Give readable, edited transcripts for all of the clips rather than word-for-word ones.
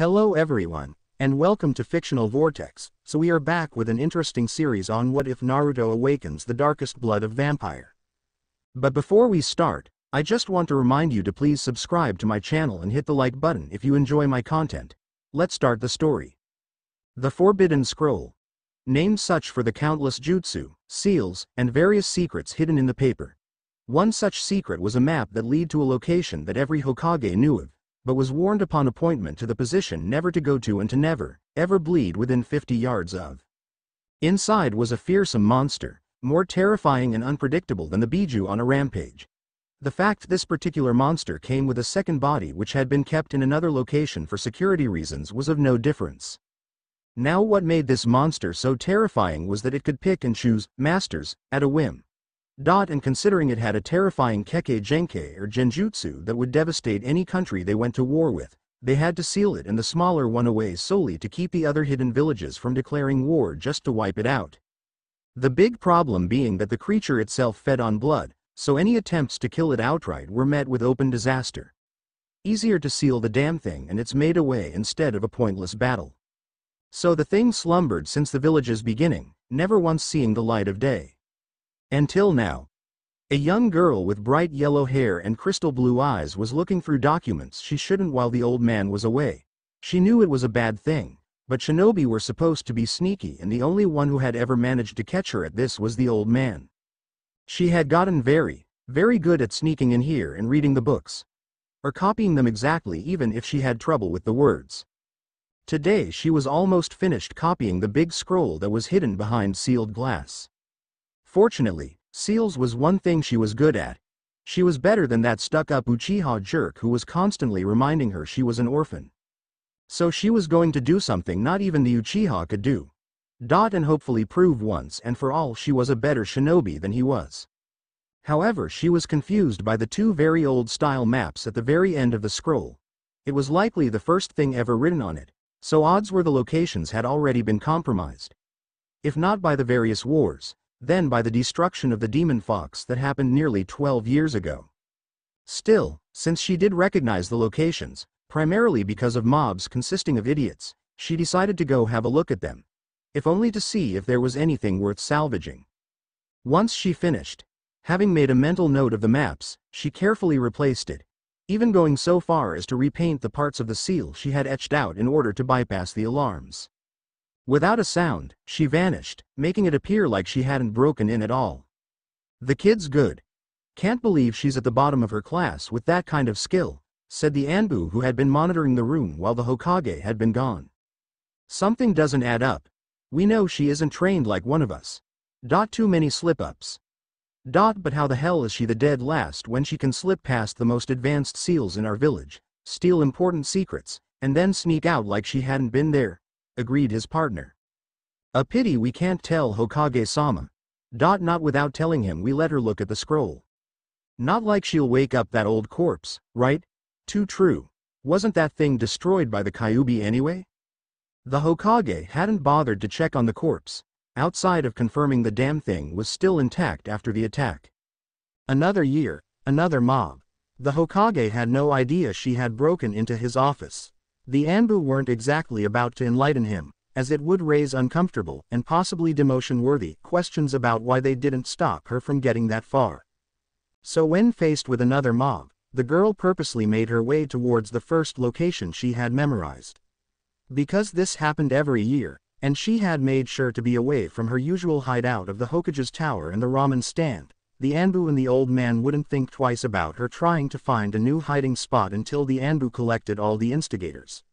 Hello everyone, and welcome to Fictional Vortex. So we are back with an interesting series on what if Naruto awakens the darkest blood of vampire. But before we start, I just want to remind you to please subscribe to my channel and hit the like button if you enjoy my content. Let's start the story. The Forbidden Scroll. Named such for the countless jutsu, seals, and various secrets hidden in the paper. One such secret was a map that led to a location that every Hokage knew of, but was warned upon appointment to the position never to go to and to never, ever bleed within 50 yards of. Inside was a fearsome monster, more terrifying and unpredictable than the Biju on a rampage. The fact this particular monster came with a second body which had been kept in another location for security reasons was of no difference. Now what made this monster so terrifying was that it could pick and choose masters at a whim. And considering it had a terrifying Kekkei Genkei or Genjutsu that would devastate any country they went to war with, they had to seal it and the smaller one away solely to keep the other hidden villages from declaring war just to wipe it out. The big problem being that the creature itself fed on blood, so any attempts to kill it outright were met with open disaster. Easier to seal the damn thing and it's made away instead of a pointless battle. So the thing slumbered since the village's beginning, never once seeing the light of day. Until now. A young girl with bright yellow hair and crystal blue eyes was looking through documents she shouldn't while the old man was away. She knew it was a bad thing, but shinobi were supposed to be sneaky and the only one who had ever managed to catch her at this was the old man. She had gotten very good at sneaking in here and reading the books. Or copying them exactly even if she had trouble with the words. Today she was almost finished copying the big scroll that was hidden behind sealed glass. Fortunately, seals was one thing she was good at. She was better than that stuck-up Uchiha jerk who was constantly reminding her she was an orphan. So she was going to do something not even the Uchiha could do. And hopefully prove once and for all she was a better shinobi than he was. However, she was confused by the two very old-style maps at the very end of the scroll. It was likely the first thing ever written on it, so odds were the locations had already been compromised. If not by the various wars, then by the destruction of the demon fox that happened nearly 12 years ago. Still, since she did recognize the locations, primarily because of mobs consisting of idiots, she decided to go have a look at them. If only to see if there was anything worth salvaging. Once she finished, having made a mental note of the maps, she carefully replaced it, even going so far as to repaint the parts of the seal she had etched out in order to bypass the alarms. Without a sound, she vanished, making it appear like she hadn't broken in at all. The kid's good. Can't believe she's at the bottom of her class with that kind of skill, said the Anbu who had been monitoring the room while the Hokage had been gone. Something doesn't add up. We know she isn't trained like one of us. Too many slip-ups. But how the hell is she the dead last when she can slip past the most advanced seals in our village, steal important secrets, and then sneak out like she hadn't been there? Agreed his partner. A pity we can't tell Hokage-sama. Not without telling him we let her look at the scroll. Not like she'll wake up that old corpse, right? Too true. Wasn't that thing destroyed by the Kyuubi anyway? The Hokage hadn't bothered to check on the corpse, outside of confirming the damn thing was still intact after the attack. Another year, another mob. The Hokage had no idea she had broken into his office. The Anbu weren't exactly about to enlighten him, as it would raise uncomfortable and possibly demotion-worthy questions about why they didn't stop her from getting that far. So when faced with another mob, the girl purposely made her way towards the first location she had memorized. Because this happened every year, and she had made sure to be away from her usual hideout of the Hokage's tower and the ramen stand, the Anbu and the old man wouldn't think twice about her trying to find a new hiding spot until the Anbu collected all the instigators.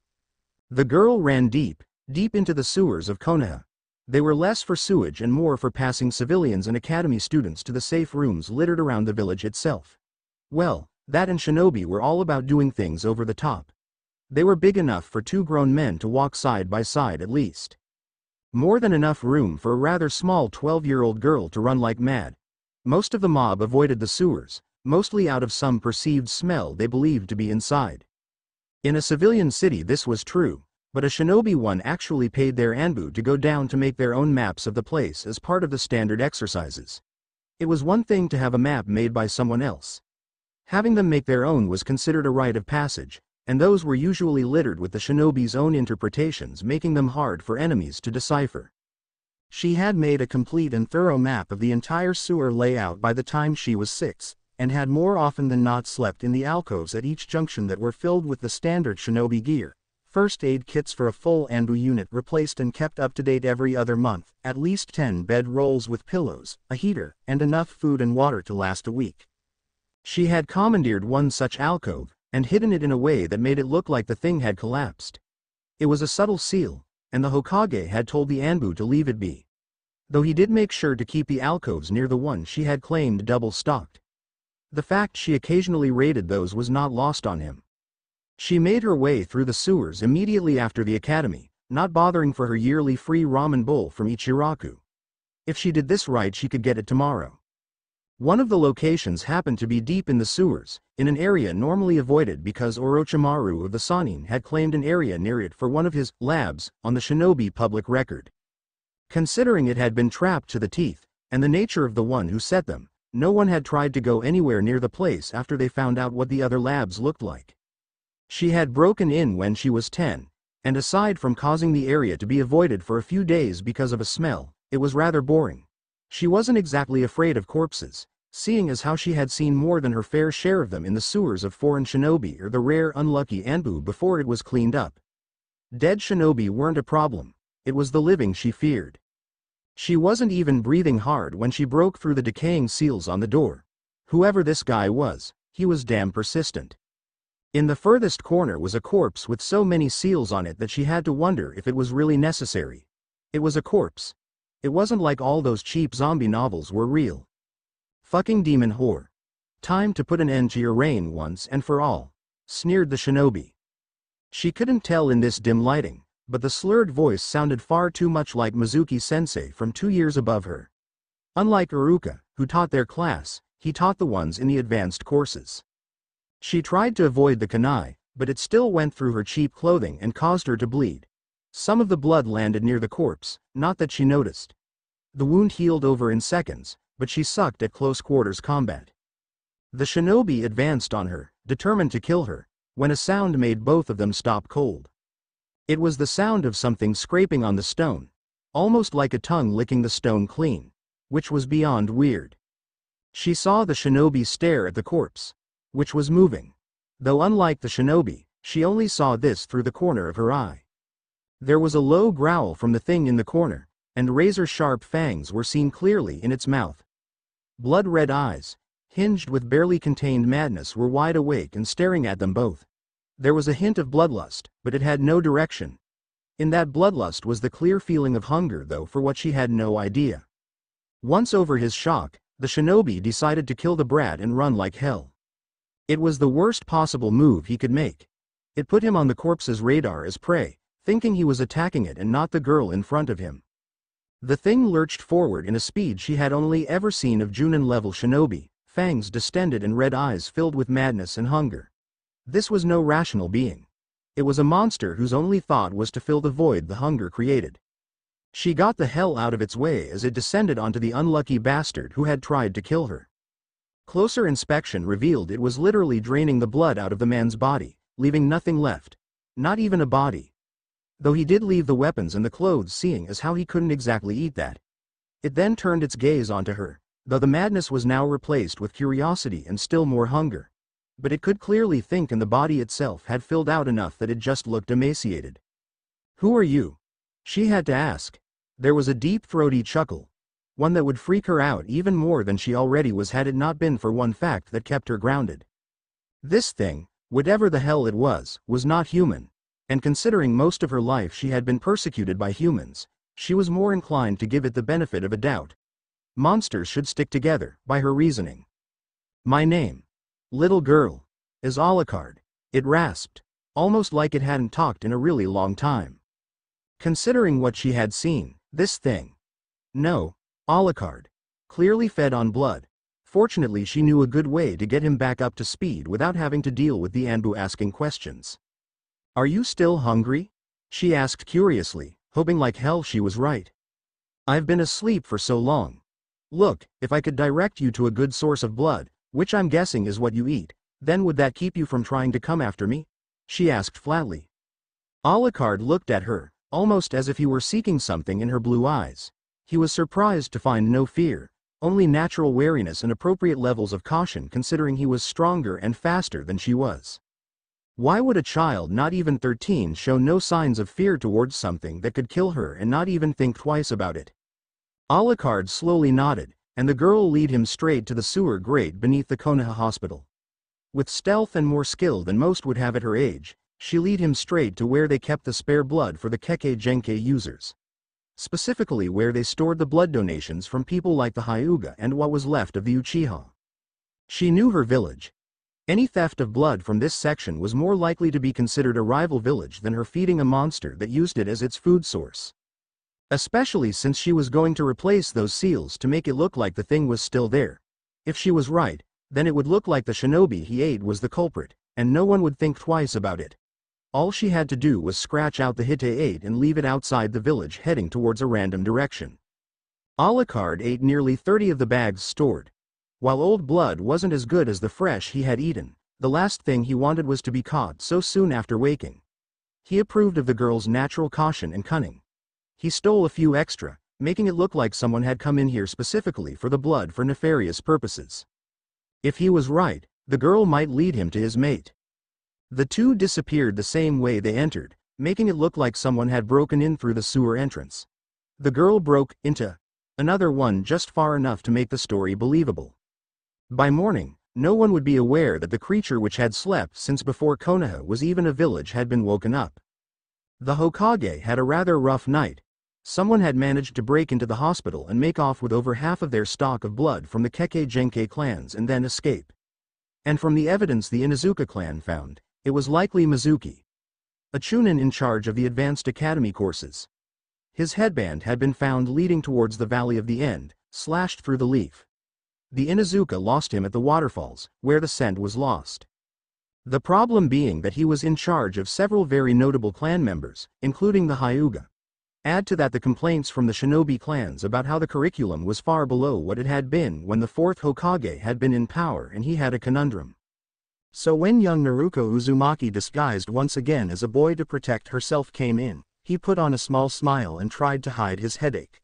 The girl ran deep into the sewers of Konoha. They were less for sewage and more for passing civilians and academy students to the safe rooms littered around the village itself. Well, that and shinobi were all about doing things over the top. They were big enough for two grown men to walk side by side at least. More than enough room for a rather small 12-year-old girl to run like mad. Most of the mob avoided the sewers, mostly out of some perceived smell they believed to be inside. In a civilian city this was true, but a shinobi one actually paid their Anbu to go down to make their own maps of the place as part of the standard exercises. It was one thing to have a map made by someone else. Having them make their own was considered a rite of passage, and those were usually littered with the shinobi's own interpretations, making them hard for enemies to decipher. She had made a complete and thorough map of the entire sewer layout by the time she was 6, and had more often than not slept in the alcoves at each junction that were filled with the standard shinobi gear. First aid kits for a full Anbu unit replaced and kept up to date every other month, at least 10 bed rolls with pillows, a heater, and enough food and water to last a week. She had commandeered one such alcove, and hidden it in a way that made it look like the thing had collapsed. It was a subtle seal, and the Hokage had told the Anbu to leave it be. Though he did make sure to keep the alcoves near the one she had claimed double-stocked. The fact she occasionally raided those was not lost on him. She made her way through the sewers immediately after the academy, not bothering for her yearly free ramen bowl from Ichiraku. If she did this right, she could get it tomorrow. One of the locations happened to be deep in the sewers, in an area normally avoided because Orochimaru of the Sannin had claimed an area near it for one of his labs on the shinobi public record. Considering it had been trapped to the teeth, and the nature of the one who set them, no one had tried to go anywhere near the place after they found out what the other labs looked like. She had broken in when she was 10, and aside from causing the area to be avoided for a few days because of a smell, it was rather boring. She wasn't exactly afraid of corpses, seeing as how she had seen more than her fair share of them in the sewers of foreign shinobi or the rare unlucky Anbu before it was cleaned up. Dead shinobi weren't a problem, it was the living she feared. She wasn't even breathing hard when she broke through the decaying seals on the door. Whoever this guy was, he was damn persistent. In the furthest corner was a corpse with so many seals on it that she had to wonder if it was really necessary. It was a corpse. It wasn't like all those cheap zombie novels were real. Fucking demon whore. Time to put an end to your reign once and for all, sneered the shinobi. She couldn't tell in this dim lighting, but the slurred voice sounded far too much like Mizuki-sensei from 2 years above her. Unlike Iruka, who taught their class, he taught the ones in the advanced courses. She tried to avoid the kunai, but it still went through her cheap clothing and caused her to bleed. Some of the blood landed near the corpse, not that she noticed. The wound healed over in seconds, but she sucked at close quarters combat. The shinobi advanced on her, determined to kill her, when a sound made both of them stop cold. It was the sound of something scraping on the stone, almost like a tongue licking the stone clean, which was beyond weird. She saw the shinobi stare at the corpse, which was moving. Though unlike the shinobi, she only saw this through the corner of her eye. There was a low growl from the thing in the corner, and razor-sharp fangs were seen clearly in its mouth. Blood-red eyes, hinged with barely contained madness, were wide awake and staring at them both. There was a hint of bloodlust, but it had no direction. In that bloodlust was the clear feeling of hunger, though for what she had no idea. Once over his shock, the shinobi decided to kill the brat and run like hell. It was the worst possible move he could make. It put him on the corpse's radar as prey, thinking he was attacking it and not the girl in front of him. The thing lurched forward in a speed she had only ever seen of Junin-level shinobi, fangs distended and red eyes filled with madness and hunger. This was no rational being. It was a monster whose only thought was to fill the void the hunger created. She got the hell out of its way as it descended onto the unlucky bastard who had tried to kill her. Closer inspection revealed it was literally draining the blood out of the man's body, leaving nothing left. Not even a body. Though he did leave the weapons and the clothes, seeing as how he couldn't exactly eat that. It then turned its gaze onto her, though the madness was now replaced with curiosity and still more hunger. But it could clearly think, and the body itself had filled out enough that it just looked emaciated. "Who are you?" she had to ask. There was a deep throaty chuckle. One that would freak her out even more than she already was had it not been for one fact that kept her grounded. This thing, whatever the hell it was not human, and considering most of her life she had been persecuted by humans, she was more inclined to give it the benefit of a doubt. Monsters should stick together, by her reasoning. "My name, little girl, is Alucard," it rasped, almost like it hadn't talked in a really long time. Considering what she had seen, this thing. No. Alucard, clearly fed on blood. Fortunately she knew a good way to get him back up to speed without having to deal with the Anbu asking questions. "Are you still hungry?" she asked curiously, hoping like hell she was right. "I've been asleep for so long. Look, if I could direct you to a good source of blood, which I'm guessing is what you eat, then would that keep you from trying to come after me?" she asked flatly. Alucard looked at her, almost as if he were seeking something in her blue eyes. He was surprised to find no fear, only natural wariness and appropriate levels of caution considering he was stronger and faster than she was. Why would a child not even 13 show no signs of fear towards something that could kill her and not even think twice about it? Alucard slowly nodded, and the girl led him straight to the sewer grate beneath the Konoha hospital. With stealth and more skill than most would have at her age, she led him straight to where they kept the spare blood for the Kekkei Genkai users. Specifically where they stored the blood donations from people like the Hyuga and what was left of the Uchiha. She knew her village. Any theft of blood from this section was more likely to be considered a rival village than her feeding a monster that used it as its food source. Especially since she was going to replace those seals to make it look like the thing was still there. If she was right, then it would look like the shinobi he ate was the culprit, and no one would think twice about it. All she had to do was scratch out the Hite ate and leave it outside the village heading towards a random direction. Alucard ate nearly 30 of the bags stored. While old blood wasn't as good as the fresh he had eaten, the last thing he wanted was to be caught so soon after waking. He approved of the girl's natural caution and cunning. He stole a few extra, making it look like someone had come in here specifically for the blood for nefarious purposes. If he was right, the girl might lead him to his mate. The two disappeared the same way they entered, making it look like someone had broken in through the sewer entrance. The girl broke into another one just far enough to make the story believable. By morning, no one would be aware that the creature which had slept since before Konoha was even a village had been woken up. The Hokage had a rather rough night. Someone had managed to break into the hospital and make off with over half of their stock of blood from the Kekkei Genkai clans and then escape. And from the evidence the Inuzuka clan found, it was likely Mizuki, a chunin in charge of the advanced academy courses. His headband had been found leading towards the Valley of the End, slashed through the leaf. The Inuzuka lost him at the waterfalls, where the scent was lost. The problem being that he was in charge of several very notable clan members, including the Hyuga. Add to that the complaints from the shinobi clans about how the curriculum was far below what it had been when the fourth Hokage had been in power, and he had a conundrum. So when young Naruto Uzumaki, disguised once again as a boy to protect herself, came in, he put on a small smile and tried to hide his headache.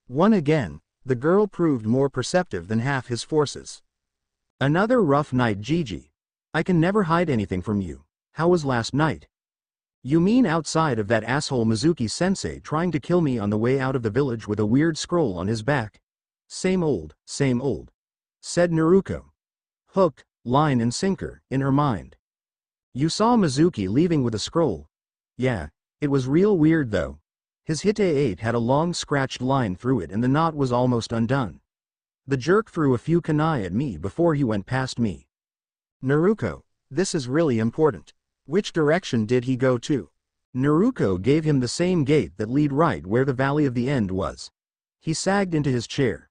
One again, the girl proved more perceptive than half his forces. Another rough night, Gigi. I can never hide anything from you. How was last night? You mean outside of that asshole Mizuki-sensei trying to kill me on the way out of the village with a weird scroll on his back? Same old, said Naruto. Hook, line and sinker, in her mind. You saw Mizuki leaving with a scroll? Yeah, it was real weird though. His Hite 8 had a long scratched line through it and the knot was almost undone. The jerk threw a few kunai at me before he went past me. Naruto, this is really important. Which direction did he go to? Naruto gave him the same gate that led right where the Valley of the End was. He sagged into his chair.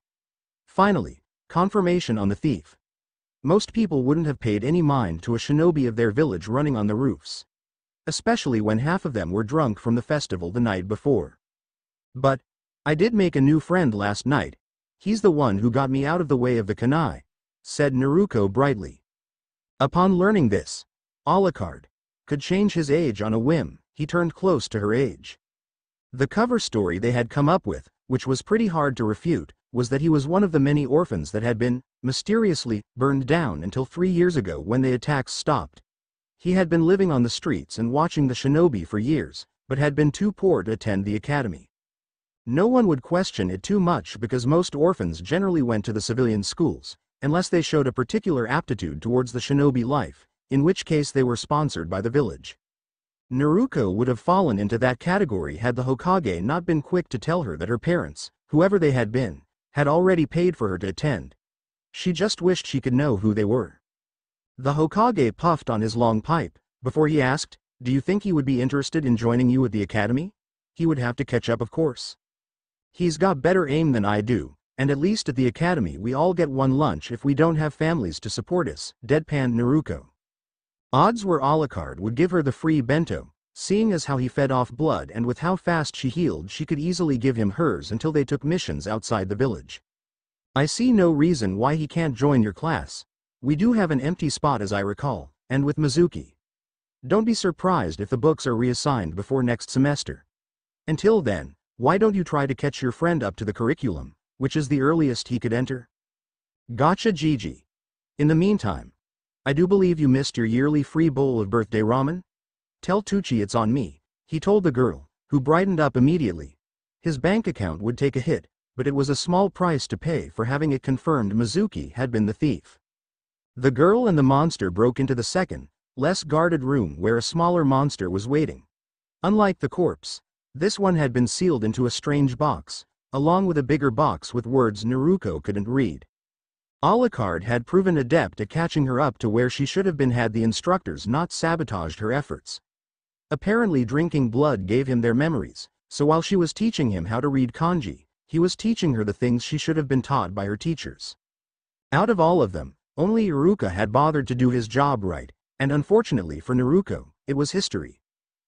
Finally, confirmation on the thief. Most people wouldn't have paid any mind to a shinobi of their village running on the roofs. Especially when half of them were drunk from the festival the night before. But I did make a new friend last night. He's the one who got me out of the way of the kunai, said Naruto brightly. Upon learning this, Alucard could change his age on a whim. He turned close to her age. The cover story they had come up with, which was pretty hard to refute, was that he was one of the many orphans that had been, mysteriously, burned down until 3 years ago when the attacks stopped. He had been living on the streets and watching the shinobi for years, but had been too poor to attend the academy. No one would question it too much because most orphans generally went to the civilian schools, unless they showed a particular aptitude towards the shinobi life, in which case they were sponsored by the village. Naruto would have fallen into that category had the Hokage not been quick to tell her that her parents, whoever they had been, had already paid for her to attend. She just wished she could know who they were. The Hokage puffed on his long pipe, before he asked, "Do you think he would be interested in joining you at the academy?" He would have to catch up, of course. He's got better aim than I do, and at least at the academy we all get one lunch if we don't have families to support us, deadpanned Naruto. Odds were Alucard would give her the free bento, seeing as how he fed off blood and with how fast she healed she could easily give him hers until they took missions outside the village. I see no reason why he can't join your class. We do have an empty spot as I recall, and with Mizuki. Don't be surprised if the books are reassigned before next semester. Until then, why don't you try to catch your friend up to the curriculum, which is the earliest he could enter? Gotcha, Gigi. In the meantime, I do believe you missed your yearly free bowl of birthday ramen? Tell Tucci it's on me, he told the girl, who brightened up immediately. His bank account would take a hit, but it was a small price to pay for having it confirmed Mizuki had been the thief. The girl and the monster broke into the second, less guarded room where a smaller monster was waiting. Unlike the corpse, this one had been sealed into a strange box, along with a bigger box with words Naruto couldn't read. Alucard had proven adept at catching her up to where she should have been had the instructors not sabotaged her efforts. Apparently drinking blood gave him their memories, so while she was teaching him how to read kanji, he was teaching her the things she should have been taught by her teachers. Out of all of them, only Iruka had bothered to do his job right, and unfortunately for Naruto, it was history.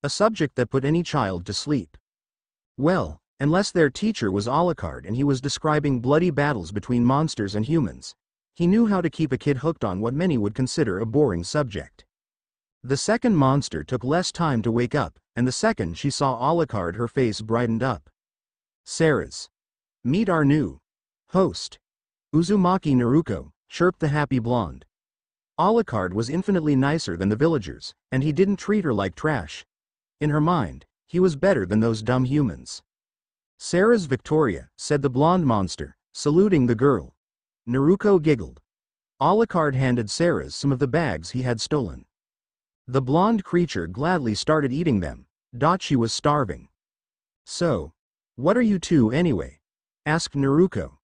A subject that put any child to sleep. Well, unless their teacher was Alucard and he was describing bloody battles between monsters and humans, he knew how to keep a kid hooked on what many would consider a boring subject. The second monster took less time to wake up, and the second she saw Alucard her face brightened up. Sarah's. Meet our new host. Uzumaki Naruto, chirped the happy blonde. Alucard was infinitely nicer than the villagers, and he didn't treat her like trash. In her mind, he was better than those dumb humans. Sarah's Victoria, said the blonde monster, saluting the girl. Naruto giggled. Alucard handed Sarah's some of the bags he had stolen. The blonde creature gladly started eating them. She was starving. So, what are you two anyway? Asked Naruto.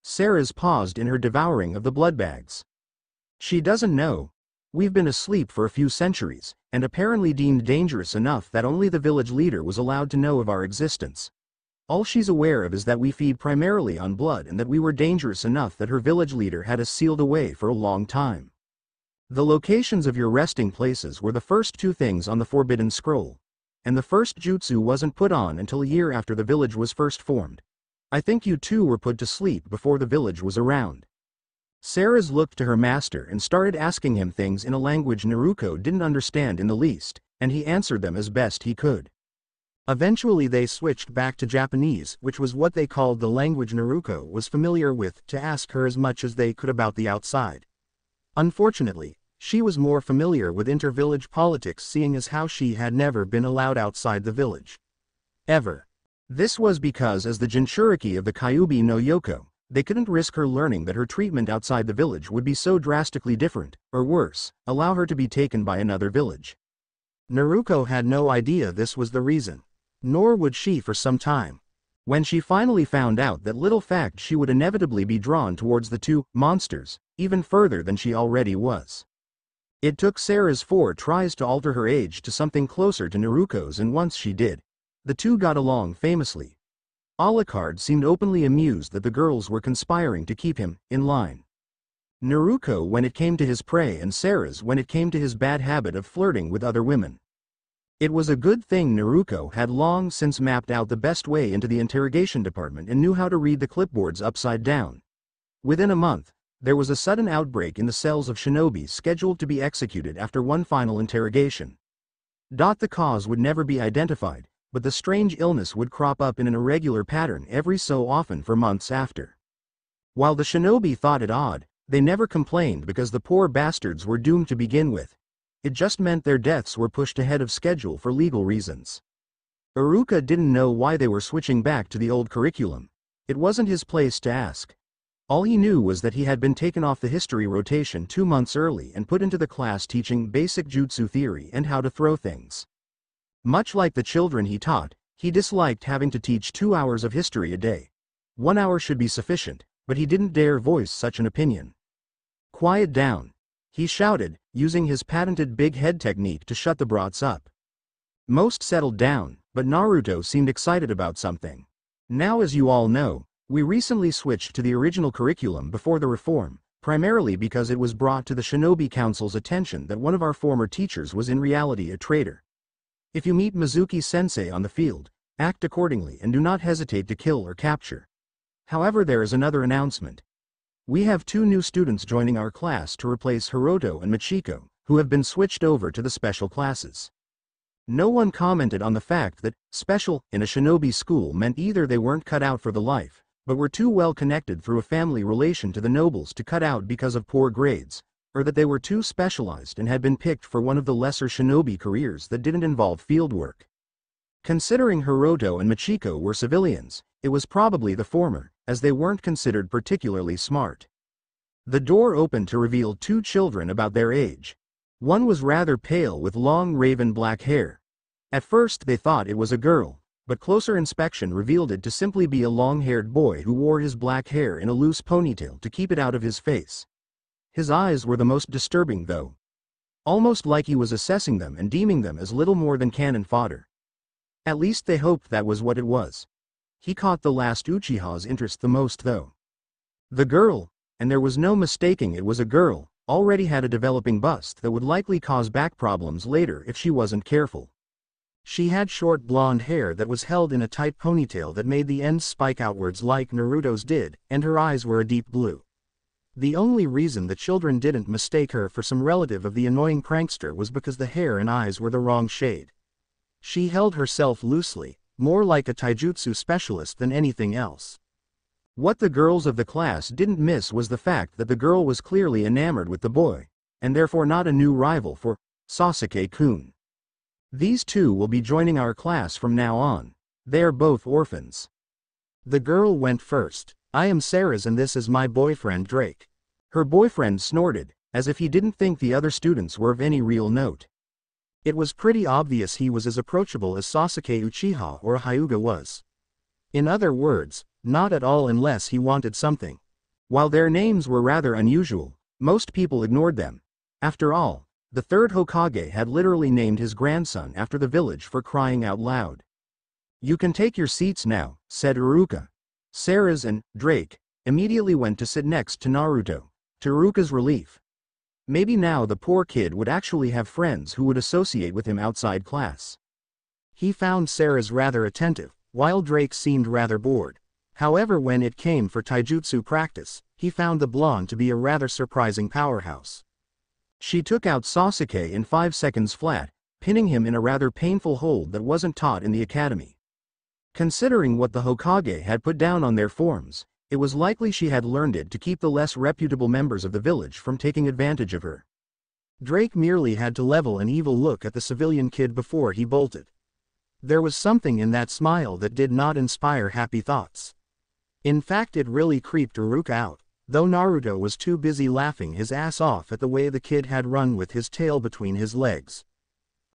Sarah's paused in her devouring of the blood bags. She doesn't know. We've been asleep for a few centuries, and apparently deemed dangerous enough that only the village leader was allowed to know of our existence. All she's aware of is that we feed primarily on blood and that we were dangerous enough that her village leader had us sealed away for a long time. The locations of your resting places were the first two things on the Forbidden Scroll, and the first jutsu wasn't put on until a year after the village was first formed. I think you two were put to sleep before the village was around. Sarah's looked to her master and started asking him things in a language Naruto didn't understand in the least, and he answered them as best he could. Eventually they switched back to Japanese, which was what they called the language Naruto was familiar with, to ask her as much as they could about the outside. Unfortunately, she was more familiar with inter-village politics, seeing as how she had never been allowed outside the village. Ever. This was because as the Jinchuriki of the Kyuubi no Yoko, they couldn't risk her learning that her treatment outside the village would be so drastically different, or worse, allow her to be taken by another village. Naruto had no idea this was the reason. Nor would she for some time. When she finally found out that little fact, she would inevitably be drawn towards the two monsters, even further than she already was. It took Sarah's 4 tries to alter her age to something closer to Naruto's, and once she did, the two got along famously. Alucard seemed openly amused that the girls were conspiring to keep him in line. Naruto when it came to his prey, and Sarah's when it came to his bad habit of flirting with other women. It was a good thing Naruto had long since mapped out the best way into the interrogation department and knew how to read the clipboards upside down. Within a month, there was a sudden outbreak in the cells of shinobis scheduled to be executed after one final interrogation. The cause would never be identified, but the strange illness would crop up in an irregular pattern every so often for months after. While the shinobi thought it odd, they never complained because the poor bastards were doomed to begin with. It just meant their deaths were pushed ahead of schedule for legal reasons. Iruka didn't know why they were switching back to the old curriculum. It wasn't his place to ask. All he knew was that he had been taken off the history rotation 2 months early and put into the class teaching basic jutsu theory and how to throw things. Much like the children he taught, he disliked having to teach 2 hours of history a day. 1 hour should be sufficient, but he didn't dare voice such an opinion. Quiet down, he shouted, using his patented big head technique to shut the brats up. Most settled down, but Naruto seemed excited about something. Now, as you all know, we recently switched to the original curriculum before the reform, primarily because it was brought to the Shinobi Council's attention that one of our former teachers was in reality a traitor. If you meet Mizuki-sensei on the field, act accordingly and do not hesitate to kill or capture. However, there is another announcement. We have 2 new students joining our class to replace Hiroto and Machiko, who have been switched over to the special classes. No one commented on the fact that special in a shinobi school meant either they weren't cut out for the life, but were too well connected through a family relation to the nobles to cut out because of poor grades, or that they were too specialized and had been picked for one of the lesser shinobi careers that didn't involve fieldwork. Considering Hiroto and Machiko were civilians, it was probably the former, as they weren't considered particularly smart. The door opened to reveal two children about their age. One was rather pale with long raven black hair. At first they thought it was a girl, but closer inspection revealed it to simply be a long-haired boy who wore his black hair in a loose ponytail to keep it out of his face. His eyes were the most disturbing though. Almost like he was assessing them and deeming them as little more than cannon fodder. At least they hoped that was what it was. He caught the last Uchiha's interest the most though. The girl, and there was no mistaking it was a girl, already had a developing bust that would likely cause back problems later if she wasn't careful. She had short blonde hair that was held in a tight ponytail that made the ends spike outwards like Naruto's did, and her eyes were a deep blue. The only reason the children didn't mistake her for some relative of the annoying prankster was because the hair and eyes were the wrong shade. She held herself loosely, more like a taijutsu specialist than anything else. What the girls of the class didn't miss was the fact that the girl was clearly enamored with the boy, and therefore not a new rival for Sasuke-kun. These two will be joining our class from now on. They are both orphans. The girl went first. I am Sarah's and this is my boyfriend Drake. Her boyfriend snorted, as if he didn't think the other students were of any real note. It was pretty obvious he was as approachable as Sasuke Uchiha or Hyuga was. In other words, not at all unless he wanted something. While their names were rather unusual, most people ignored them. After all, the third Hokage had literally named his grandson after the village for crying out loud. You can take your seats now, said Iruka. Sarah's and Drake immediately went to sit next to Naruto, to Iruka's relief. Maybe now the poor kid would actually have friends who would associate with him outside class. He found Sarah's rather attentive, while Drake seemed rather bored. However, when it came for taijutsu practice, he found the blonde to be a rather surprising powerhouse. She took out Sasuke in 5 seconds flat, pinning him in a rather painful hold that wasn't taught in the academy. Considering what the Hokage had put down on their forms, it was likely she had learned it to keep the less reputable members of the village from taking advantage of her. Drake merely had to level an evil look at the civilian kid before he bolted. There was something in that smile that did not inspire happy thoughts. In fact, it really creeped Iruka out, though Naruto was too busy laughing his ass off at the way the kid had run with his tail between his legs.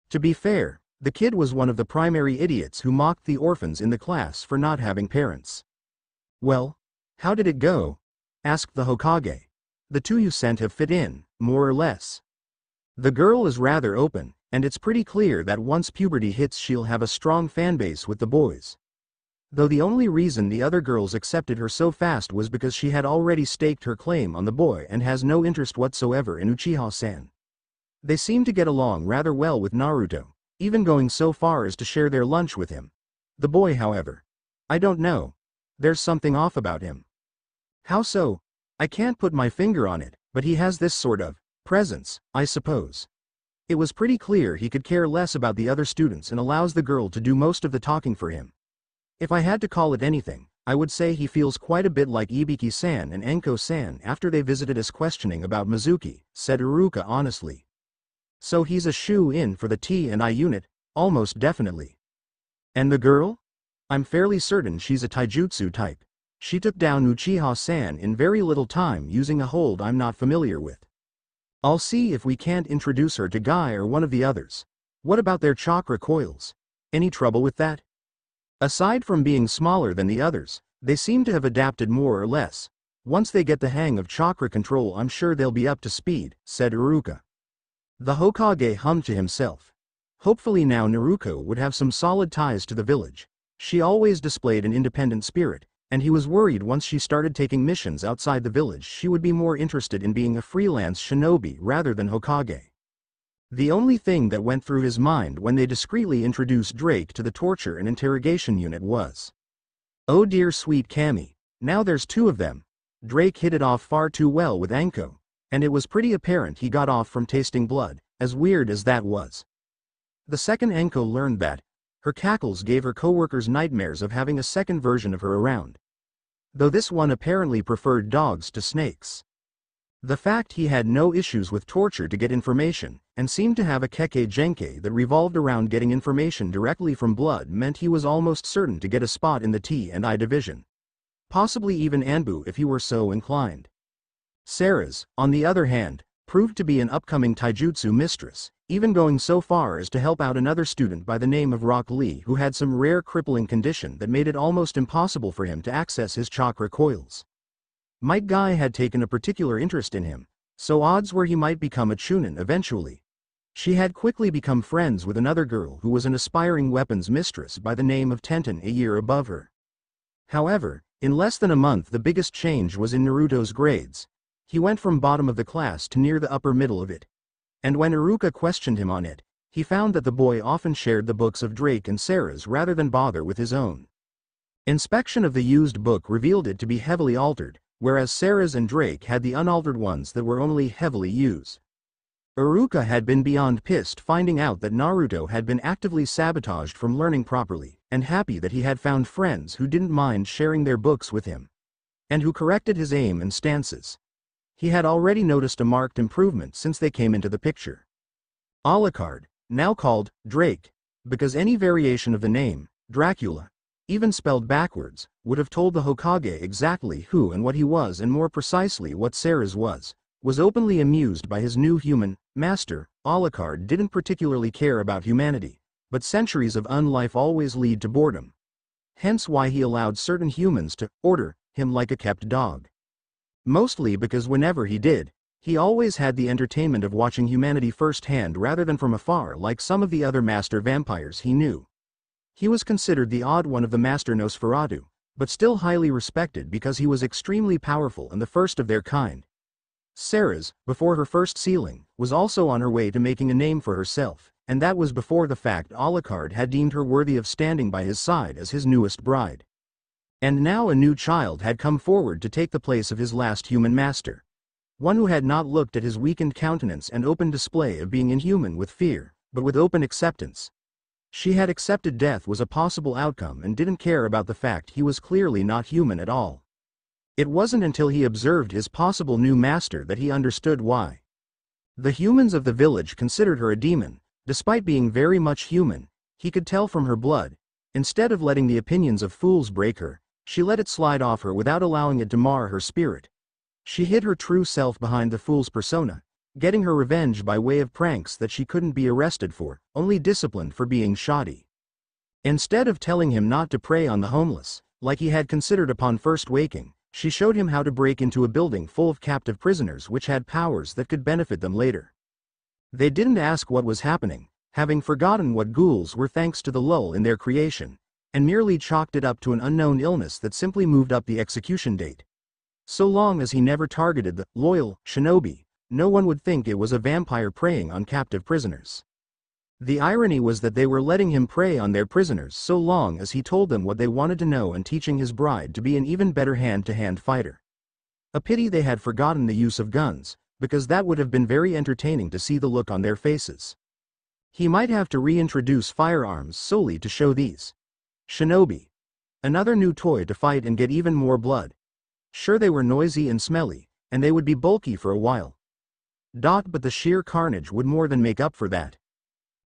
To be fair, the kid was one of the primary idiots who mocked the orphans in the class for not having parents. Well, how did it go? Asked the Hokage. The two you sent have fit in, more or less. The girl is rather open, and it's pretty clear that once puberty hits she'll have a strong fanbase with the boys. Though the only reason the other girls accepted her so fast was because she had already staked her claim on the boy and has no interest whatsoever in Uchiha-san. They seem to get along rather well with Naruto, even going so far as to share their lunch with him. The boy, however, I don't know. There's something off about him. How so? I can't put my finger on it, but he has this sort of presence, I suppose. It was pretty clear he could care less about the other students and allows the girl to do most of the talking for him. If I had to call it anything, I would say he feels quite a bit like Ibiki-san and Enko-san after they visited us questioning about Mizuki, said Iruka honestly. So he's a shoe-in for the T&I unit, almost definitely. And the girl? I'm fairly certain she's a taijutsu type. She took down Uchiha-san in very little time using a hold I'm not familiar with. I'll see if we can't introduce her to Guy or one of the others. What about their chakra coils? Any trouble with that? Aside from being smaller than the others, they seem to have adapted more or less. Once they get the hang of chakra control I'm sure they'll be up to speed, said Iruka. The Hokage hummed to himself. Hopefully now Naruto would have some solid ties to the village. She always displayed an independent spirit, and he was worried once she started taking missions outside the village she would be more interested in being a freelance shinobi rather than Hokage. The only thing that went through his mind when they discreetly introduced Drake to the torture and interrogation unit was, oh dear sweet Cammy, now there's two of them. Drake hit it off far too well with Anko, and it was pretty apparent he got off from tasting blood, as weird as that was. The second Enko learned that her cackles gave her coworkers nightmares of having a second version of her around. Though this one apparently preferred dogs to snakes. The fact he had no issues with torture to get information, and seemed to have a keke genke that revolved around getting information directly from blood meant he was almost certain to get a spot in the T&I division. Possibly even Anbu if he were so inclined. Sarah's, on the other hand, proved to be an upcoming taijutsu mistress, even going so far as to help out another student by the name of Rock Lee who had some rare crippling condition that made it almost impossible for him to access his chakra coils. Might Guy had taken a particular interest in him, so odds were he might become a chunin eventually. She had quickly become friends with another girl who was an aspiring weapons mistress by the name of Tenten a year above her. However, in less than a month the biggest change was in Naruto's grades. He went from bottom of the class to near the upper middle of it. And when Iruka questioned him on it, he found that the boy often shared the books of Drake and Sarah's rather than bother with his own. Inspection of the used book revealed it to be heavily altered, whereas Sarah's and Drake had the unaltered ones that were only heavily used. Iruka had been beyond pissed finding out that Naruto had been actively sabotaged from learning properly, and happy that he had found friends who didn't mind sharing their books with him. And who corrected his aim and stances. He had already noticed a marked improvement since they came into the picture. Alucard, now called Drake, because any variation of the name, Dracula, even spelled backwards, would have told the Hokage exactly who and what he was and more precisely what Sarah's was openly amused by his new human master. Alucard didn't particularly care about humanity, but centuries of unlife always lead to boredom. Hence why he allowed certain humans to order him like a kept dog. Mostly because whenever he did, he always had the entertainment of watching humanity firsthand rather than from afar like some of the other master vampires he knew. He was considered the odd one of the master Nosferatu, but still highly respected because he was extremely powerful and the first of their kind. Sarah's, before her first sealing, was also on her way to making a name for herself, and that was before the fact Alucard had deemed her worthy of standing by his side as his newest bride. And now a new child had come forward to take the place of his last human master. One who had not looked at his weakened countenance and open display of being inhuman with fear, but with open acceptance. She had accepted death was a possible outcome and didn't care about the fact he was clearly not human at all. It wasn't until he observed his possible new master that he understood why. The humans of the village considered her a demon, despite being very much human. He could tell from her blood. Instead of letting the opinions of fools break her, she let it slide off her without allowing it to mar her spirit. She hid her true self behind the fool's persona, getting her revenge by way of pranks that she couldn't be arrested for, only disciplined for being shoddy. Instead of telling him not to prey on the homeless, like he had considered upon first waking, she showed him how to break into a building full of captive prisoners which had powers that could benefit them later. They didn't ask what was happening, having forgotten what ghouls were thanks to the lull in their creation, and merely chalked it up to an unknown illness that simply moved up the execution date. So long as he never targeted the loyal shinobi, no one would think it was a vampire preying on captive prisoners. The irony was that they were letting him prey on their prisoners so long as he told them what they wanted to know and teaching his bride to be an even better hand-to-hand fighter. A pity they had forgotten the use of guns, because that would have been very entertaining to see the look on their faces. He might have to reintroduce firearms solely to show these shinobi another new toy to fight and get even more blood. Sure, they were noisy and smelly, and they would be bulky for a while. But the sheer carnage would more than make up for that.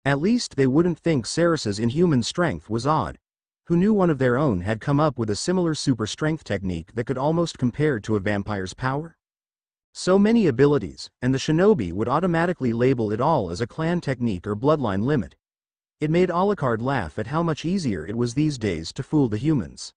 At least they wouldn't think Saras's inhuman strength was odd. Who knew one of their own had come up with a similar super strength technique that could almost compare to a vampire's power? So many abilities, and the shinobi would automatically label it all as a clan technique or bloodline limit. It made Alucard laugh at how much easier it was these days to fool the humans.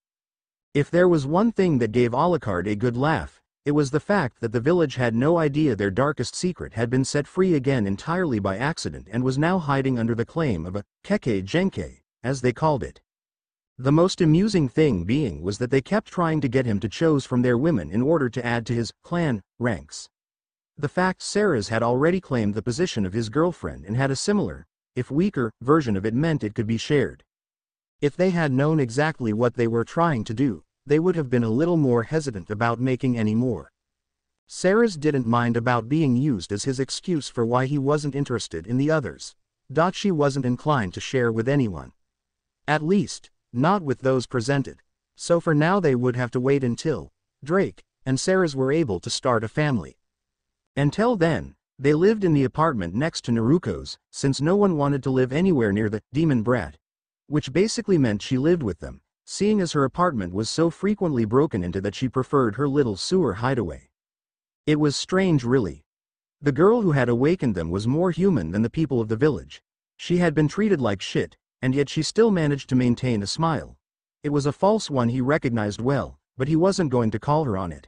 If there was one thing that gave Alucard a good laugh, it was the fact that the village had no idea their darkest secret had been set free again entirely by accident and was now hiding under the claim of a keke genke, as they called it. The most amusing thing being was that they kept trying to get him to choose from their women in order to add to his clan ranks. The fact Sarah's had already claimed the position of his girlfriend and had a similar, if weaker, version of it meant it could be shared. If they had known exactly what they were trying to do, they would have been a little more hesitant about making any more Ceres didn't mind about being used as his excuse for why he wasn't interested in the others. She wasn't inclined to share with anyone. At least, not with those presented. So for now they would have to wait until Drake and Ceres were able to start a family. Until then, they lived in the apartment next to Naruto's, since no one wanted to live anywhere near the demon brat. Which basically meant she lived with them, seeing as her apartment was so frequently broken into that she preferred her little sewer hideaway. It was strange really. The girl who had awakened them was more human than the people of the village. She had been treated like shit, and yet she still managed to maintain a smile. It was a false one he recognized well, but he wasn't going to call her on it.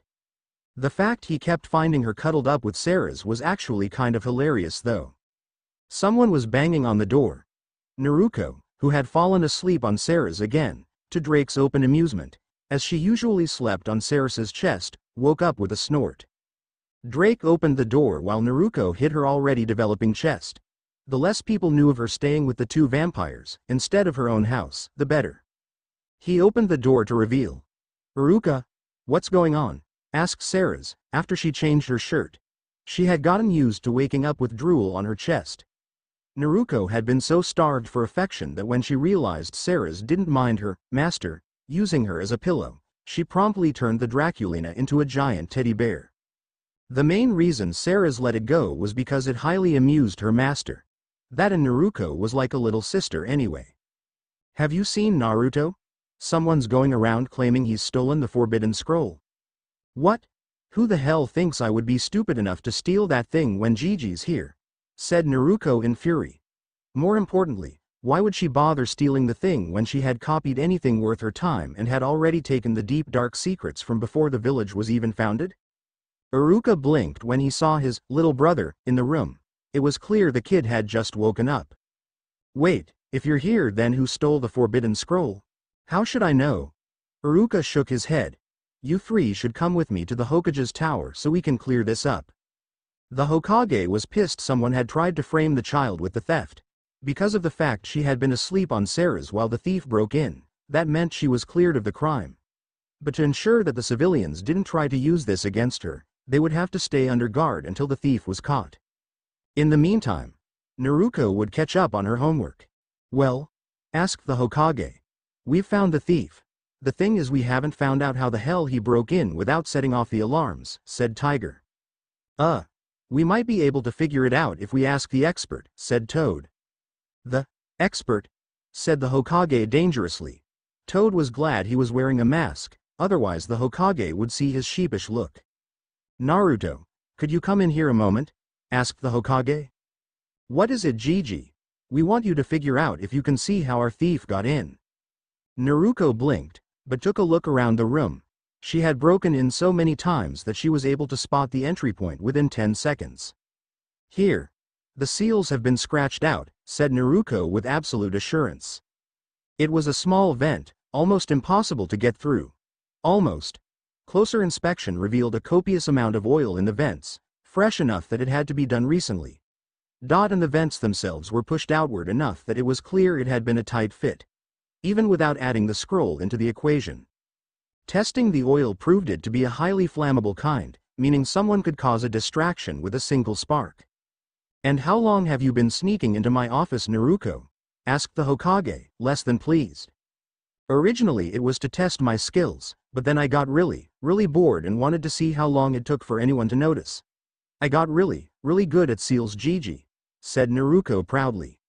The fact he kept finding her cuddled up with Ceres was actually kind of hilarious though. Someone was banging on the door. Naruto, who had fallen asleep on Ceres again, to Drake's open amusement, as she usually slept on Ceres's chest, woke up with a snort. Drake opened the door while Naruto hid her already developing chest. The less people knew of her staying with the two vampires, instead of her own house, the better. He opened the door to reveal. "Haruka, what's going on?" asked Ceres, after she changed her shirt. She had gotten used to waking up with drool on her chest. Naruto had been so starved for affection that when she realized Ceres didn't mind her master using her as a pillow, she promptly turned the Draculina into a giant teddy bear. The main reason Ceres let it go was because it highly amused her master. That and Naruto was like a little sister anyway. "Have you seen Naruto? Someone's going around claiming he's stolen the Forbidden Scroll." "What? Who the hell thinks I would be stupid enough to steal that thing when Gigi's here?" said Naruto in fury. More importantly, why would she bother stealing the thing when she had copied anything worth her time and had already taken the deep dark secrets from before the village was even founded? Haruka blinked when he saw his little brother in the room. It was clear the kid had just woken up. "Wait, if you're here then who stole the Forbidden Scroll?" "How should I know?" Haruka shook his head. "You three should come with me to the Hokage's tower so we can clear this up." The Hokage was pissed someone had tried to frame the child with the theft. Because of the fact she had been asleep on Ceres while the thief broke in, that meant she was cleared of the crime. But to ensure that the civilians didn't try to use this against her, they would have to stay under guard until the thief was caught. In the meantime, Naruto would catch up on her homework. "Well?" asked the Hokage. "We've found the thief. The thing is we haven't found out how the hell he broke in without setting off the alarms," said Tiger. We might be able to figure it out if we ask the expert," said Toad. "The expert?" said the Hokage dangerously. Toad was glad he was wearing a mask, otherwise the Hokage would see his sheepish look. "Naruto, could you come in here a moment?" asked the Hokage. "What is it, Gigi? We want you to figure out if you can see how our thief got in." Naruto blinked, but took a look around the room. She had broken in so many times that she was able to spot the entry point within 10 seconds. "Here. The seals have been scratched out," said Naruto with absolute assurance. It was a small vent, almost impossible to get through. Almost. Closer inspection revealed a copious amount of oil in the vents, fresh enough that it had to be done recently. And the vents themselves were pushed outward enough that it was clear it had been a tight fit. Even without adding the scroll into the equation. Testing the oil proved it to be a highly flammable kind, meaning someone could cause a distraction with a single spark. "And how long have you been sneaking into my office, Naruto?" asked the Hokage, less than pleased. "Originally it was to test my skills, but then I got really bored and wanted to see how long it took for anyone to notice. I got really good at seals, Gigi," said Naruto proudly.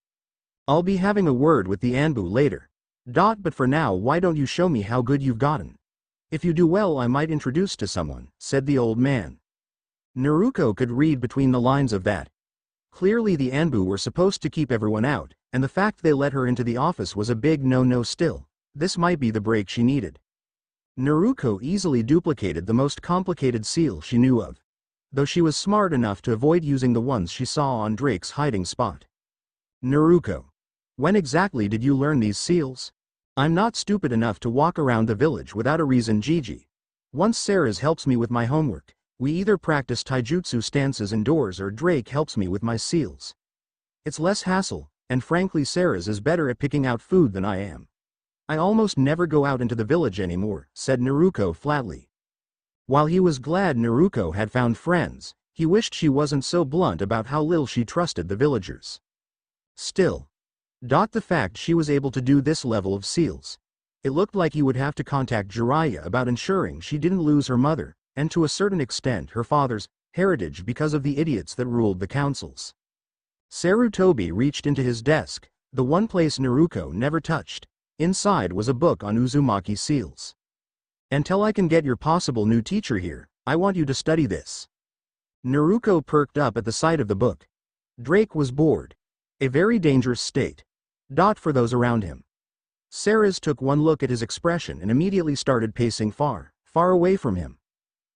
"I'll be having a word with the Anbu later. But for now why don't you show me how good you've gotten? If you do well I might introduce to someone," said the old man. Naruto could read between the lines of that. Clearly the Anbu were supposed to keep everyone out, and the fact they let her into the office was a big no-no still. This might be the break she needed. Naruto easily duplicated the most complicated seal she knew of. Though she was smart enough to avoid using the ones she saw on Drake's hiding spot. "Naruto. When exactly did you learn these seals? I'm not stupid enough to walk around the village without a reason, Gigi. Once Ceres helps me with my homework, we either practice taijutsu stances indoors or Drake helps me with my seals. It's less hassle, and frankly Ceres is better at picking out food than I am. I almost never go out into the village anymore," said Naruto flatly. While he was glad Naruto had found friends, he wished she wasn't so blunt about how little she trusted the villagers. Still, the fact she was able to do this level of seals, it looked like he would have to contact Jiraiya about ensuring she didn't lose her mother, and to a certain extent her father's, heritage because of the idiots that ruled the councils. Sarutobi reached into his desk, the one place Naruto never touched. Inside was a book on Uzumaki seals. Until I can get your possible new teacher here, I want you to study this. Naruto perked up at the sight of the book. Drake was bored. A very dangerous state. For those around him. Ceres took one look at his expression and immediately started pacing far, far away from him.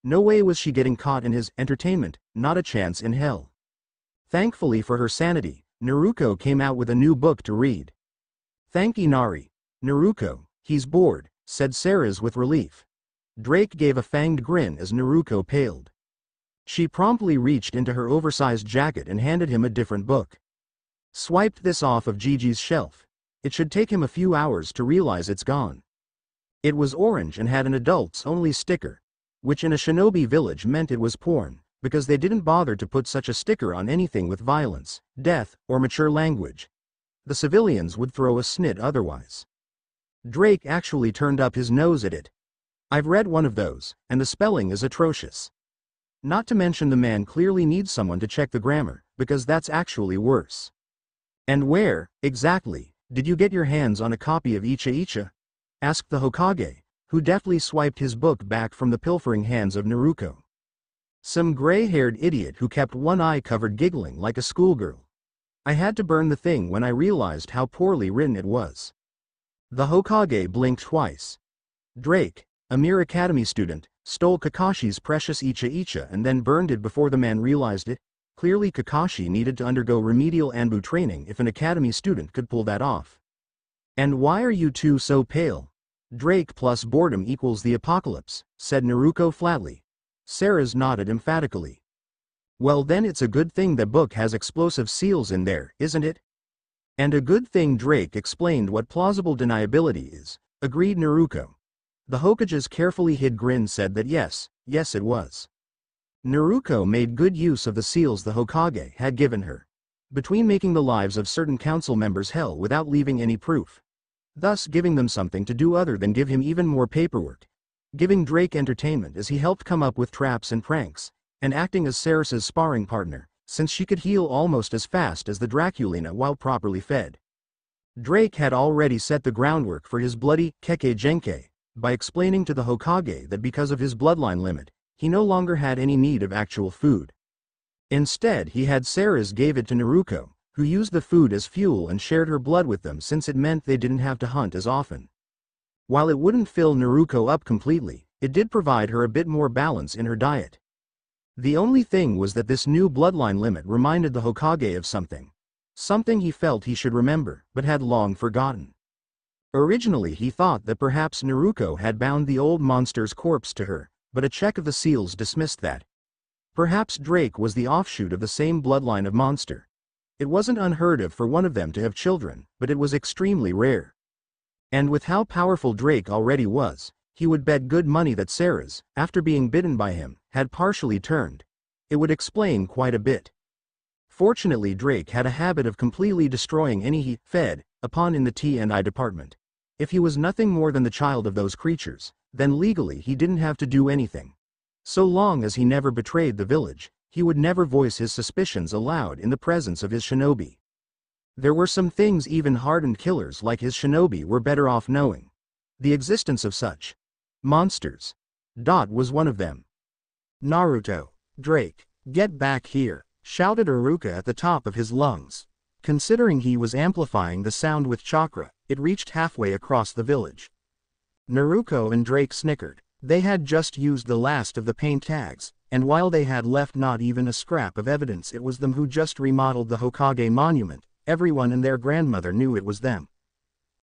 No way was she getting caught in his entertainment, not a chance in hell. Thankfully for her sanity, Naruto came out with a new book to read. Thank Inari. Naruto, he's bored, said Ceres with relief. Drake gave a fanged grin as Naruto paled. She promptly reached into her oversized jacket and handed him a different book. Swiped this off of Gigi's shelf. It should take him a few hours to realize it's gone. It was orange and had an adults-only sticker, which in a shinobi village meant it was porn, because they didn't bother to put such a sticker on anything with violence, death, or mature language. The civilians would throw a snit otherwise. Drake actually turned up his nose at it. I've read one of those, and the spelling is atrocious. Not to mention the man clearly needs someone to check the grammar, because that's actually worse. And where, exactly, did you get your hands on a copy of Icha Icha? Asked the Hokage, who deftly swiped his book back from the pilfering hands of Naruto. Some gray-haired idiot who kept one eye covered giggling like a schoolgirl. I had to burn the thing when I realized how poorly written it was. The Hokage blinked twice. Drake, a mere academy student, stole Kakashi's precious Icha Icha and then burned it before the man realized it. Clearly Kakashi needed to undergo remedial Anbu training if an academy student could pull that off. And why are you two so pale? Drake plus boredom equals the apocalypse, said Naruto flatly. Ceres nodded emphatically. Well then it's a good thing the book has explosive seals in there, isn't it? And a good thing Drake explained what plausible deniability is, agreed Naruto. The Hokage's carefully hid grin said that yes it was. Naruto made good use of the seals the Hokage had given her. Between making the lives of certain council members hell without leaving any proof, thus giving them something to do other than give him even more paperwork, giving Drake entertainment as he helped come up with traps and pranks, and acting as Ceres's sparring partner, since she could heal almost as fast as the Draculina while properly fed. Drake had already set the groundwork for his bloody Kekkei Genkei, by explaining to the Hokage that because of his bloodline limit, he no longer had any need of actual food. Instead he had Ceres gave it to Naruto, who used the food as fuel and shared her blood with them since it meant they didn't have to hunt as often. While it wouldn't fill Naruto up completely, it did provide her a bit more balance in her diet. The only thing was that this new bloodline limit reminded the Hokage of something. Something he felt he should remember, but had long forgotten. Originally he thought that perhaps Naruto had bound the old monster's corpse to her, but a check of the seals dismissed that. Perhaps Drake was the offshoot of the same bloodline of monster. It wasn't unheard of for one of them to have children, but it was extremely rare. And with how powerful Drake already was, he would bet good money that Ceres, after being bitten by him, had partially turned. It would explain quite a bit. Fortunately Drake had a habit of completely destroying any he fed upon in the T&I department. If he was nothing more than the child of those creatures, then legally he didn't have to do anything. So long as he never betrayed the village, he would never voice his suspicions aloud in the presence of his shinobi. There were some things even hardened killers like his shinobi were better off knowing. The existence of such monsters. Was one of them. Naruto, Drake, get back here, shouted Iruka at the top of his lungs. Considering he was amplifying the sound with chakra, it reached halfway across the village. Naruto and Drake snickered. They had just used the last of the paint tags, and while they had left not even a scrap of evidence it was them who just remodeled the Hokage monument, everyone and their grandmother knew it was them.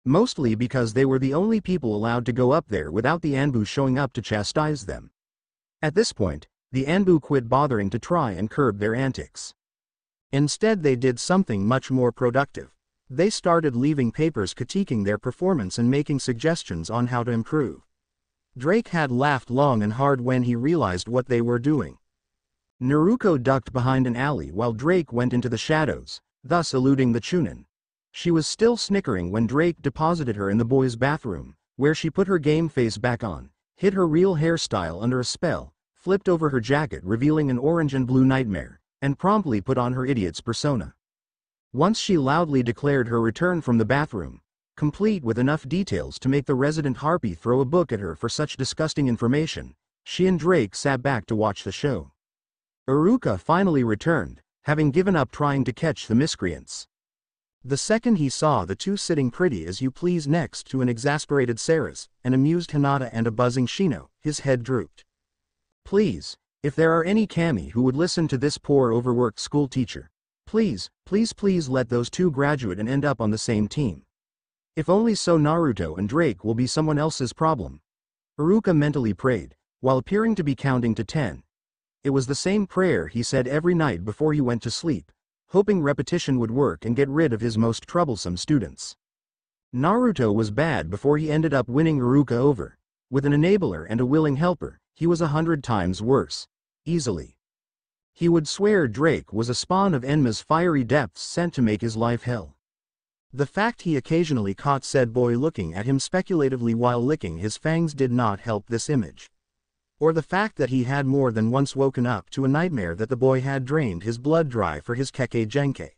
Mostly because they were the only people allowed to go up there without the Anbu showing up to chastise them. At this point, the Anbu quit bothering to try and curb their antics. Instead they did something much more productive. They started leaving papers critiquing their performance and making suggestions on how to improve. Drake had laughed long and hard when he realized what they were doing. Naruto ducked behind an alley while Drake went into the shadows, thus eluding the Chunin. She was still snickering when Drake deposited her in the boys' bathroom, where she put her game face back on, hid her real hairstyle under a spell, flipped over her jacket revealing an orange and blue nightmare, and promptly put on her idiot's persona. Once she loudly declared her return from the bathroom, complete with enough details to make the resident harpy throw a book at her for such disgusting information, she and Drake sat back to watch the show. Iruka finally returned, having given up trying to catch the miscreants. The second he saw the two sitting pretty as you please next to an exasperated Ceres, an amused Hinata and a buzzing Shino, his head drooped. Please, if there are any kami who would listen to this poor overworked school teacher, please let those two graduate and end up on the same team. If only so Naruto and Drake will be someone else's problem. Iruka mentally prayed, while appearing to be counting to 10. It was the same prayer he said every night before he went to sleep, hoping repetition would work and get rid of his most troublesome students. Naruto was bad before he ended up winning Iruka over. With an enabler and a willing helper, he was 100 times worse. Easily. He would swear Drake was a spawn of Enma's fiery depths sent to make his life hell. The fact he occasionally caught said boy looking at him speculatively while licking his fangs did not help this image. Or the fact that he had more than once woken up to a nightmare that the boy had drained his blood dry for his Kekkei Genkai.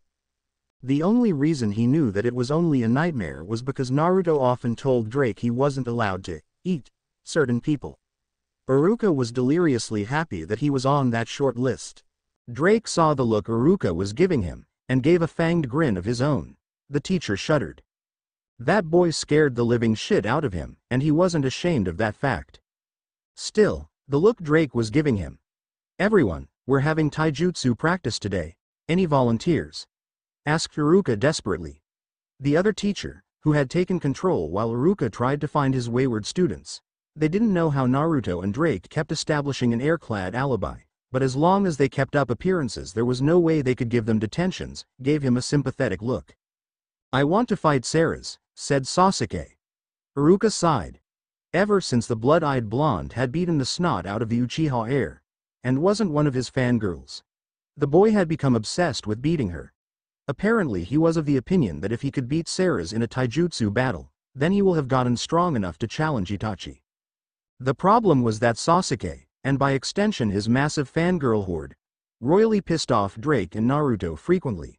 The only reason he knew that it was only a nightmare was because Naruto often told Drake he wasn't allowed to eat certain people. Iruka was deliriously happy that he was on that short list. Drake saw the look Iruka was giving him, and gave a fanged grin of his own. The teacher shuddered. That boy scared the living shit out of him, and he wasn't ashamed of that fact. Still, the look Drake was giving him. Everyone, we're having taijutsu practice today. Any volunteers? Asked Iruka desperately. The other teacher, who had taken control while Iruka tried to find his wayward students. They didn't know how Naruto and Drake kept establishing an air-clad alibi, but as long as they kept up appearances there was no way they could give them detentions, gave him a sympathetic look. I want to fight Ceres, said Sasuke. Iruka sighed. Ever since the blood-eyed blonde had beaten the snot out of the Uchiha heir, and wasn't one of his fangirls. The boy had become obsessed with beating her. Apparently he was of the opinion that if he could beat Ceres in a taijutsu battle, then he will have gotten strong enough to challenge Itachi. The problem was that Sasuke, and by extension his massive fangirl horde, royally pissed off Drake and Naruto frequently.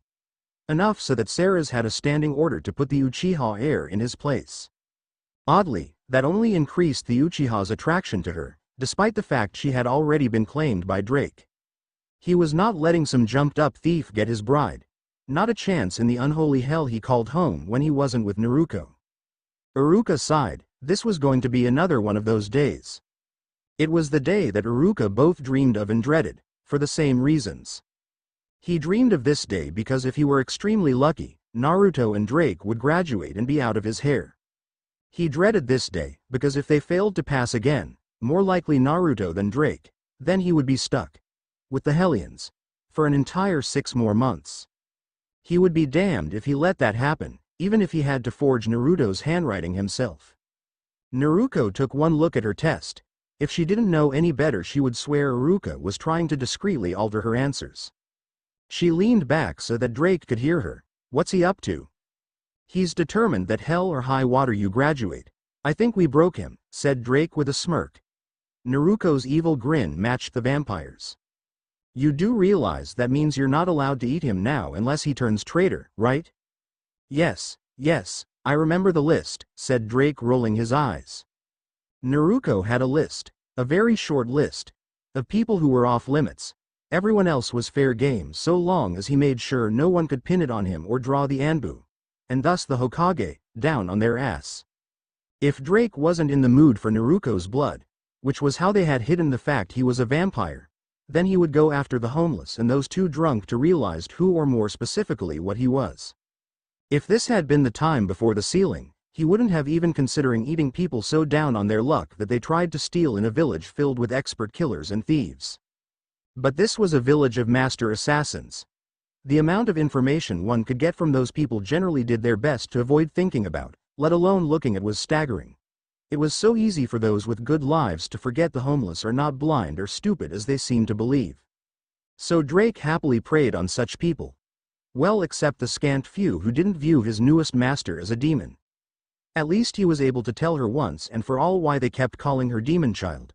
Enough so that Ceres had a standing order to put the Uchiha heir in his place. Oddly, that only increased the Uchiha's attraction to her, despite the fact she had already been claimed by Drake. He was not letting some jumped-up thief get his bride. Not a chance in the unholy hell he called home when he wasn't with Naruto. Iruka sighed. This was going to be another one of those days. It was the day that Iruka both dreamed of and dreaded, for the same reasons. He dreamed of this day because if he were extremely lucky, Naruto and Drake would graduate and be out of his hair. He dreaded this day, because if they failed to pass again, more likely Naruto than Drake, then he would be stuck with the Hellions for an entire 6 more months. He would be damned if he let that happen, even if he had to forge Naruto's handwriting himself. Naruto took one look at her test. If she didn't know any better she would swear Iruka was trying to discreetly alter her answers. She leaned back so that Drake could hear her. What's he up to? He's determined that hell or high water you graduate. I think we broke him, said Drake with a smirk. Naruto's evil grin matched the vampire's. You do realize that means you're not allowed to eat him now unless he turns traitor, right? Yes, I remember the list, said Drake rolling his eyes. Naruto had a list, a very short list, of people who were off limits. Everyone else was fair game so long as he made sure no one could pin it on him or draw the Anbu, and thus the Hokage, down on their ass. If Drake wasn't in the mood for Naruto's blood, which was how they had hidden the fact he was a vampire, then he would go after the homeless and those too drunk to realize who or more specifically what he was. If this had been the time before the sealing, he wouldn't have even considering eating people so down on their luck that they tried to steal in a village filled with expert killers and thieves. But this was a village of master assassins. The amount of information one could get from those people generally did their best to avoid thinking about, let alone looking at, was staggering. It was so easy for those with good lives to forget the homeless are not blind or stupid as they seem to believe. So Drake happily preyed on such people. Well, except the scant few who didn't view his newest master as a demon. At least he was able to tell her once and for all why they kept calling her demon child.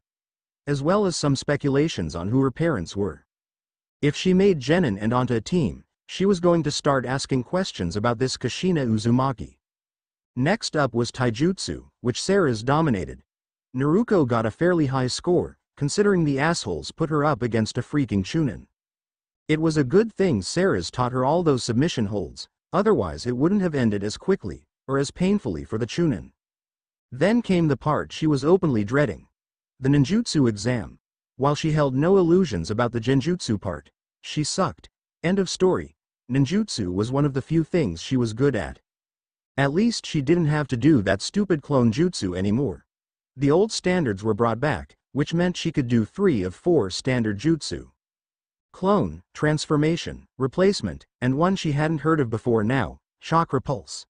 As well as some speculations on who her parents were. If she made Genin and onto a team, she was going to start asking questions about this Kushina Uzumaki. Next up was Taijutsu, which Ceres dominated. Naruto got a fairly high score, considering the assholes put her up against a freaking Chunin. It was a good thing Ceres taught her all those submission holds, otherwise it wouldn't have ended as quickly, or as painfully for the Chunin. Then came the part she was openly dreading. The ninjutsu exam. While she held no illusions about the genjutsu part, she sucked. End of story. Ninjutsu was one of the few things she was good at. At least she didn't have to do that stupid clone jutsu anymore. The old standards were brought back, which meant she could do 3 of 4 standard jutsu. Clone, transformation, replacement, and one she hadn't heard of before now, chakra pulse.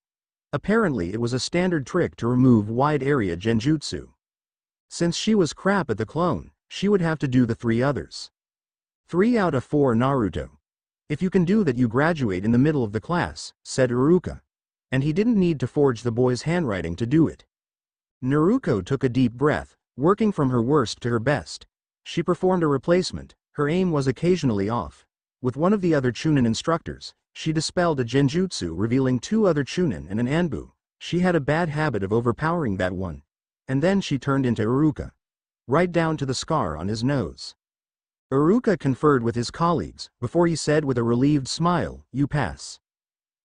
Apparently it was a standard trick to remove wide area genjutsu. Since she was crap at the clone, she would have to do the 3 others. 3 out of 4 Naruto. If you can do that you graduate in the middle of the class, said Iruka. And he didn't need to forge the boy's handwriting to do it. Naruto took a deep breath, working from her worst to her best. She performed a replacement, her aim was occasionally off. With one of the other Chunin instructors, she dispelled a genjutsu revealing 2 other Chunin and an Anbu. She had a bad habit of overpowering that one. And then she turned into Iruka. Right down to the scar on his nose. Iruka conferred with his colleagues, before he said with a relieved smile, "You pass."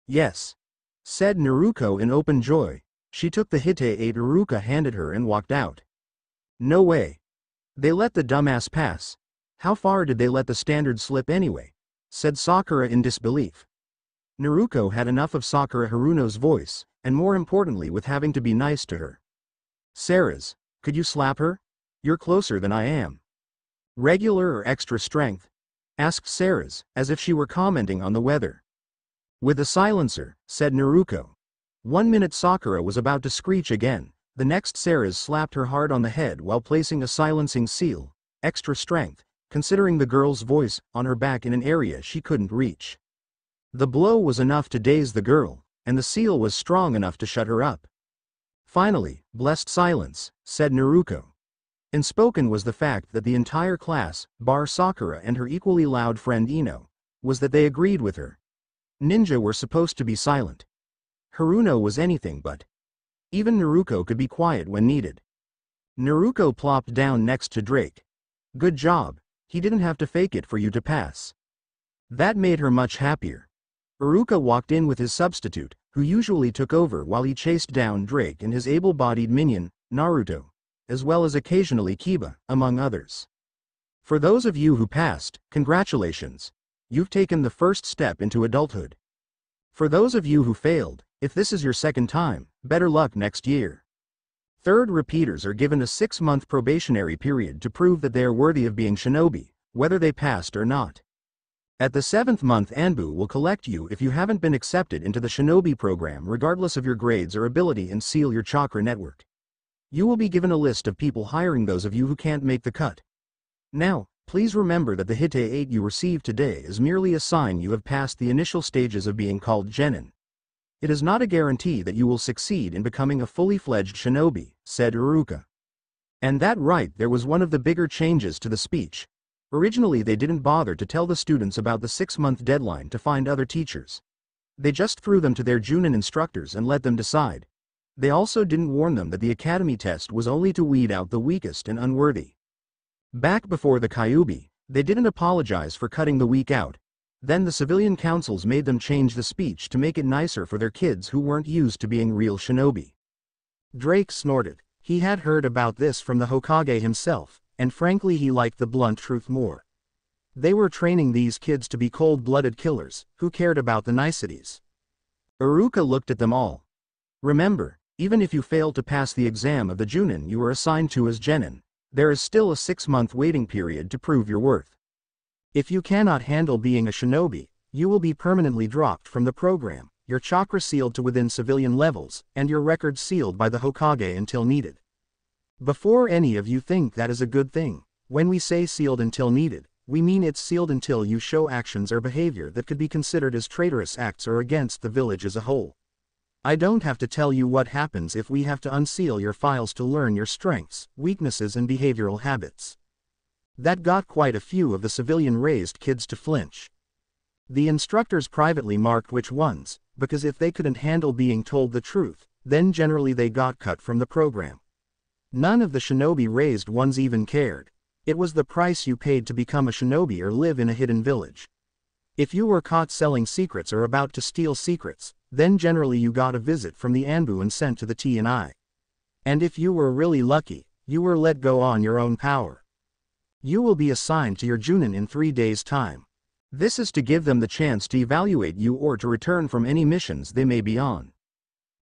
"Yes," said Naruto in open joy. She took the Hite 8 Iruka handed her and walked out. No way. They let the dumbass pass. How far did they let the standard slip anyway? Said Sakura in disbelief. Naruto had enough of Sakura Haruno's voice, and more importantly with having to be nice to her. Ceres, could you slap her? You're closer than I am. Regular or extra strength? Asked Ceres, as if she were commenting on the weather. With a silencer, said Naruto. 1 minute Sakura was about to screech again, the next Ceres slapped her hard on the head while placing a silencing seal, extra strength, considering the girl's voice, on her back in an area she couldn't reach. The blow was enough to daze the girl, and the seal was strong enough to shut her up. Finally, blessed silence, said Naruto. Unspoken was the fact that the entire class, bar Sakura and her equally loud friend Ino, was that they agreed with her. Ninja were supposed to be silent. Haruno was anything but. Even Naruto could be quiet when needed. Naruto plopped down next to Drake. Good job, he didn't have to fake it for you to pass. That made her much happier. Iruka walked in with his substitute, who usually took over while he chased down Drake and his able-bodied minion, Naruto, as well as occasionally Kiba, among others. For those of you who passed, congratulations. You've taken the first step into adulthood. For those of you who failed, if this is your second time, better luck next year. Third repeaters are given a 6-month probationary period to prove that they are worthy of being shinobi, whether they passed or not. At the 7th month Anbu will collect you if you haven't been accepted into the shinobi program regardless of your grades or ability and seal your chakra network. You will be given a list of people hiring those of you who can't make the cut. Now, please remember that the Hite 8 you received today is merely a sign you have passed the initial stages of being called genin. It is not a guarantee that you will succeed in becoming a fully fledged shinobi, said Iruka. And that right there was one of the bigger changes to the speech. Originally they didn't bother to tell the students about the 6-month deadline to find other teachers. They just threw them to their Junin instructors and let them decide. They also didn't warn them that the academy test was only to weed out the weakest and unworthy. Back before the Kyuubi, they didn't apologize for cutting the weak out. Then the civilian councils made them change the speech to make it nicer for their kids who weren't used to being real shinobi. Drake snorted. He had heard about this from the Hokage himself, and frankly he liked the blunt truth more. They were training these kids to be cold-blooded killers, who cared about the niceties. Iruka looked at them all. Remember, even if you failed to pass the exam of the Junin you were assigned to as genin, there is still a 6-month waiting period to prove your worth. If you cannot handle being a shinobi, you will be permanently dropped from the program, your chakra sealed to within civilian levels, and your record sealed by the Hokage until needed. Before any of you think that is a good thing, when we say sealed until needed, we mean it's sealed until you show actions or behavior that could be considered as traitorous acts or against the village as a whole. I don't have to tell you what happens if we have to unseal your files to learn your strengths, weaknesses and behavioral habits. That got quite a few of the civilian-raised kids to flinch. The instructors privately marked which ones, because if they couldn't handle being told the truth, then generally they got cut from the program. None of the shinobi-raised ones even cared. It was the price you paid to become a shinobi or live in a hidden village. If you were caught selling secrets or about to steal secrets, then generally you got a visit from the Anbu and sent to the T&I. And if you were really lucky, you were let go on your own power. You will be assigned to your Junin in 3 days' time. This is to give them the chance to evaluate you or to return from any missions they may be on.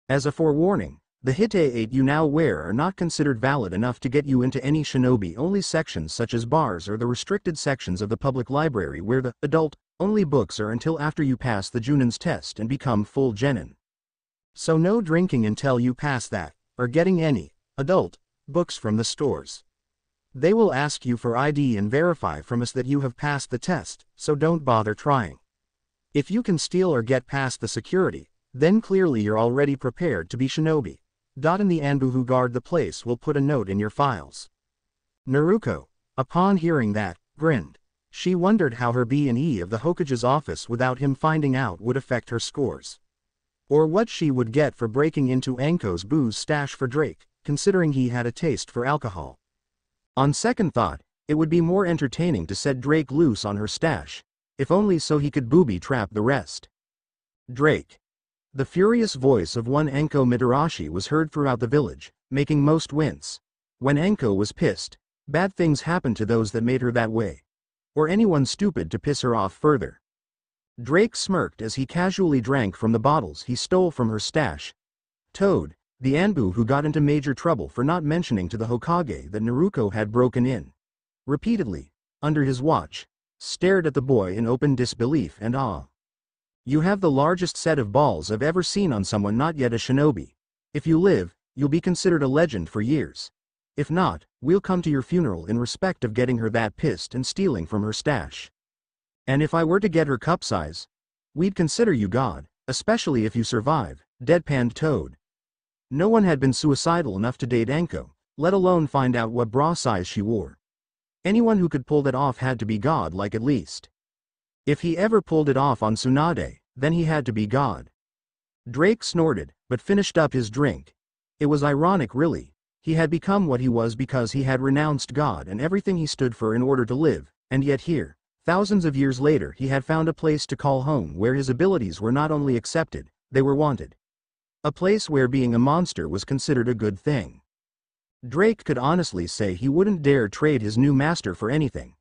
As a forewarning, the Hite 8 you now wear are not considered valid enough to get you into any shinobi-only sections such as bars or the restricted sections of the public library where the adult-only books are until after you pass the Junin's test and become full genin. So no drinking until you pass that, or getting any adult books from the stores. They will ask you for ID and verify from us that you have passed the test, so don't bother trying. If you can steal or get past the security, then clearly you're already prepared to be shinobi. And the Anbu who guard the place will put a note in your files. Naruto, upon hearing that, grinned. She wondered how her B&E of the Hokage's office without him finding out would affect her scores. Or what she would get for breaking into Anko's booze stash for Drake, considering he had a taste for alcohol. On second thought, it would be more entertaining to set Drake loose on her stash, if only so he could booby-trap the rest. Drake. The furious voice of one Anko Mitarashi was heard throughout the village, making most wince. When Anko was pissed, bad things happened to those that made her that way. Or anyone stupid to piss her off further. Drake smirked as he casually drank from the bottles he stole from her stash. Toad, the Anbu who got into major trouble for not mentioning to the Hokage that Naruto had broken in repeatedly, under his watch, stared at the boy in open disbelief and awe. You have the largest set of balls I've ever seen on someone not yet a shinobi. If you live, you'll be considered a legend for years. If not, we'll come to your funeral in respect of getting her that pissed and stealing from her stash. And if I were to get her cup size, we'd consider you God, especially if you survive, deadpanned Toad. No one had been suicidal enough to date Anko, let alone find out what bra size she wore. Anyone who could pull that off had to be God-like at least. If he ever pulled it off on Tsunade, then he had to be God. Drake snorted, but finished up his drink. It was ironic really. He had become what he was because he had renounced God and everything he stood for in order to live, and yet here, thousands of years later he had found a place to call home where his abilities were not only accepted, they were wanted. A place where being a monster was considered a good thing. Drake could honestly say he wouldn't dare trade his new master for anything.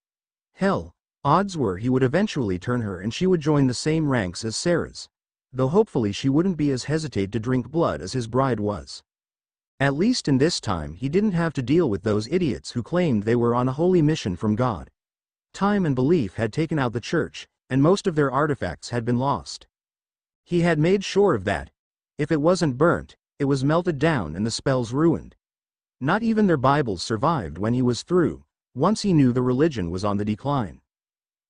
Hell, odds were he would eventually turn her and she would join the same ranks as Sarah's. Though hopefully she wouldn't be as hesitate to drink blood as his bride was. At least in this time he didn't have to deal with those idiots who claimed they were on a holy mission from God. Time and belief had taken out the church, and most of their artifacts had been lost. He had made sure of that. If it wasn't burnt, it was melted down and the spells ruined. Not even their Bibles survived when he was through, once he knew the religion was on the decline.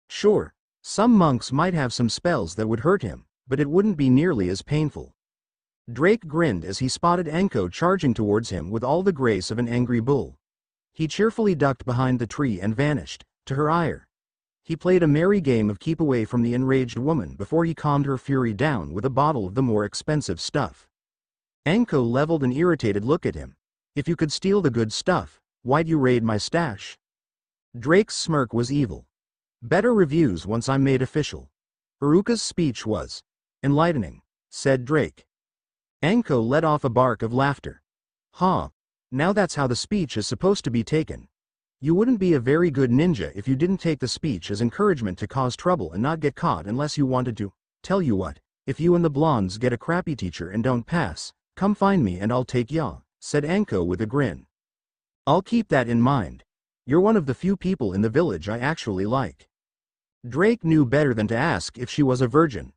Sure, some monks might have some spells that would hurt him, but it wouldn't be nearly as painful. Drake grinned as he spotted Anko charging towards him with all the grace of an angry bull. He cheerfully ducked behind the tree and vanished, to her ire. He played a merry game of keep away from the enraged woman before he calmed her fury down with a bottle of the more expensive stuff. Anko leveled an irritated look at him. If you could steal the good stuff, why'd you raid my stash? Drake's smirk was evil. Better reviews once I'm made official. Iruka's speech was enlightening, said Drake. Anko let off a bark of laughter. Huh. Now that's how the speech is supposed to be taken. You wouldn't be a very good ninja if you didn't take the speech as encouragement to cause trouble and not get caught unless you wanted to. Tell you what, if you and the blondes get a crappy teacher and don't pass, come find me and I'll take ya, said Anko with a grin. I'll keep that in mind. You're one of the few people in the village I actually like. Drake knew better than to ask if she was a virgin.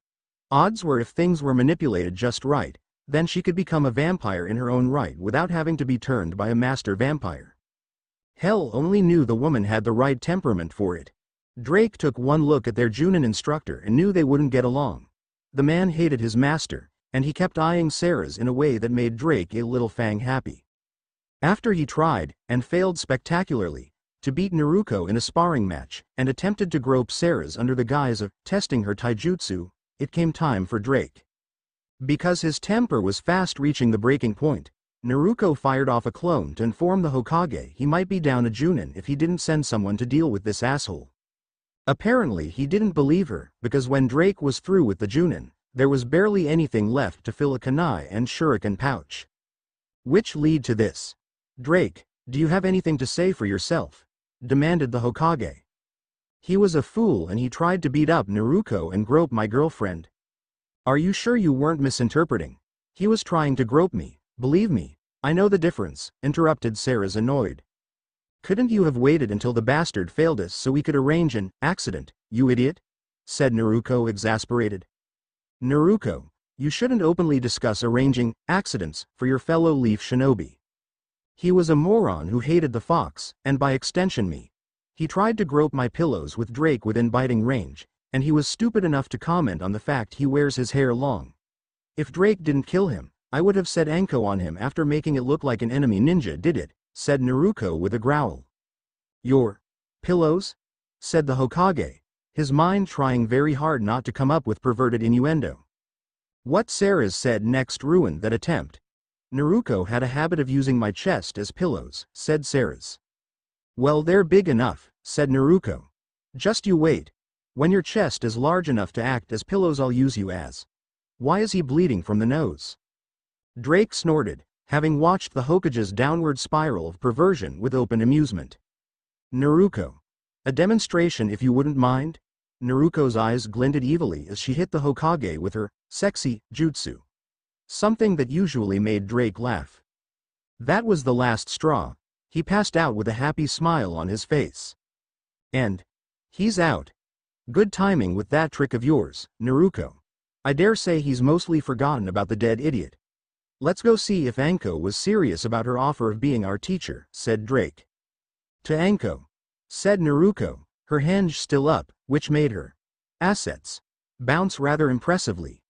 Odds were if things were manipulated just right, Then she could become a vampire in her own right without having to be turned by a master vampire. Hell only knew the woman had the right temperament for it. Drake took one look at their Junin instructor and knew they wouldn't get along. The man hated his master, and he kept eyeing Sarah's in a way that made Drake a little fang happy. After he tried, and failed spectacularly, to beat Naruto in a sparring match, and attempted to grope Sarah's under the guise of testing her taijutsu, it came time for Drake. Because his temper was fast reaching the breaking point, Naruto fired off a clone to inform the Hokage he might be down a Junin if he didn't send someone to deal with this asshole. Apparently he didn't believe her, because when Drake was through with the Junin, there was barely anything left to fill a kunai and shuriken pouch. Which lead to this. "Drake, do you have anything to say for yourself?" demanded the Hokage. "He was a fool and he tried to beat up Naruto and grope my girlfriend." "Are you sure you weren't misinterpreting? He was trying to grope me, believe me, I know the difference," interrupted Sarah's annoyed. "Couldn't you have waited until the bastard failed us so we could arrange an accident, you idiot?" said Naruto exasperated. "Naruto, you shouldn't openly discuss arranging accidents for your fellow Leaf Shinobi. He was a moron who hated the fox, and by extension me. He tried to grope my pillows with Drake within biting range, and he was stupid enough to comment on the fact he wears his hair long. If Drake didn't kill him, I would have set Anko on him after making it look like an enemy ninja did it," said Naruto with a growl. "Your pillows?" said the Hokage, his mind trying very hard not to come up with perverted innuendo. What Sarah said next ruined that attempt. "Naruto had a habit of using my chest as pillows," said Sarah. "Well, they're big enough," said Naruto. "Just you wait. When your chest is large enough to act as pillows I'll use you as." "Why is he bleeding from the nose?" Drake snorted, having watched the Hokage's downward spiral of perversion with open amusement. "Naruto. A demonstration if you wouldn't mind?" Naruto's eyes glinted evilly as she hit the Hokage with her sexy jutsu. Something that usually made Drake laugh. That was the last straw. He passed out with a happy smile on his face. "And he's out. Good timing with that trick of yours, Naruto. I dare say he's mostly forgotten about the dead idiot. Let's go see if Anko was serious about her offer of being our teacher," said Drake. "To Anko," said Naruto, her hand still up, which made her assets bounce rather impressively.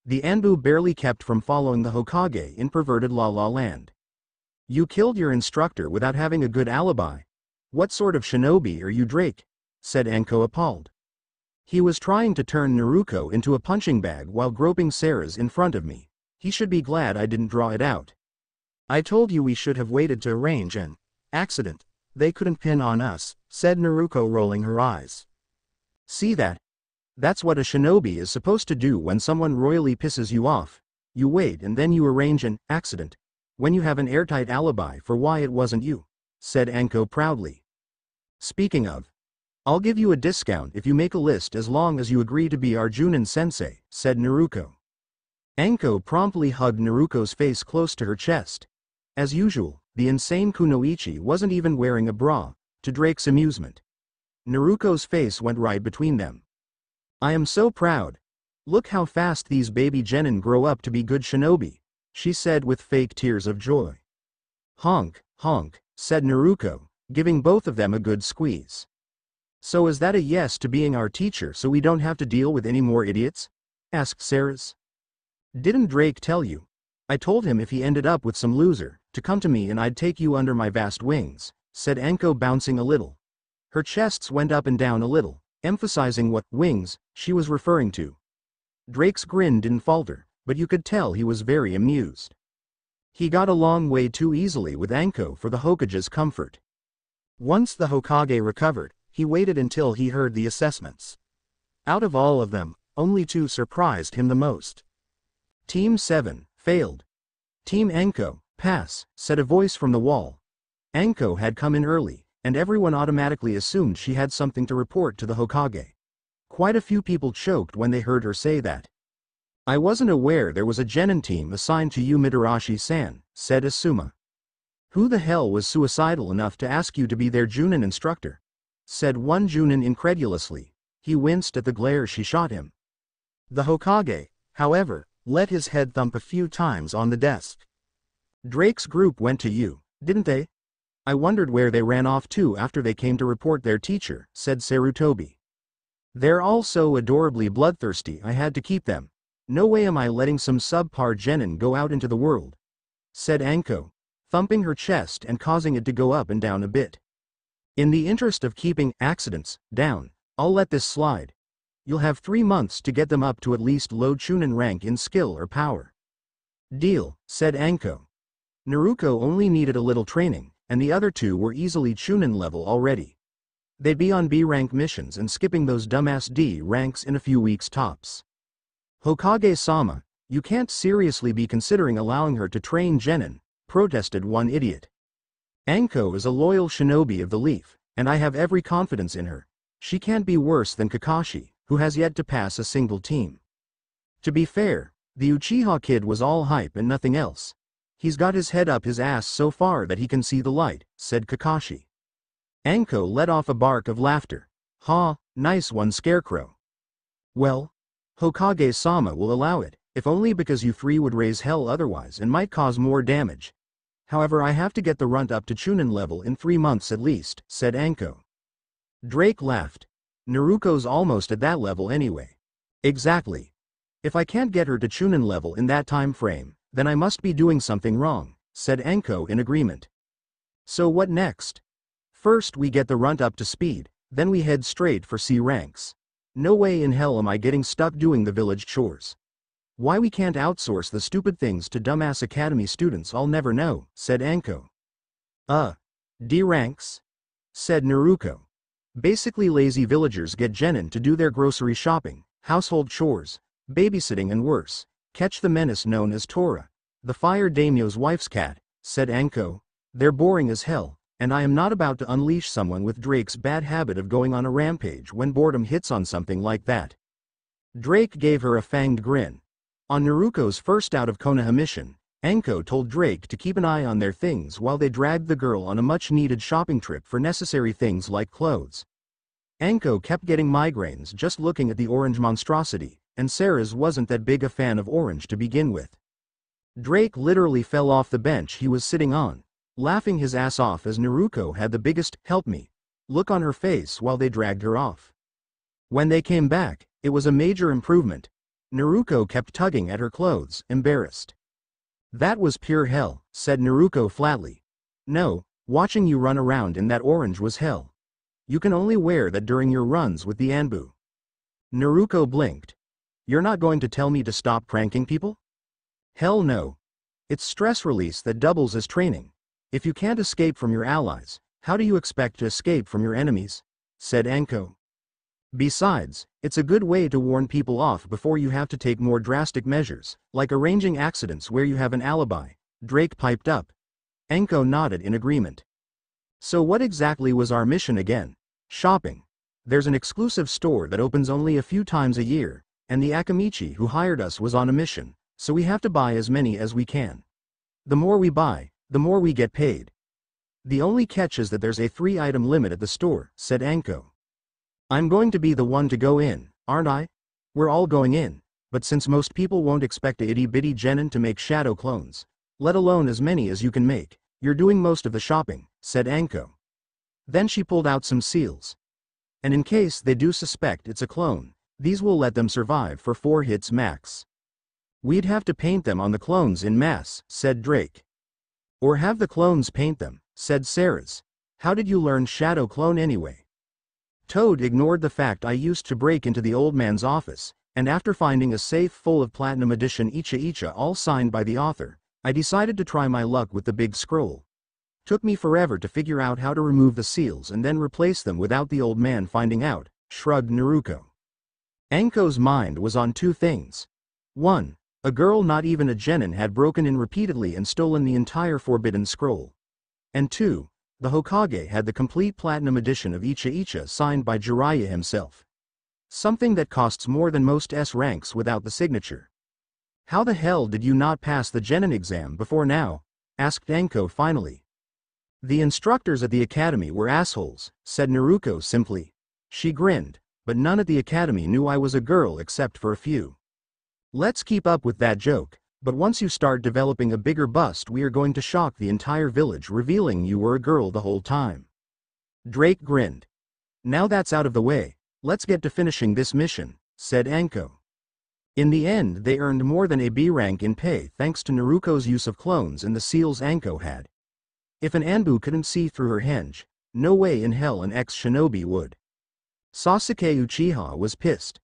The Anbu barely kept from following the Hokage in perverted La La Land. "You killed your instructor without having a good alibi. What sort of shinobi are you, Drake?" said Anko appalled. "He was trying to turn Naruto into a punching bag while groping Sarah's in front of me. He should be glad I didn't draw it out. I told you we should have waited to arrange an accident. They couldn't pin on us," said Naruto rolling her eyes. "See that? That's what a shinobi is supposed to do when someone royally pisses you off. You wait and then you arrange an accident, when you have an airtight alibi for why it wasn't you," said Anko proudly. "Speaking of, I'll give you a discount if you make a list as long as you agree to be our Junin sensei," said Naruto. Anko promptly hugged Naruto's face close to her chest. As usual, the insane Kunoichi wasn't even wearing a bra, to Drake's amusement. Naruto's face went right between them. "I am so proud. Look how fast these baby genin grow up to be good shinobi," she said with fake tears of joy. "Honk, honk," said Naruto, giving both of them a good squeeze. "So is that a yes to being our teacher so we don't have to deal with any more idiots?" asked Sarah. "Didn't Drake tell you? I told him if he ended up with some loser, to come to me and I'd take you under my vast wings," said Anko, bouncing a little. Her chests went up and down a little, emphasizing what wings she was referring to. Drake's grin didn't falter, but you could tell he was very amused. He got along way too easily with Anko for the Hokage's comfort. Once the Hokage recovered, he waited until he heard the assessments. Out of all of them, only 2 surprised him the most. "Team 7, failed. Team Anko, pass," said a voice from the wall. Anko had come in early, and everyone automatically assumed she had something to report to the Hokage. Quite a few people choked when they heard her say that. "I wasn't aware there was a genin team assigned to you, Midarashi-san," said Asuma. "Who the hell was suicidal enough to ask you to be their Junin instructor?" said one Junin incredulously. He winced at the glare she shot him. The Hokage, however, let his head thump a few times on the desk. Drake's group went to you, didn't they? I wondered where they ran off to after they came to report their teacher, said Sarutobi. They're all so adorably bloodthirsty I had to keep them. No way am I letting some subpar genin go out into the world, said Anko, thumping her chest and causing it to go up and down a bit. In the interest of keeping accidents down, I'll let this slide. You'll have 3 months to get them up to at least low Chunin rank in skill or power. Deal, said Anko. Naruto only needed a little training, and the other two were easily Chunin level already. They'd be on B rank missions and skipping those dumbass D ranks in a few weeks tops. Hokage-sama, you can't seriously be considering allowing her to train genin, protested one idiot. Anko is a loyal shinobi of the Leaf, and I have every confidence in her. She can't be worse than Kakashi, who has yet to pass a single team. To be fair, the Uchiha kid was all hype and nothing else. He's got his head up his ass so far that he can see the light, said Kakashi. Anko let off a bark of laughter. Ha, nice one, Scarecrow. Well, Hokage-sama will allow it, if only because you three would raise hell otherwise and might cause more damage. However, I have to get the runt up to Chunin level in 3 months at least, said Anko. Drake laughed. Naruto's almost at that level anyway. Exactly. If I can't get her to Chunin level in that time frame, then I must be doing something wrong, said Anko in agreement. So what next? First we get the runt up to speed, then we head straight for C ranks. No way in hell am I getting stuck doing the village chores. Why we can't outsource the stupid things to dumbass academy students I'll never know, said Anko. D ranks? Said Naruto. Basically lazy villagers get genin to do their grocery shopping, household chores, babysitting and worse. Catch the menace known as Tora, the fire daimyo's wife's cat, said Anko. They're boring as hell, and I am not about to unleash someone with Drake's bad habit of going on a rampage when boredom hits on something like that. Drake gave her a fanged grin. On Naruto's first out of Konoha mission, Anko told Drake to keep an eye on their things while they dragged the girl on a much-needed shopping trip for necessary things like clothes. Anko kept getting migraines just looking at the orange monstrosity, and Sarah's wasn't that big a fan of orange to begin with. Drake literally fell off the bench he was sitting on, laughing his ass off as Naruto had the biggest "help me" look on her face while they dragged her off. When they came back, it was a major improvement. Naruto kept tugging at her clothes, embarrassed. That was pure hell, said Naruto flatly. No, watching you run around in that orange was hell. You can only wear that during your runs with the Anbu. Naruto blinked. You're not going to tell me to stop pranking people? Hell no. It's stress release that doubles as training. If you can't escape from your allies, how do you expect to escape from your enemies? Said Anko. Besides, it's a good way to warn people off before you have to take more drastic measures, like arranging accidents where you have an alibi, Drake piped up. Anko nodded in agreement. So what exactly was our mission again? Shopping. There's an exclusive store that opens only a few times a year, and the Akamichi who hired us was on a mission, so we have to buy as many as we can. The more we buy, the more we get paid. The only catch is that there's a 3-item limit at the store, said Anko. I'm going to be the one to go in, aren't I? We're all going in, but since most people won't expect a itty-bitty genin to make shadow clones, let alone as many as you can make, you're doing most of the shopping, said Anko. Then she pulled out some seals. And in case they do suspect it's a clone, these will let them survive for 4 hits max. We'd have to paint them on the clones in mass, said Drake. Or have the clones paint them, said Sarah's. How did you learn shadow clone anyway? Toad ignored the fact I used to break into the old man's office, and after finding a safe full of Platinum Edition Icha all signed by the author, I decided to try my luck with the big scroll. Took me forever to figure out how to remove the seals and then replace them without the old man finding out, shrugged Naruto. Anko's mind was on 2 things. 1. A girl not even a genin had broken in repeatedly and stolen the entire forbidden scroll. And 2. The Hokage had the complete Platinum Edition of Icha signed by Jiraiya himself. Something that costs more than most S ranks without the signature. How the hell did you not pass the genin exam before now? Asked Anko finally. The instructors at the academy were assholes, said Naruto simply. She grinned, but none at the academy knew I was a girl except for a few. Let's keep up with that joke, but once you start developing a bigger bust we are going to shock the entire village revealing you were a girl the whole time. Drake grinned. Now that's out of the way, let's get to finishing this mission, said Anko. In the end they earned more than a B rank in pay thanks to Naruto's use of clones and the seals Anko had. If an Anbu couldn't see through her henge, no way in hell an ex-shinobi would. Sasuke Uchiha was pissed.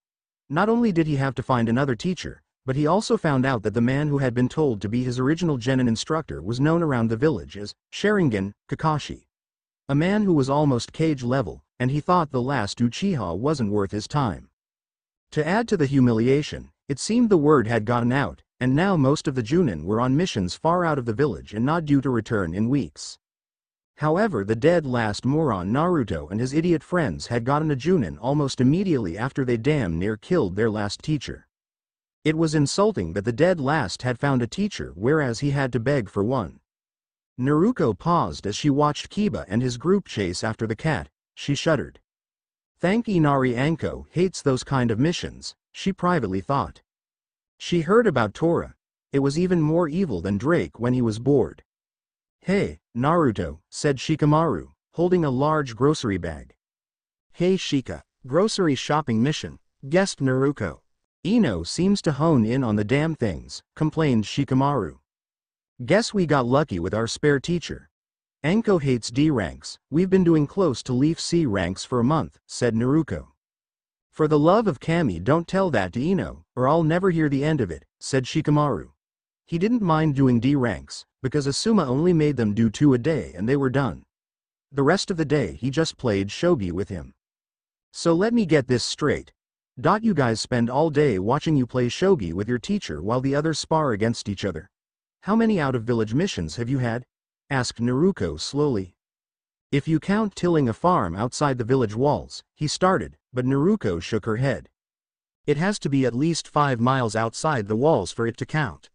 Not only did he have to find another teacher, but he also found out that the man who had been told to be his original genin instructor was known around the village as Sharingan Kakashi. A man who was almost Kage level, and he thought the last Uchiha wasn't worth his time. To add to the humiliation, it seemed the word had gotten out, and now most of the Junin were on missions far out of the village and not due to return in weeks. However, the dead last moron Naruto and his idiot friends had gotten a Junin almost immediately after they damn near killed their last teacher. It was insulting that the dead last had found a teacher whereas he had to beg for one. Naruto paused as she watched Kiba and his group chase after the cat. She shuddered. Thank Inari Anko hates those kind of missions, she privately thought. She heard about Tora. It was even more evil than Drake when he was bored. Hey, Naruto, said Shikamaru, holding a large grocery bag. Hey Shika, grocery shopping mission, guessed Naruto. Ino seems to hone in on the damn things, complained Shikamaru. Guess we got lucky with our spare teacher. Anko hates D ranks, we've been doing close to Leaf C ranks for a month, said Naruto. For the love of Kami don't tell that to Ino, or I'll never hear the end of it, said Shikamaru. He didn't mind doing D ranks, because Asuma only made them do 2 a day and they were done. The rest of the day he just played shogi with him. So let me get this straight. You guys spend all day watching you play shogi with your teacher while the others spar against each other. How many out-of-village missions have you had? Asked Naruto slowly. If you count tilling a farm outside the village walls, he started, but Naruto shook her head. It has to be at least 5 miles outside the walls for it to count.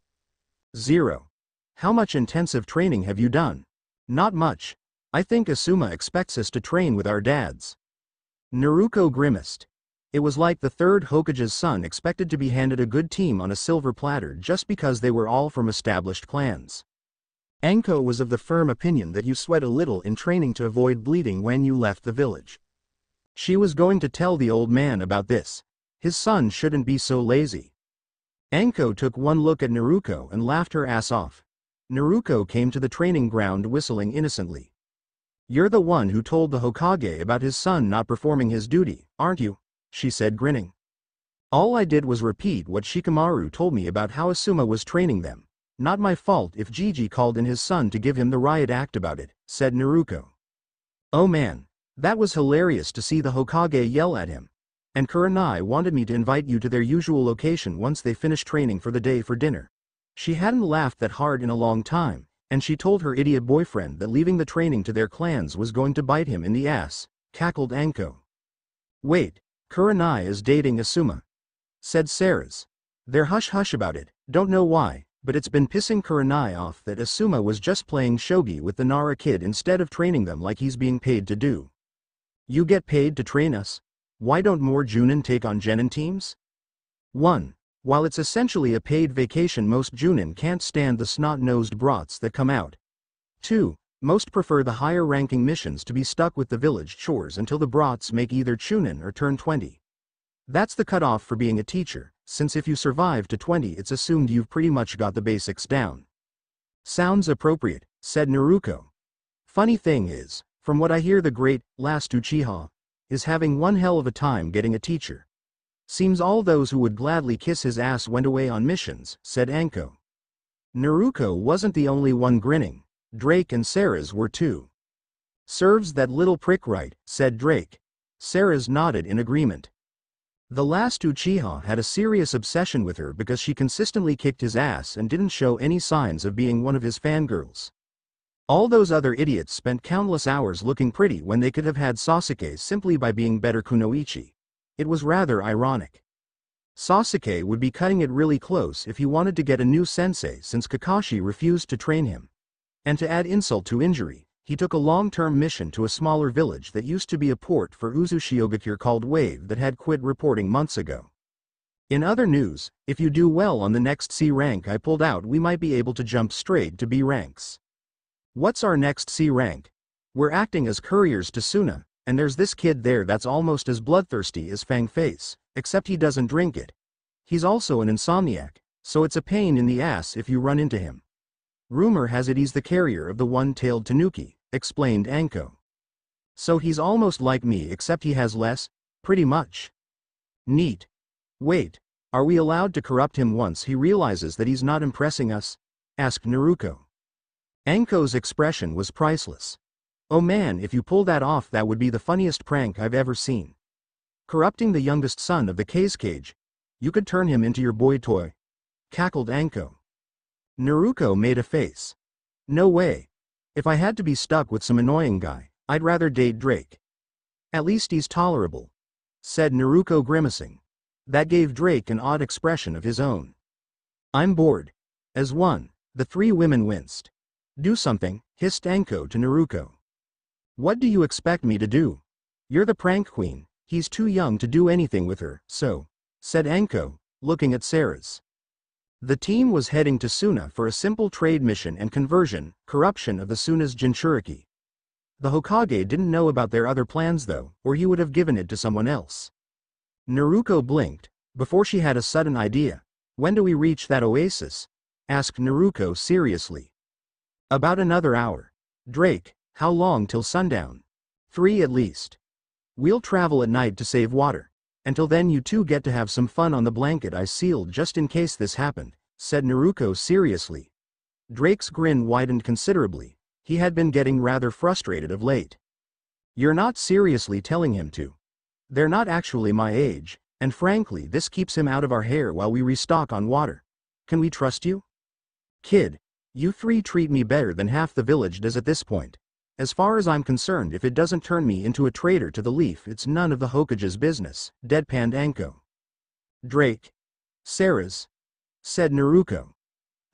0. How much intensive training have you done? Not much. I think Asuma expects us to train with our dads. Naruto grimaced. It was like the third Hokage's son expected to be handed a good team on a silver platter just because they were all from established clans. Anko was of the firm opinion that you sweat a little in training to avoid bleeding when you left the village. She was going to tell the old man about this. His son shouldn't be so lazy. Anko took one look at Naruto and laughed her ass off. Naruto came to the training ground whistling innocently. You're the one who told the Hokage about his son not performing his duty, aren't you? She said grinning. All I did was repeat what Shikamaru told me about how Asuma was training them. Not my fault if Gigi called in his son to give him the riot act about it, said Naruto. Oh man, that was hilarious to see the Hokage yell at him. And Kurenai wanted me to invite you to their usual location once they finished training for the day for dinner. She hadn't laughed that hard in a long time, and she told her idiot boyfriend that leaving the training to their clans was going to bite him in the ass, cackled Anko. Wait, Kurenai is dating Asuma, said Ceres. They're hush-hush about it, don't know why, but it's been pissing Kurenai off that Asuma was just playing shogi with the Nara kid instead of training them like he's being paid to do. You get paid to train us? Why don't more Junin take on Genin teams? 1. While it's essentially a paid vacation, most Junin can't stand the snot-nosed brats that come out. 2. Most prefer the higher-ranking missions to be stuck with the village chores until the brats make either Chunin or turn 20. That's the cutoff for being a teacher, since if you survive to 20 it's assumed you've pretty much got the basics down. Sounds appropriate, said Naruto. Funny thing is, from what I hear the great, last Uchiha, is having one hell of a time getting a teacher. Seems all those who would gladly kiss his ass went away on missions, said Anko. Naruto wasn't the only one grinning. Drake and Ceres were too. Serves that little prick right, said Drake. Ceres nodded in agreement. The last Uchiha had a serious obsession with her because she consistently kicked his ass and didn't show any signs of being one of his fangirls. All those other idiots spent countless hours looking pretty when they could have had Sasuke simply by being better kunoichi. It was rather ironic. Sasuke would be cutting it really close if he wanted to get a new sensei since Kakashi refused to train him. And to add insult to injury, he took a long-term mission to a smaller village that used to be a port for Uzushiogakure called Wave that had quit reporting months ago. In other news, if you do well on the next C rank I pulled out we might be able to jump straight to B ranks. What's our next C rank? We're acting as couriers to Suna, and there's this kid there that's almost as bloodthirsty as Fang Face, except he doesn't drink it. He's also an insomniac, so it's a pain in the ass if you run into him. Rumor has it he's the carrier of the one-tailed tanuki, explained Anko. So he's almost like me except he has less, pretty much. Neat. Wait, are we allowed to corrupt him once he realizes that he's not impressing us? Asked Naruto. Anko's expression was priceless. Oh man, if you pull that off that would be the funniest prank I've ever seen. Corrupting the youngest son of the Cage, you could turn him into your boy toy. Cackled Anko. Naruto made a face. No way. If I had to be stuck with some annoying guy, I'd rather date Drake. At least he's tolerable. Said Naruto grimacing. That gave Drake an odd expression of his own. I'm bored. As one, the three women winced. Do something, hissed Anko to Naruto. What do you expect me to do? You're the prank queen, he's too young to do anything with her, so, said Anko, looking at Sarah's. The team was heading to Suna for a simple trade mission and corruption of the Suna's Jinchuriki. The Hokage didn't know about their other plans though, or he would have given it to someone else. Naruto blinked, before she had a sudden idea. When do we reach that oasis? Asked Naruto seriously. About another hour. Drake, how long till sundown? 3 at least. We'll travel at night to save water. Until then you two get to have some fun on the blanket I sealed just in case this happened, said Naruto seriously. Drake's grin widened considerably. He had been getting rather frustrated of late. You're not seriously telling him to. They're not actually my age, and frankly this keeps him out of our hair while we restock on water. Can we trust you? Kid, you three treat me better than half the village does at this point. As far as I'm concerned if it doesn't turn me into a traitor to the leaf it's none of the Hokage's business, deadpanned Anko. Drake. Sarah's. Said Naruto.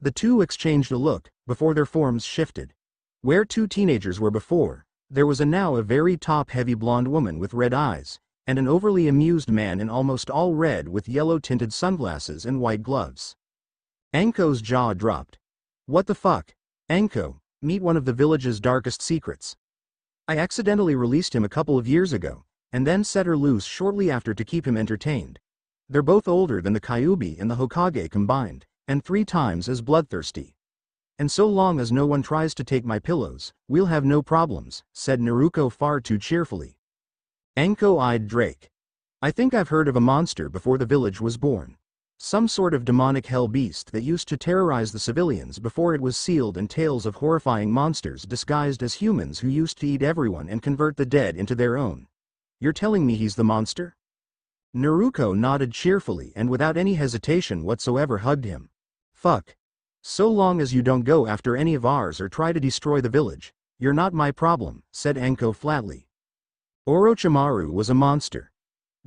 The two exchanged a look, before their forms shifted. Where two teenagers were before, there was now a very top-heavy blonde woman with red eyes, and an overly amused man in almost all red with yellow-tinted sunglasses and white gloves. Anko's jaw dropped. What the fuck? Anko, meet one of the village's darkest secrets. I accidentally released him a couple of years ago, and then set her loose shortly after to keep him entertained. They're both older than the Kyuubi and the Hokage combined, and 3 times as bloodthirsty. And so long as no one tries to take my pillows, we'll have no problems, said Naruto far too cheerfully. Anko eyed Drake. I think I've heard of a monster before the village was born. Some sort of demonic hell beast that used to terrorize the civilians before it was sealed, and tales of horrifying monsters disguised as humans who used to eat everyone and convert the dead into their own. You're telling me he's the monster? Naruto nodded cheerfully and without any hesitation whatsoever hugged him. Fuck. So long as you don't go after any of ours or try to destroy the village, you're not my problem, said Anko flatly. Orochimaru was a monster.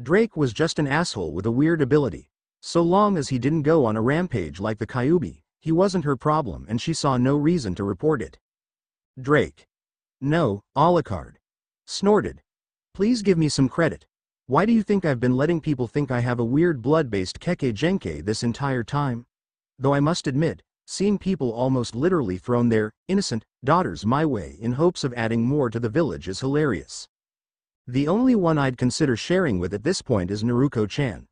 Drake was just an asshole with a weird ability. So long as he didn't go on a rampage like the Kyuubi, he wasn't her problem and she saw no reason to report it. Drake. No, Alucard. Snorted. Please give me some credit. Why do you think I've been letting people think I have a weird blood-based Kekkei Genkai this entire time? Though I must admit, seeing people almost literally thrown their innocent daughters my way in hopes of adding more to the village is hilarious. The only one I'd consider sharing with at this point is Naruto-chan.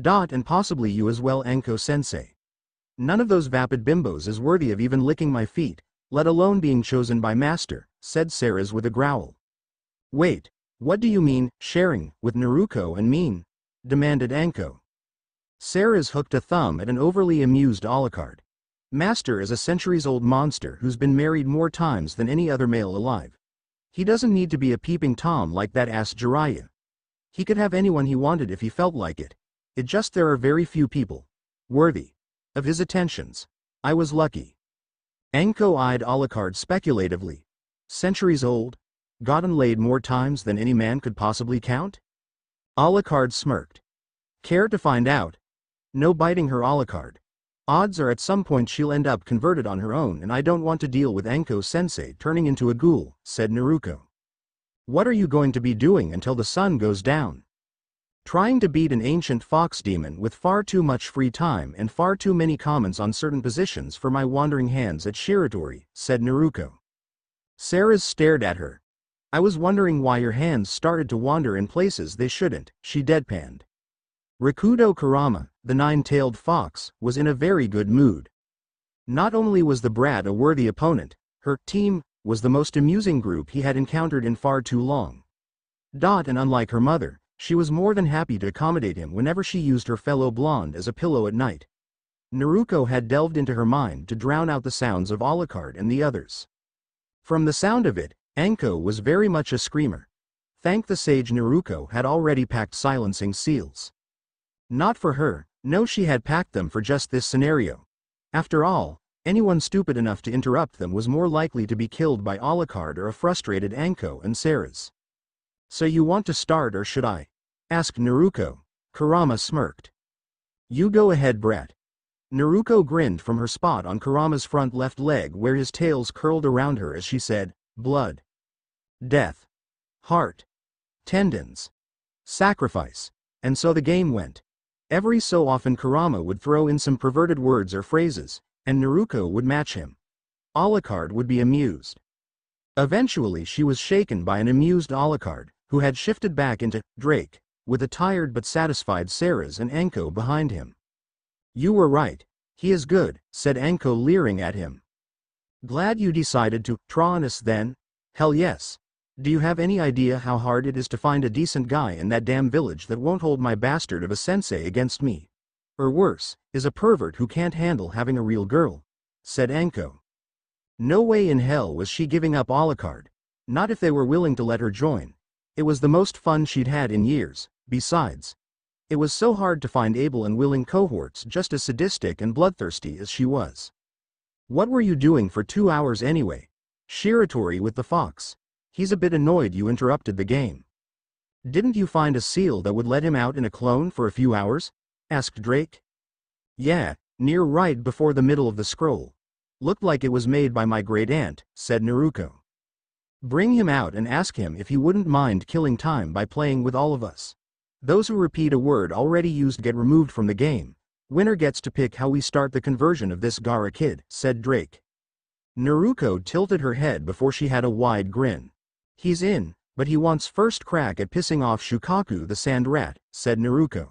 And possibly you as well, Anko-sensei. None of those vapid bimbos is worthy of even licking my feet, let alone being chosen by master, said Sarah's with a growl. Wait, what do you mean, sharing, with Naruto and mean? Demanded Anko. Sarah's hooked a thumb at an overly amused Alucard. Master is a centuries-old monster who's been married more times than any other male alive. He doesn't need to be a peeping Tom like that ass Jiraiya. He could have anyone he wanted if he felt like it. It just there are very few people worthy of his attentions. I was lucky. Anko eyed Alucard speculatively. Centuries old? Gotten laid more times than any man could possibly count? Alucard smirked. Care to find out? No biting her, Alucard. Odds are at some point she'll end up converted on her own and I don't want to deal with Anko-sensei turning into a ghoul, said Naruto. What are you going to be doing until the sun goes down? Trying to beat an ancient fox demon with far too much free time and far too many comments on certain positions for my wandering hands at Shiratori, said Naruto. Ceres stared at her. I was wondering why your hands started to wander in places they shouldn't, she deadpanned. Rikudo Kurama, the nine-tailed fox, was in a very good mood. Not only was the brat a worthy opponent, her team was the most amusing group he had encountered in far too long. And unlike her mother, she was more than happy to accommodate him whenever she used her fellow blonde as a pillow at night. Naruto had delved into her mind to drown out the sounds of Alucard and the others. From the sound of it, Anko was very much a screamer. Thank the sage Naruto had already packed silencing seals. Not for her, no, she had packed them for just this scenario. After all, anyone stupid enough to interrupt them was more likely to be killed by Alucard or a frustrated Anko and Ceres. So you want to start or should I? Asked Naruto. Kurama smirked. You go ahead, brat. Naruto grinned from her spot on Kurama's front left leg where his tails curled around her as she said, blood, death, heart, tendons, sacrifice. And so the game went. Every so often Kurama would throw in some perverted words or phrases, and Naruto would match him. Alucard would be amused. Eventually she was shaken by an amused Alucard, who had shifted back into Drake, with a tired but satisfied Ceres and Anko behind him. You were right. He is good, said Anko leering at him. Glad you decided to try on us then? Hell yes. Do you have any idea how hard it is to find a decent guy in that damn village that won't hold my bastard of a sensei against me? Or worse, is a pervert who can't handle having a real girl? Said Anko. No way in hell was she giving up Alucard. Not if they were willing to let her join. It was the most fun she'd had in years. Besides, it was so hard to find able and willing cohorts just as sadistic and bloodthirsty as she was. What were you doing for 2 hours anyway? Shiratori with the fox. He's a bit annoyed you interrupted the game. Didn't you find a seal that would let him out in a clone for a few hours? Asked Drake. Yeah, near right before the middle of the scroll. Looked like it was made by my great aunt, said Naruto. Bring him out and ask him if he wouldn't mind killing time by playing with all of us. Those who repeat a word already used get removed from the game. Winner gets to pick how we start the conversion of this Gaara kid, said Drake. Naruto tilted her head before she had a wide grin. He's in, but he wants first crack at pissing off Shukaku the sand rat, said Naruto.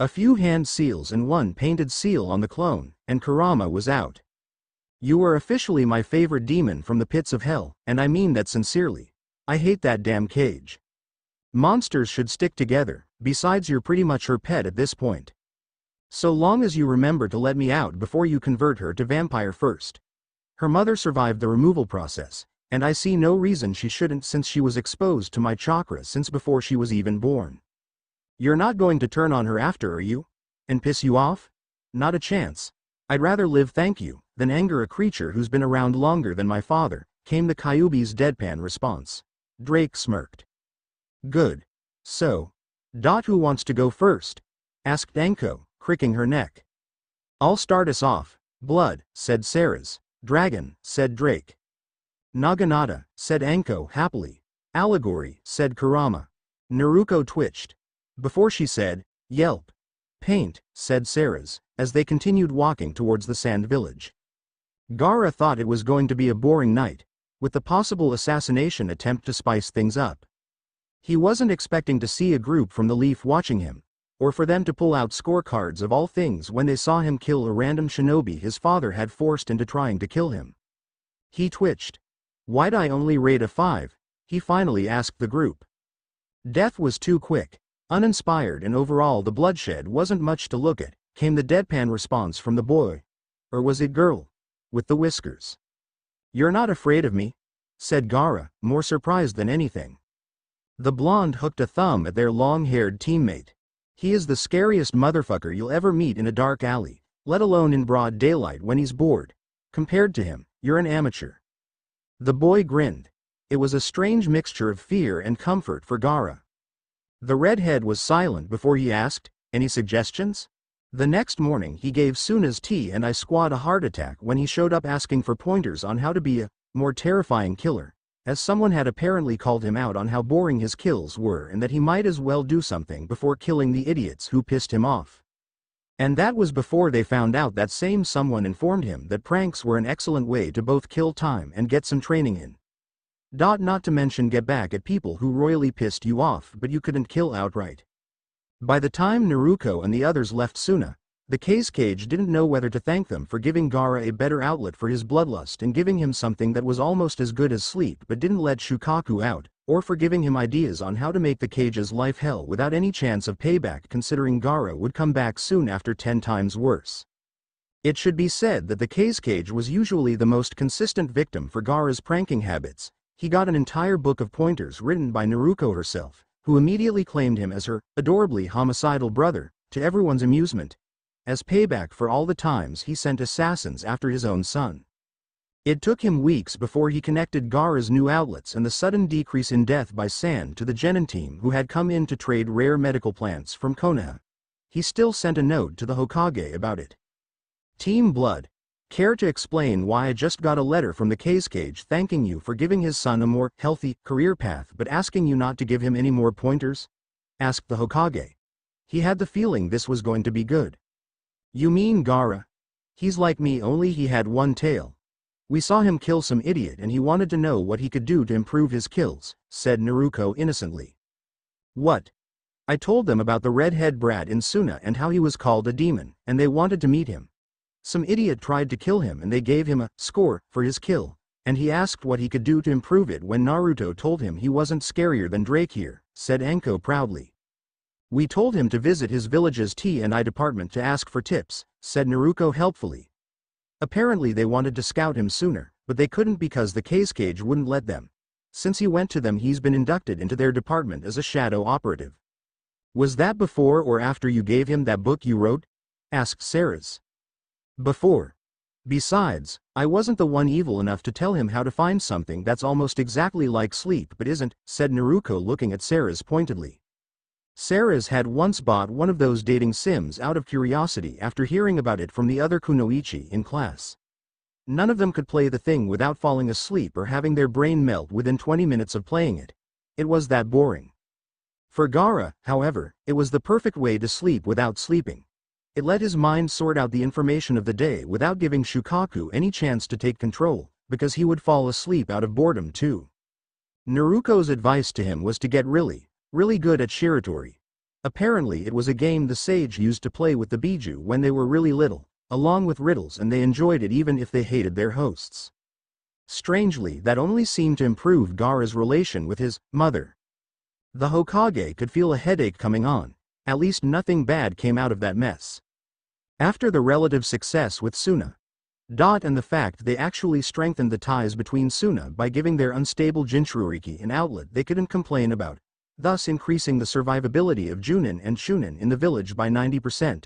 A few hand seals and one painted seal on the clone, and Kurama was out. You are officially my favorite demon from the pits of hell, and I mean that sincerely. I hate that damn cage. Monsters should stick together, besides you're pretty much her pet at this point. So long as you remember to let me out before you convert her to vampire first. Her mother survived the removal process, and I see no reason she shouldn't since she was exposed to my chakra since before she was even born. You're not going to turn on her after, are you? And piss you off? Not a chance. I'd rather live, thank you, than anger a creature who's been around longer than my father, came the Kyuubi's deadpan response. Drake smirked. Good. So, who wants to go first? Asked Anko, cricking her neck. I'll start us off. Blood, said Ceres. Dragon, said Drake. Naginata, said Anko happily. Allegory, said Kurama. Naruto twitched. Before she said, yelp. Paint, said Ceres, as they continued walking towards the sand village. Gaara thought it was going to be a boring night, with the possible assassination attempt to spice things up. He wasn't expecting to see a group from the Leaf watching him, or for them to pull out scorecards of all things when they saw him kill a random shinobi his father had forced into trying to kill him. He twitched. Why'd I only rate a 5? He finally asked the group. Death was too quick, uninspired, and overall the bloodshed wasn't much to look at, came the deadpan response from the boy. Or was it girl? With the whiskers. You're not afraid of me? Said Gaara, more surprised than anything. The blonde hooked a thumb at their long-haired teammate. He is the scariest motherfucker you'll ever meet in a dark alley, let alone in broad daylight when he's bored. Compared to him, you're an amateur. The boy grinned. It was a strange mixture of fear and comfort for Gaara. The redhead was silent before he asked, any suggestions? The next morning he gave Suna's T and I squad a heart attack when he showed up asking for pointers on how to be a more terrifying killer. as someone had apparently called him out on how boring his kills were and that he might as well do something before killing the idiots who pissed him off. And that was before they found out that same someone informed him that pranks were an excellent way to both kill time and get some training in. Not to mention get back at people who royally pissed you off but you couldn't kill outright. By the time Naruto and the others left Suna, the Cage didn't know whether to thank them for giving Gaara a better outlet for his bloodlust and giving him something that was almost as good as sleep but didn't let Shukaku out, or for giving him ideas on how to make the Cage's life hell without any chance of payback considering Gaara would come back soon after 10 times worse. It should be said that the Cage was usually the most consistent victim for Gaara's pranking habits. He got an entire book of pointers written by Naruto herself, who immediately claimed him as her adorably homicidal brother, to everyone's amusement, as payback for all the times he sent assassins after his own son. It took him weeks before he connected Gaara's new outlets and the sudden decrease in death by Sand to the Genin team who had come in to trade rare medical plants from Konoha. He still sent a note to the Hokage about it. Team Blood, care to explain why I just got a letter from the Cage thanking you for giving his son a more healthy career path but asking you not to give him any more pointers? Asked the Hokage. He had the feeling this was going to be good. You mean Gaara? He's like me only he had one tail. We saw him kill some idiot and he wanted to know what he could do to improve his kills, said Naruto innocently. What? I told them about the redhead brat in Suna and how he was called a demon, and they wanted to meet him. Some idiot tried to kill him and they gave him a score for his kill, and he asked what he could do to improve it when Naruto told him he wasn't scarier than Drake here, said Anko proudly. We told him to visit his village's T&I department to ask for tips, said Naruto helpfully. Apparently they wanted to scout him sooner, but they couldn't because the Cage wouldn't let them. Since he went to them he's been inducted into their department as a shadow operative. Was that before or after you gave him that book you wrote? Asked Ceres. Before. Besides, I wasn't the one evil enough to tell him how to find something that's almost exactly like sleep but isn't, said Naruto looking at Ceres pointedly. Ceres had once bought one of those dating sims out of curiosity after hearing about it from the other kunoichi in class. None of them could play the thing without falling asleep or having their brain melt within 20 minutes of playing it. It was that boring. For Gaara, however, it was the perfect way to sleep without sleeping. It let his mind sort out the information of the day without giving Shukaku any chance to take control, because he would fall asleep out of boredom too. Naruto's advice to him was to get really good at Shiratori. Apparently it was a game the sage used to play with the Biju when they were really little, along with riddles, and they enjoyed it even if they hated their hosts. Strangely, that only seemed to improve Gaara's relation with his mother. The Hokage could feel a headache coming on. At least nothing bad came out of that mess. After the relative success with Suna, and the fact they actually strengthened the ties between Suna by giving their unstable Jinchuriki an outlet they couldn't complain about, thus increasing the survivability of Junin and Shunin in the village by 90%.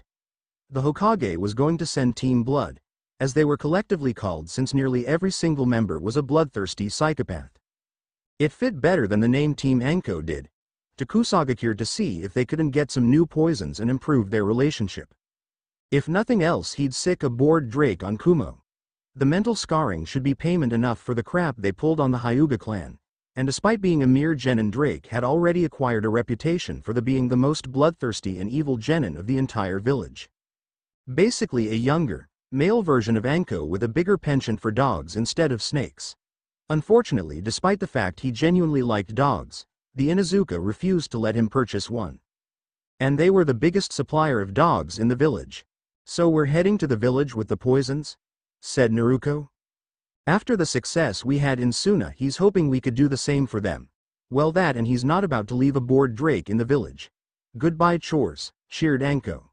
The Hokage was going to send Team Blood, as they were collectively called since nearly every single member was a bloodthirsty psychopath. It fit better than the name Team Anko did, to Kusagakure to see if they couldn't get some new poisons and improve their relationship. If nothing else he'd sick a bored Drake on Kumo. The mental scarring should be payment enough for the crap they pulled on the Hyuga clan. And despite being a mere genin, Drake had already acquired a reputation for being the most bloodthirsty and evil genin of the entire village. Basically a younger, male version of Anko with a bigger penchant for dogs instead of snakes. Unfortunately, despite the fact he genuinely liked dogs, the Inuzuka refused to let him purchase one. And they were the biggest supplier of dogs in the village. So we're heading to the village with the poisons? Said Naruto. After the success we had in Suna, he's hoping we could do the same for them. Well, that, and he's not about to leave a bored Drake in the village. Goodbye chores, cheered Anko.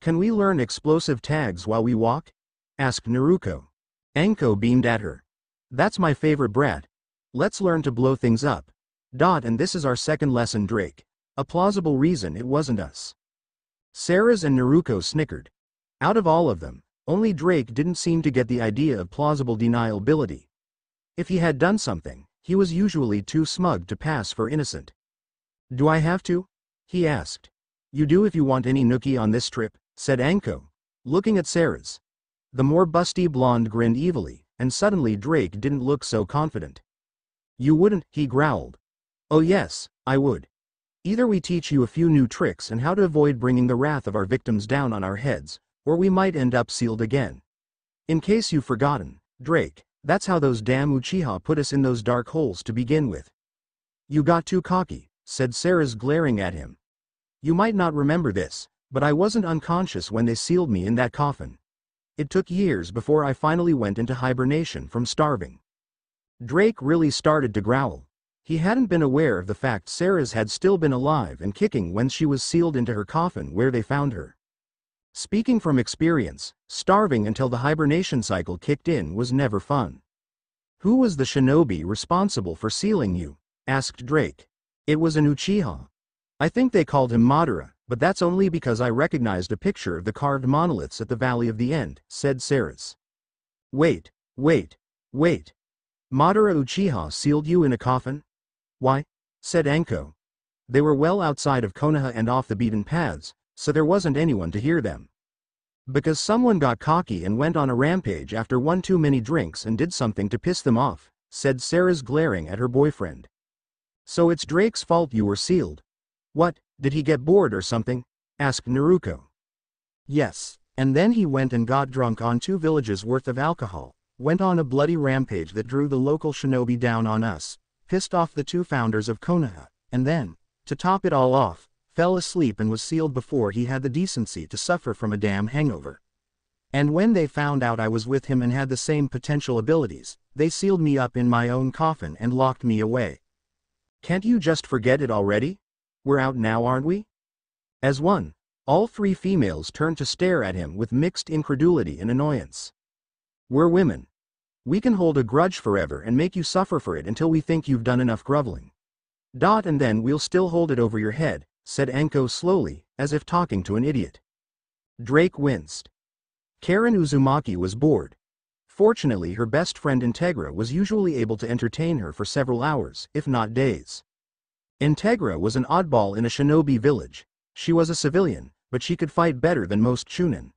Can we learn explosive tags while we walk? Asked Naruto. Anko beamed at her. That's my favorite brat. Let's learn to blow things up. And this is our second lesson, Drake. A plausible reason it wasn't us. Ceres and Naruto snickered. Out of all of them, only Drake didn't seem to get the idea of plausible deniability. If he had done something, he was usually too smug to pass for innocent. Do I have to? He asked. You do if you want any nookie on this trip, said Anko, looking at Ceres. The more busty blonde grinned evilly, and suddenly Drake didn't look so confident. You wouldn't, he growled. Oh yes, I would. Either we teach you a few new tricks and how to avoid bringing the wrath of our victims down on our heads, or we might end up sealed again. In case you've forgotten, Drake, that's how those damn Uchiha put us in those dark holes to begin with. You got too cocky, said Sarah's, glaring at him. You might not remember this, but I wasn't unconscious when they sealed me in that coffin. It took years before I finally went into hibernation from starving. Drake really started to growl. He hadn't been aware of the fact Sarah's had still been alive and kicking when she was sealed into her coffin where they found her. Speaking from experience, starving until the hibernation cycle kicked in was never fun. Who was the shinobi responsible for sealing you? Asked Drake. It was an Uchiha. I think they called him Madara, but that's only because I recognized a picture of the carved monoliths at the Valley of the End, said Sarah's. Wait. Madara Uchiha sealed you in a coffin? Why? Said Anko. They were well outside of Konoha and off the beaten paths, so there wasn't anyone to hear them. Because someone got cocky and went on a rampage after one too many drinks and did something to piss them off, said Sarah's, glaring at her boyfriend. So it's Drake's fault you were sealed. What, did he get bored or something? Asked Naruto. Yes, and then he went and got drunk on 2 villages worth of alcohol, went on a bloody rampage that drew the local shinobi down on us, pissed off the 2 founders of Konoha, and then, to top it all off, fell asleep and was sealed before he had the decency to suffer from a damn hangover. And when they found out I was with him and had the same potential abilities, they sealed me up in my own coffin and locked me away. Can't you just forget it already? We're out now, aren't we? As one, all 3 females turned to stare at him with mixed incredulity and annoyance. We're women. We can hold a grudge forever and make you suffer for it until we think you've done enough groveling. And then we'll still hold it over your head, said Anko slowly, as if talking to an idiot. Drake winced. Karen Uzumaki was bored. Fortunately, her best friend Integra was usually able to entertain her for several hours, if not days. Integra was an oddball in a shinobi village. She was a civilian, but she could fight better than most chunin.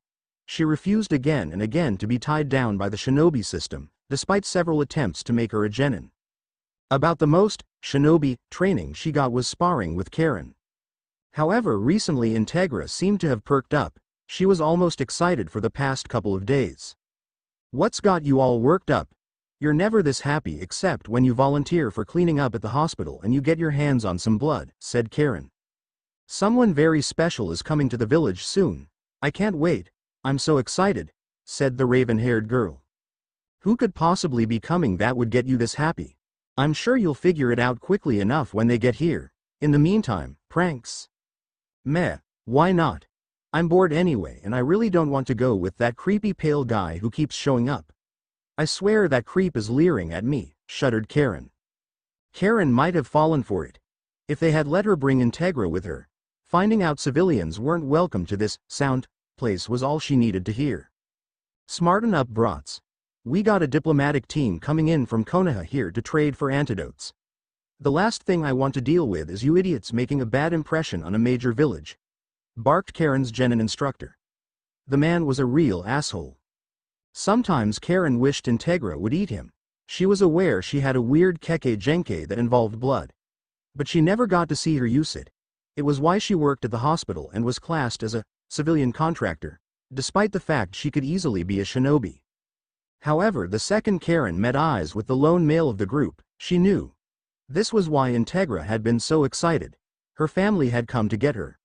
She refused again and again to be tied down by the shinobi system, despite several attempts to make her a genin. About the most shinobi training she got was sparring with Karen. However, recently Integra seemed to have perked up. She was almost excited for the past couple of days. What's got you all worked up? You're never this happy except when you volunteer for cleaning up at the hospital and you get your hands on some blood, said Karen. Someone very special is coming to the village soon. I can't wait. I'm so excited, said the raven-haired girl. Who could possibly be coming that would get you this happy? I'm sure you'll figure it out quickly enough when they get here. In the meantime, pranks. Meh, why not? I'm bored anyway and I really don't want to go with that creepy pale guy who keeps showing up. I swear that creep is leering at me, shuddered Karen. Karen might have fallen for it. If they had let her bring Integra with her. Finding out civilians weren't welcome to this sound place was all she needed to hear. Smarten up, brats. We got a diplomatic team coming in from Konoha here to trade for antidotes. The last thing I want to deal with is you idiots making a bad impression on a major village, barked Karen's genin instructor. The man was a real asshole. Sometimes Karen wished Integra would eat him. She was aware she had a weird keke genke that involved blood. But she never got to see her use it. It was why she worked at the hospital and was classed as a civilian contractor, despite the fact she could easily be a shinobi. However, the second Karen met eyes with the lone male of the group, she knew. This was why Integra had been so excited. Her family had come to get her.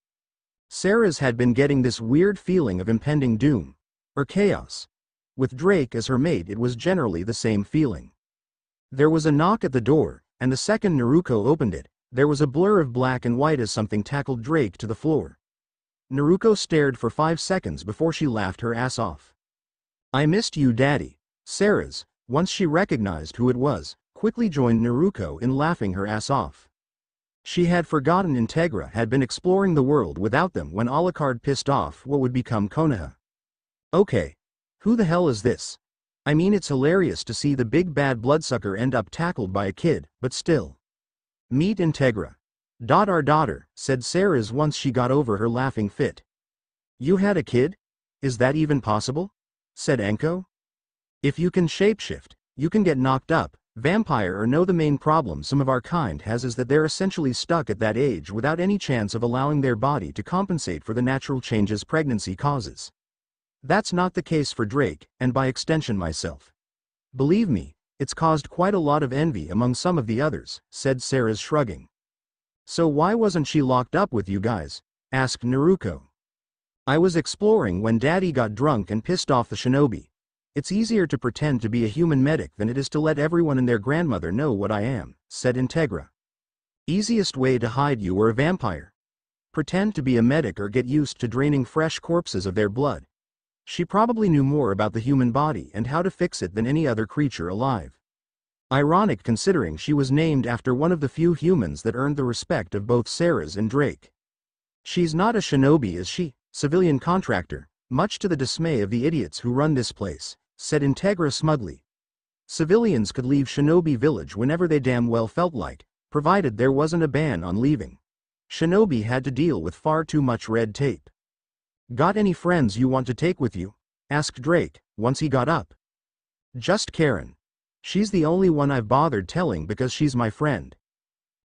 Sarah's had been getting this weird feeling of impending doom, or chaos. With Drake as her mate, it was generally the same feeling. There was a knock at the door, and the second Naruto opened it, there was a blur of black and white as something tackled Drake to the floor. Naruto stared for 5 seconds before she laughed her ass off. I missed you, Daddy. Sarah's, once she recognized who it was, quickly joined Naruto in laughing her ass off. She had forgotten Integra had been exploring the world without them when Alucard pissed off what would become Konoha. Okay. Who the hell is this? I mean, it's hilarious to see the big bad bloodsucker end up tackled by a kid, but still. Meet Integra. Our daughter, said Sarah's once she got over her laughing fit. You had a kid? Is that even possible? Said Anko. If you can shapeshift, you can get knocked up, Vampire or no, the main problem some of our kind has is that they're essentially stuck at that age without any chance of allowing their body to compensate for the natural changes pregnancy causes. That's not the case for Drake, and by extension myself. Believe me, it's caused quite a lot of envy among some of the others, said Sarah's, shrugging. So why wasn't she locked up with you guys? Asked Naruto. I was exploring when Daddy got drunk and pissed off the shinobi. It's easier to pretend to be a human medic than it is to let everyone and their grandmother know what I am, said Integra. Easiest way to hide you were a vampire. Pretend to be a medic or get used to draining fresh corpses of their blood. She probably knew more about the human body and how to fix it than any other creature alive. Ironic considering she was named after one of the few humans that earned the respect of both Sarah's and Drake. She's not a shinobi, is she? Civilian contractor, much to the dismay of the idiots who run this place, said Integra smugly. Civilians could leave Shinobi Village whenever they damn well felt like, provided there wasn't a ban on leaving. Shinobi had to deal with far too much red tape. Got any friends you want to take with you? Asked Drake, once he got up. Just Karen. She's the only one I've bothered telling because she's my friend.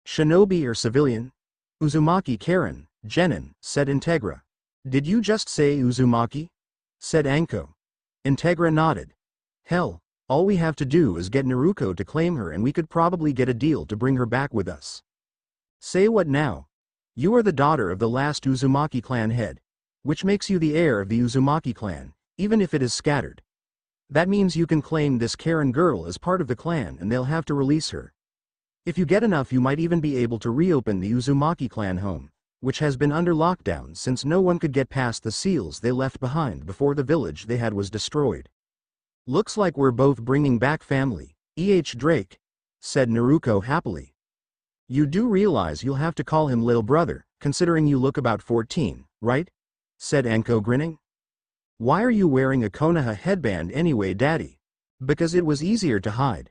Shinobi or civilian? Uzumaki Karen, Genin, said Integra. Did you just say Uzumaki? Said Anko. Integra nodded. Hell, all we have to do is get Naruto to claim her and we could probably get a deal to bring her back with us. Say what now? You are the daughter of the last Uzumaki clan head, which makes you the heir of the Uzumaki clan, even if it is scattered. That means you can claim this Karen girl as part of the clan and they'll have to release her. If you get enough you might even be able to reopen the Uzumaki clan home, which has been under lockdown since no one could get past the seals they left behind before the village they had was destroyed. Looks like we're both bringing back family, Drake, said Naruto happily. You do realize you'll have to call him little brother, considering you look about 14, right? Said Anko, grinning. Why are you wearing a Konoha headband anyway, Daddy? Because it was easier to hide.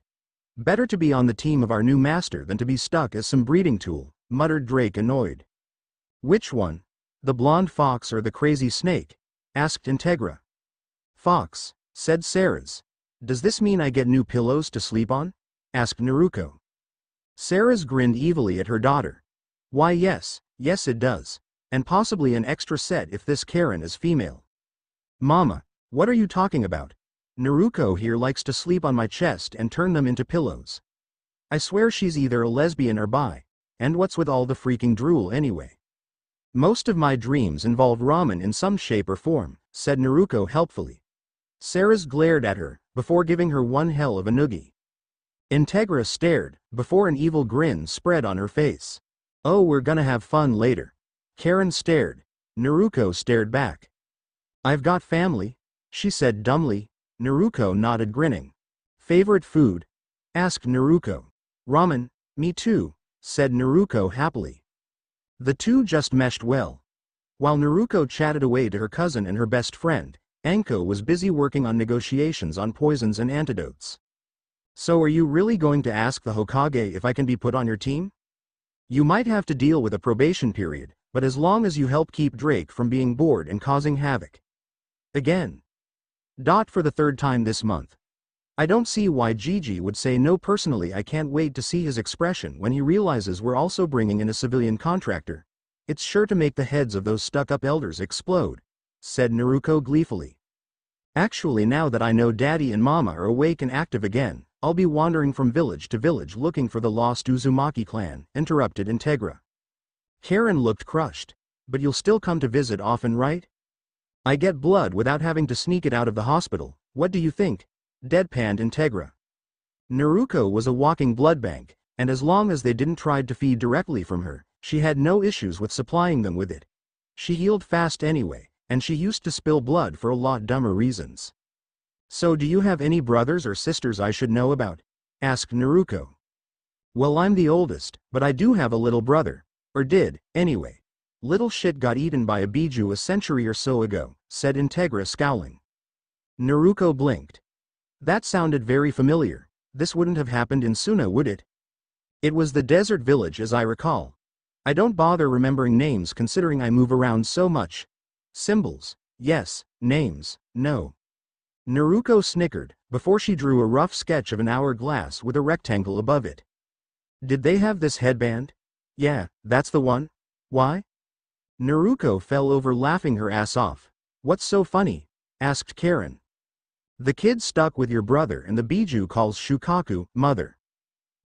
Better to be on the team of our new master than to be stuck as some breeding tool, muttered Drake, annoyed. Which one? The blonde fox or the crazy snake? Asked Integra. Fox, said Sarah's. Does this mean I get new pillows to sleep on? Asked Naruto. Sarah's grinned evilly at her daughter. Why yes it does. And possibly an extra set if this Karen is female. Mama, what are you talking about? Naruto here likes to sleep on my chest and turn them into pillows. I swear she's either a lesbian or bi, and what's with all the freaking drool anyway? Most of my dreams involve ramen in some shape or form, said Naruto helpfully. Sarah's glared at her, before giving her one hell of a noogie. Integra stared, before an evil grin spread on her face. Oh, we're gonna have fun later. Karen stared. Naruto stared back. I've got family, she said dumbly. Naruto nodded, grinning. Favorite food? Asked Naruto. Ramen, me too, said Naruto happily. The two just meshed well. While Naruto chatted away to her cousin and her best friend, Anko was busy working on negotiations on poisons and antidotes. So are you really going to ask the Hokage if I can be put on your team? You might have to deal with a probation period, but as long as you help keep Drake from being bored and causing havoc. Again. For the third time this month. I don't see why Gigi would say no. Personally, I can't wait to see his expression when he realizes we're also bringing in a civilian contractor. It's sure to make the heads of those stuck-up elders explode, said Naruto gleefully. Actually, now that I know Daddy and Mama are awake and active again, I'll be wandering from village to village looking for the lost Uzumaki clan, interrupted Integra. Karen looked crushed. But you'll still come to visit often, right? I get blood without having to sneak it out of the hospital, what do you think? Deadpanned Integra. Naruto was a walking blood bank, and as long as they didn't try to feed directly from her, she had no issues with supplying them with it. She healed fast anyway, and she used to spill blood for a lot dumber reasons. So do you have any brothers or sisters I should know about? Asked Naruto. Well, I'm the oldest, but I do have a little brother. Or did, anyway. Little shit got eaten by a biju a century or so ago, said Integra, scowling. Naruto blinked. That sounded very familiar. This wouldn't have happened in Suna, would it? It was the desert village as I recall. I don't bother remembering names considering I move around so much. Symbols, yes. Names, no. Naruko snickered, before she drew a rough sketch of an hourglass with a rectangle above it. Did they have this headband? Yeah, that's the one. Why? Naruko fell over laughing her ass off. What's so funny? Asked Karen. The kid stuck with your brother and the Biju calls Shukaku, mother.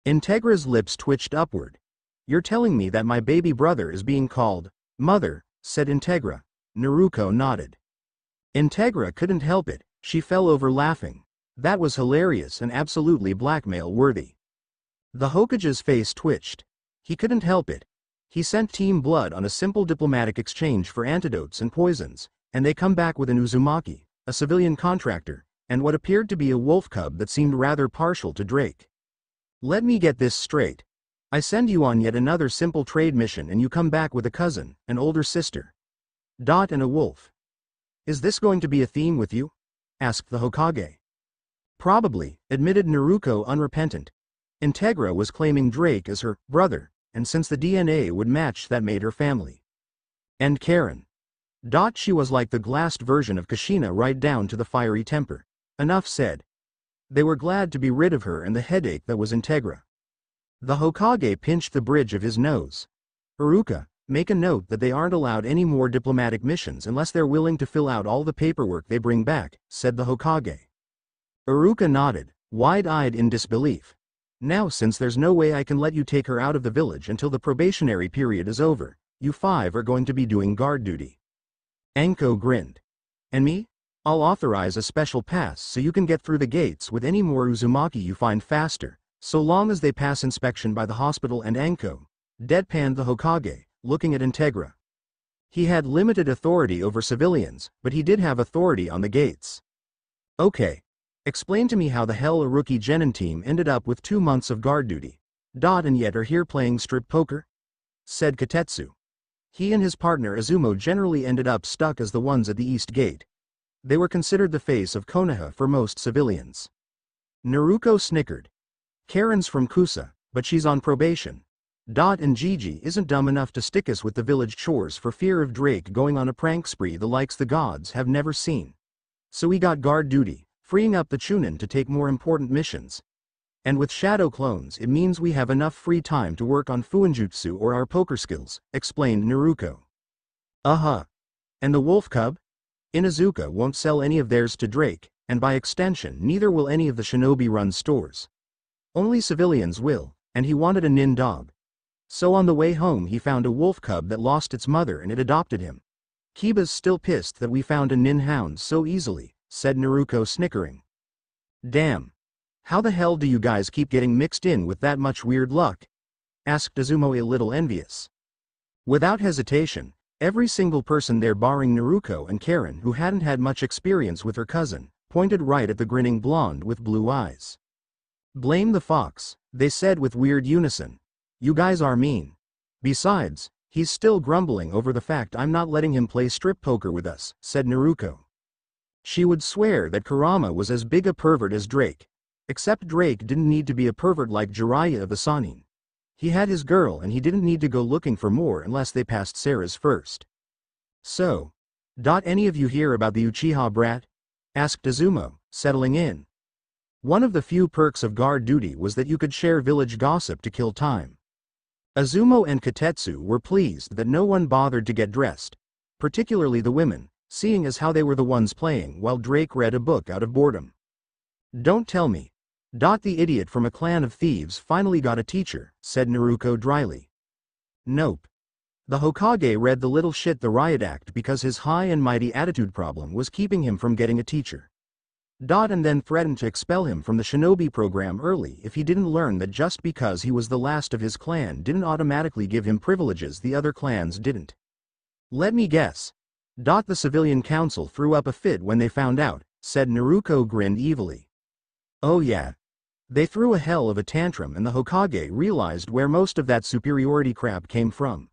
Integra's lips twitched upward. You're telling me that my baby brother is being called mother, said Integra. Naruko nodded. Integra couldn't help it, she fell over laughing. That was hilarious and absolutely blackmail-worthy. The Hokage's face twitched. He couldn't help it. He sent Team Blood on a simple diplomatic exchange for antidotes and poisons, and they come back with an Uzumaki, a civilian contractor, and what appeared to be a wolf cub that seemed rather partial to Drake. Let me get this straight. I send you on yet another simple trade mission and you come back with a cousin, an older sister. And a wolf. Is this going to be a theme with you? Asked the Hokage. Probably, admitted Naruko unrepentant. Integra was claiming Drake as her brother, and since the DNA would match that made her family. And Karen. She was like the glassed version of Kushina right down to the fiery temper. Enough said. They were glad to be rid of her and the headache that was Integra. The Hokage pinched the bridge of his nose. Iruka, make a note that they aren't allowed any more diplomatic missions unless they're willing to fill out all the paperwork they bring back, said the Hokage. Iruka nodded, wide-eyed in disbelief. Now since there's no way I can let you take her out of the village until the probationary period is over, you 5 are going to be doing guard duty. Anko grinned. And me? I'll authorize a special pass so you can get through the gates with any more Uzumaki you find faster, so long as they pass inspection by the hospital and Anko, deadpanned the Hokage, looking at Integra. He had limited authority over civilians, but he did have authority on the gates. Okay. Explain to me how the hell a rookie Genin team ended up with 2 months of guard duty. And yet are here playing strip poker? Said Katetsu. He and his partner Izumo generally ended up stuck as the ones at the East Gate. They were considered the face of Konoha for most civilians. Naruko snickered. Karen's from Kusa, but she's on probation. And Gigi isn't dumb enough to stick us with the village chores for fear of Drake going on a prank spree the likes the gods have never seen. So we got guard duty, freeing up the Chunin to take more important missions. And with shadow clones it means we have enough free time to work on Fuinjutsu or our poker skills, explained Naruko. And the wolf cub? Inuzuka won't sell any of theirs to Drake, and by extension neither will any of the shinobi-run stores. Only civilians will, and he wanted a nin dog. So on the way home he found a wolf cub that lost its mother and it adopted him. Kiba's still pissed that we found a nin hound so easily, said Naruko snickering. Damn. How the hell do you guys keep getting mixed in with that much weird luck? Asked Izumo a little envious. Without hesitation, every single person there barring Naruko and Karen who hadn't had much experience with her cousin, pointed right at the grinning blonde with blue eyes. Blame the fox, they said with weird unison. You guys are mean. Besides, he's still grumbling over the fact I'm not letting him play strip poker with us, said Naruko. She would swear that Kurama was as big a pervert as Drake. Except Drake didn't need to be a pervert like Jiraiya of the Sannin. He had his girl and he didn't need to go looking for more unless they passed Sarah's first. So. Any of you hear about the Uchiha brat? Asked Izumo, settling in. One of the few perks of guard duty was that you could share village gossip to kill time. Izumo and Katetsu were pleased that no one bothered to get dressed, particularly the women, seeing as how they were the ones playing while Drake read a book out of boredom. Don't tell me. The idiot from a clan of thieves finally got a teacher, said Naruko dryly. Nope. The Hokage read the little shit the riot act because his high and mighty attitude problem was keeping him from getting a teacher. And then threatened to expel him from the shinobi program early if he didn't learn that just because he was the last of his clan didn't automatically give him privileges the other clans didn't. Let me guess. The civilian council threw up a fit when they found out, said Naruko grinned evilly. Oh yeah. They threw a hell of a tantrum and the Hokage realized where most of that superiority crap came from.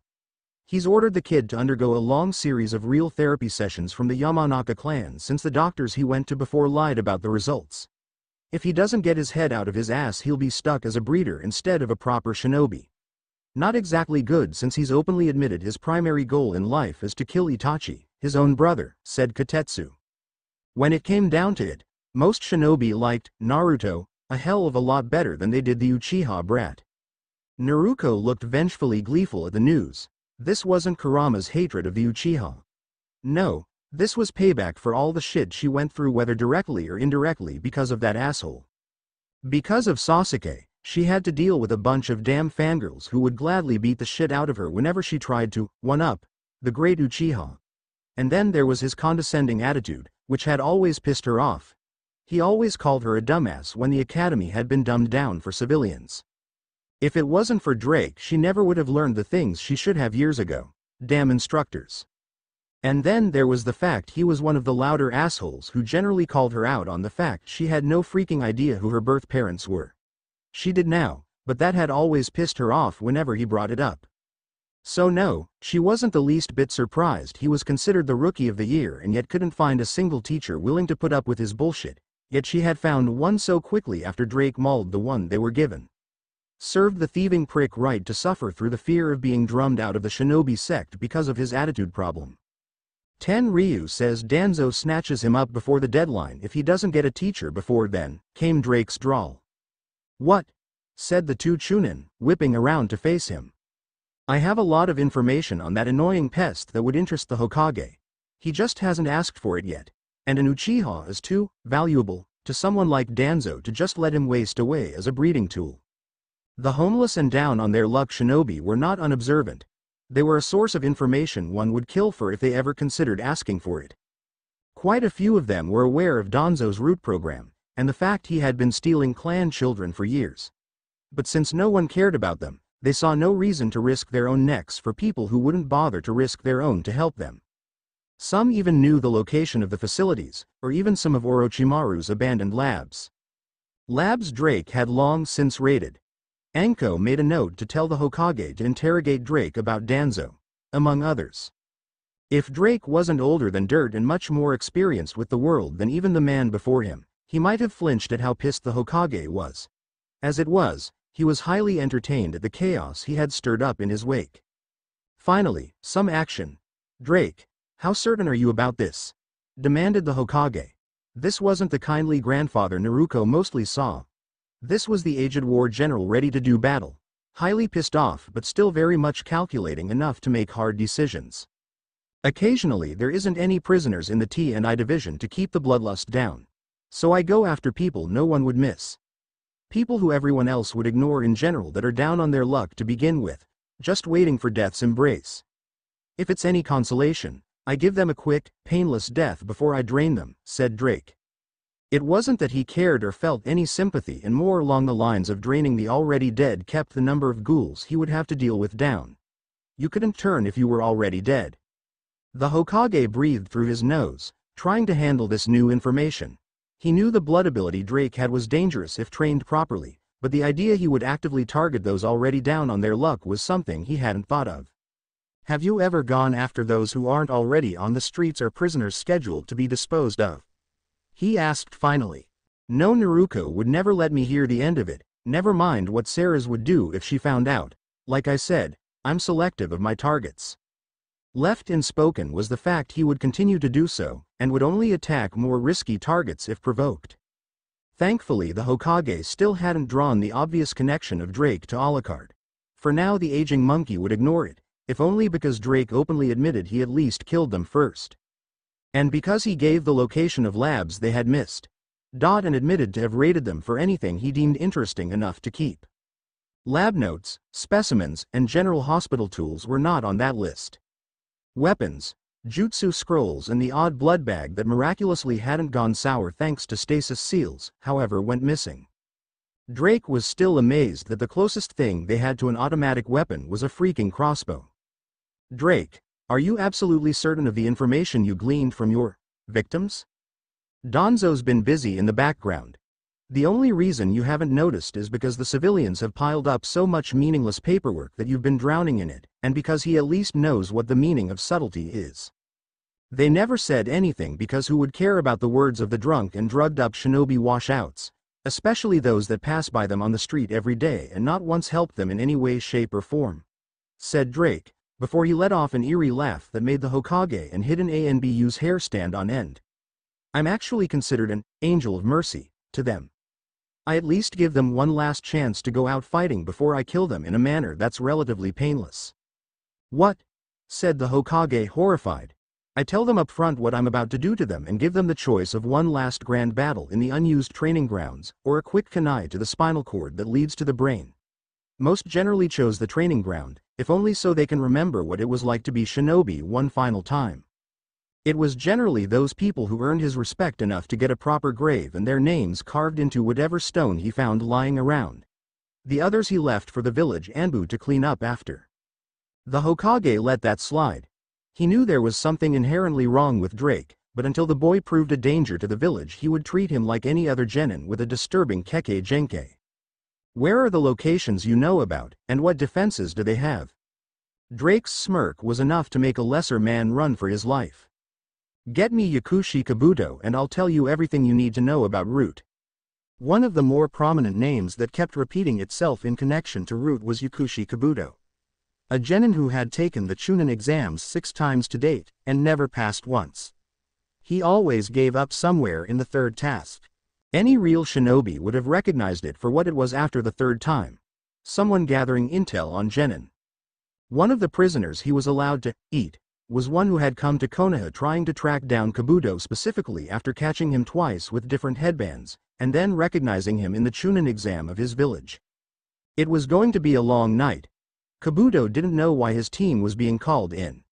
He's ordered the kid to undergo a long series of real therapy sessions from the Yamanaka clan since the doctors he went to before lied about the results. If he doesn't get his head out of his ass he'll be stuck as a breeder instead of a proper shinobi. Not exactly good since he's openly admitted his primary goal in life is to kill Itachi, his own brother, said Katetsu. When it came down to it, Most shinobi liked Naruto a hell of a lot better than they did the Uchiha brat. Naruto looked vengefully gleeful at the news. This wasn't Kurama's hatred of the Uchiha. No, this was payback for all the shit she went through, whether directly or indirectly, because of that asshole. Because of Sasuke, she had to deal with a bunch of damn fangirls who would gladly beat the shit out of her whenever she tried to one-up the great Uchiha. And then there was his condescending attitude, which had always pissed her off. He always called her a dumbass when the academy had been dumbed down for civilians. If it wasn't for Drake, she never would have learned the things she should have years ago. Damn instructors. And then there was the fact he was one of the louder assholes who generally called her out on the fact she had no freaking idea who her birth parents were. She did now, but that had always pissed her off whenever he brought it up. So no, she wasn't the least bit surprised he was considered the Rookie of the Year and yet couldn't find a single teacher willing to put up with his bullshit, yet she had found one so quickly after Drake mauled the one they were given. Served the thieving prick right to suffer through the fear of being drummed out of the shinobi sect because of his attitude problem. Tenryu says Danzo snatches him up before the deadline if he doesn't get a teacher before then, came Drake's drawl. What? Said the two Chunin, whipping around to face him. I have a lot of information on that annoying pest that would interest the Hokage. He just hasn't asked for it yet, and an Uchiha is too valuable to someone like Danzo to just let him waste away as a breeding tool. The homeless and down on their luck shinobi were not unobservant. They were a source of information one would kill for if they ever considered asking for it. Quite a few of them were aware of Danzo's root program, and the fact he had been stealing clan children for years. But since no one cared about them, they saw no reason to risk their own necks for people who wouldn't bother to risk their own to help them. Some even knew the location of the facilities, or even some of Orochimaru's abandoned labs. Labs Drake had long since raided. Anko made a note to tell the Hokage to interrogate Drake about Danzo, among others. If Drake wasn't older than dirt and much more experienced with the world than even the man before him, he might have flinched at how pissed the Hokage was. As it was, he was highly entertained at the chaos he had stirred up in his wake. Finally, some action. Drake, how certain are you about this? Demanded the Hokage. This wasn't the kindly grandfather Naruto mostly saw. This was the aged war general ready to do battle, highly pissed off but still very much calculating enough to make hard decisions. Occasionally there isn't any prisoners in the T&I division to keep the bloodlust down. So I go after people no one would miss. People who everyone else would ignore in general, that are down on their luck to begin with, just waiting for death's embrace. If it's any consolation, I give them a quick, painless death before I drain them, said Drake. It wasn't that he cared or felt any sympathy, and more along the lines of draining the already dead kept the number of ghouls he would have to deal with down. You couldn't turn if you were already dead. The Hokage breathed through his nose, trying to handle this new information. He knew the blood ability Drake had was dangerous if trained properly, but the idea he would actively target those already down on their luck was something he hadn't thought of. Have you ever gone after those who aren't already on the streets or prisoners scheduled to be disposed of? He asked finally. No, Naruto would never let me hear the end of it, never mind what Sarah's would do if she found out. Like I said, I'm selective of my targets. Left unspoken was the fact he would continue to do so, and would only attack more risky targets if provoked. Thankfully the Hokage still hadn't drawn the obvious connection of Drake to Alucard. For now the aging monkey would ignore it, if only because Drake openly admitted he at least killed them first. And because he gave the location of labs they had missed. And admitted to have raided them for anything he deemed interesting enough to keep. Lab notes, specimens, and general hospital tools were not on that list. Weapons, jutsu scrolls and the odd blood bag that miraculously hadn't gone sour thanks to stasis seals, however, went missing. Drake was still amazed that the closest thing they had to an automatic weapon was a freaking crossbow. Drake, are you absolutely certain of the information you gleaned from your victims? Danzo's been busy in the background. The only reason you haven't noticed is because the civilians have piled up so much meaningless paperwork that you've been drowning in it, and because he at least knows what the meaning of subtlety is. They never said anything because who would care about the words of the drunk and drugged up shinobi washouts, especially those that pass by them on the street every day and not once helped them in any way, shape or form, said Drake, before he let off an eerie laugh that made the Hokage and hidden ANBU's hair stand on end. I'm actually considered an angel of mercy to them. I at least give them one last chance to go out fighting before I kill them in a manner that's relatively painless. What? Said the Hokage, horrified. I tell them up front what I'm about to do to them and give them the choice of one last grand battle in the unused training grounds, or a quick kunai to the spinal cord that leads to the brain. Most generally chose the training ground, if only so they can remember what it was like to be shinobi one final time. It was generally those people who earned his respect enough to get a proper grave and their names carved into whatever stone he found lying around. The others he left for the village Anbu to clean up after. The Hokage let that slide. He knew there was something inherently wrong with Drake, but until the boy proved a danger to the village he would treat him like any other genin with a disturbing Kekkei Genkei. Where are the locations you know about, and what defenses do they have? Drake's smirk was enough to make a lesser man run for his life. Get me Yakushi Kabuto and I'll tell you everything you need to know about Root. One of the more prominent names that kept repeating itself in connection to Root was Yakushi Kabuto. A genin who had taken the Chunin exams 6 times to date, and never passed once. He always gave up somewhere in the 3rd task. Any real shinobi would have recognized it for what it was after the 3rd time. Someone gathering intel on genin. One of the prisoners he was allowed to eat was one who had come to Konoha trying to track down Kabuto specifically after catching him twice with different headbands, and then recognizing him in the Chunin exam of his village. It was going to be a long night. Kabuto didn't know why his team was being called in.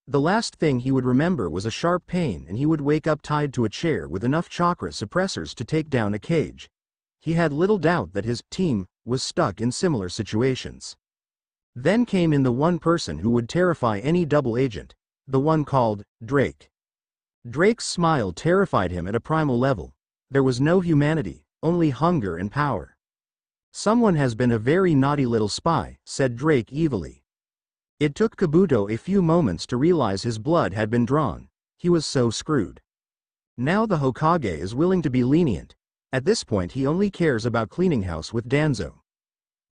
The last thing he would remember was a sharp pain and he would wake up tied to a chair with enough chakra suppressors to take down a cage. He had little doubt that his team was stuck in similar situations. Then came in the one person who would terrify any double agent, the one called Drake. Drake's smile terrified him at a primal level. There was no humanity, only hunger and power. Someone has been a very naughty little spy, said Drake evilly. It took Kabuto a few moments to realize his blood had been drawn. He was so screwed. Now the Hokage is willing to be lenient. At this point he only cares about cleaning house with Danzo.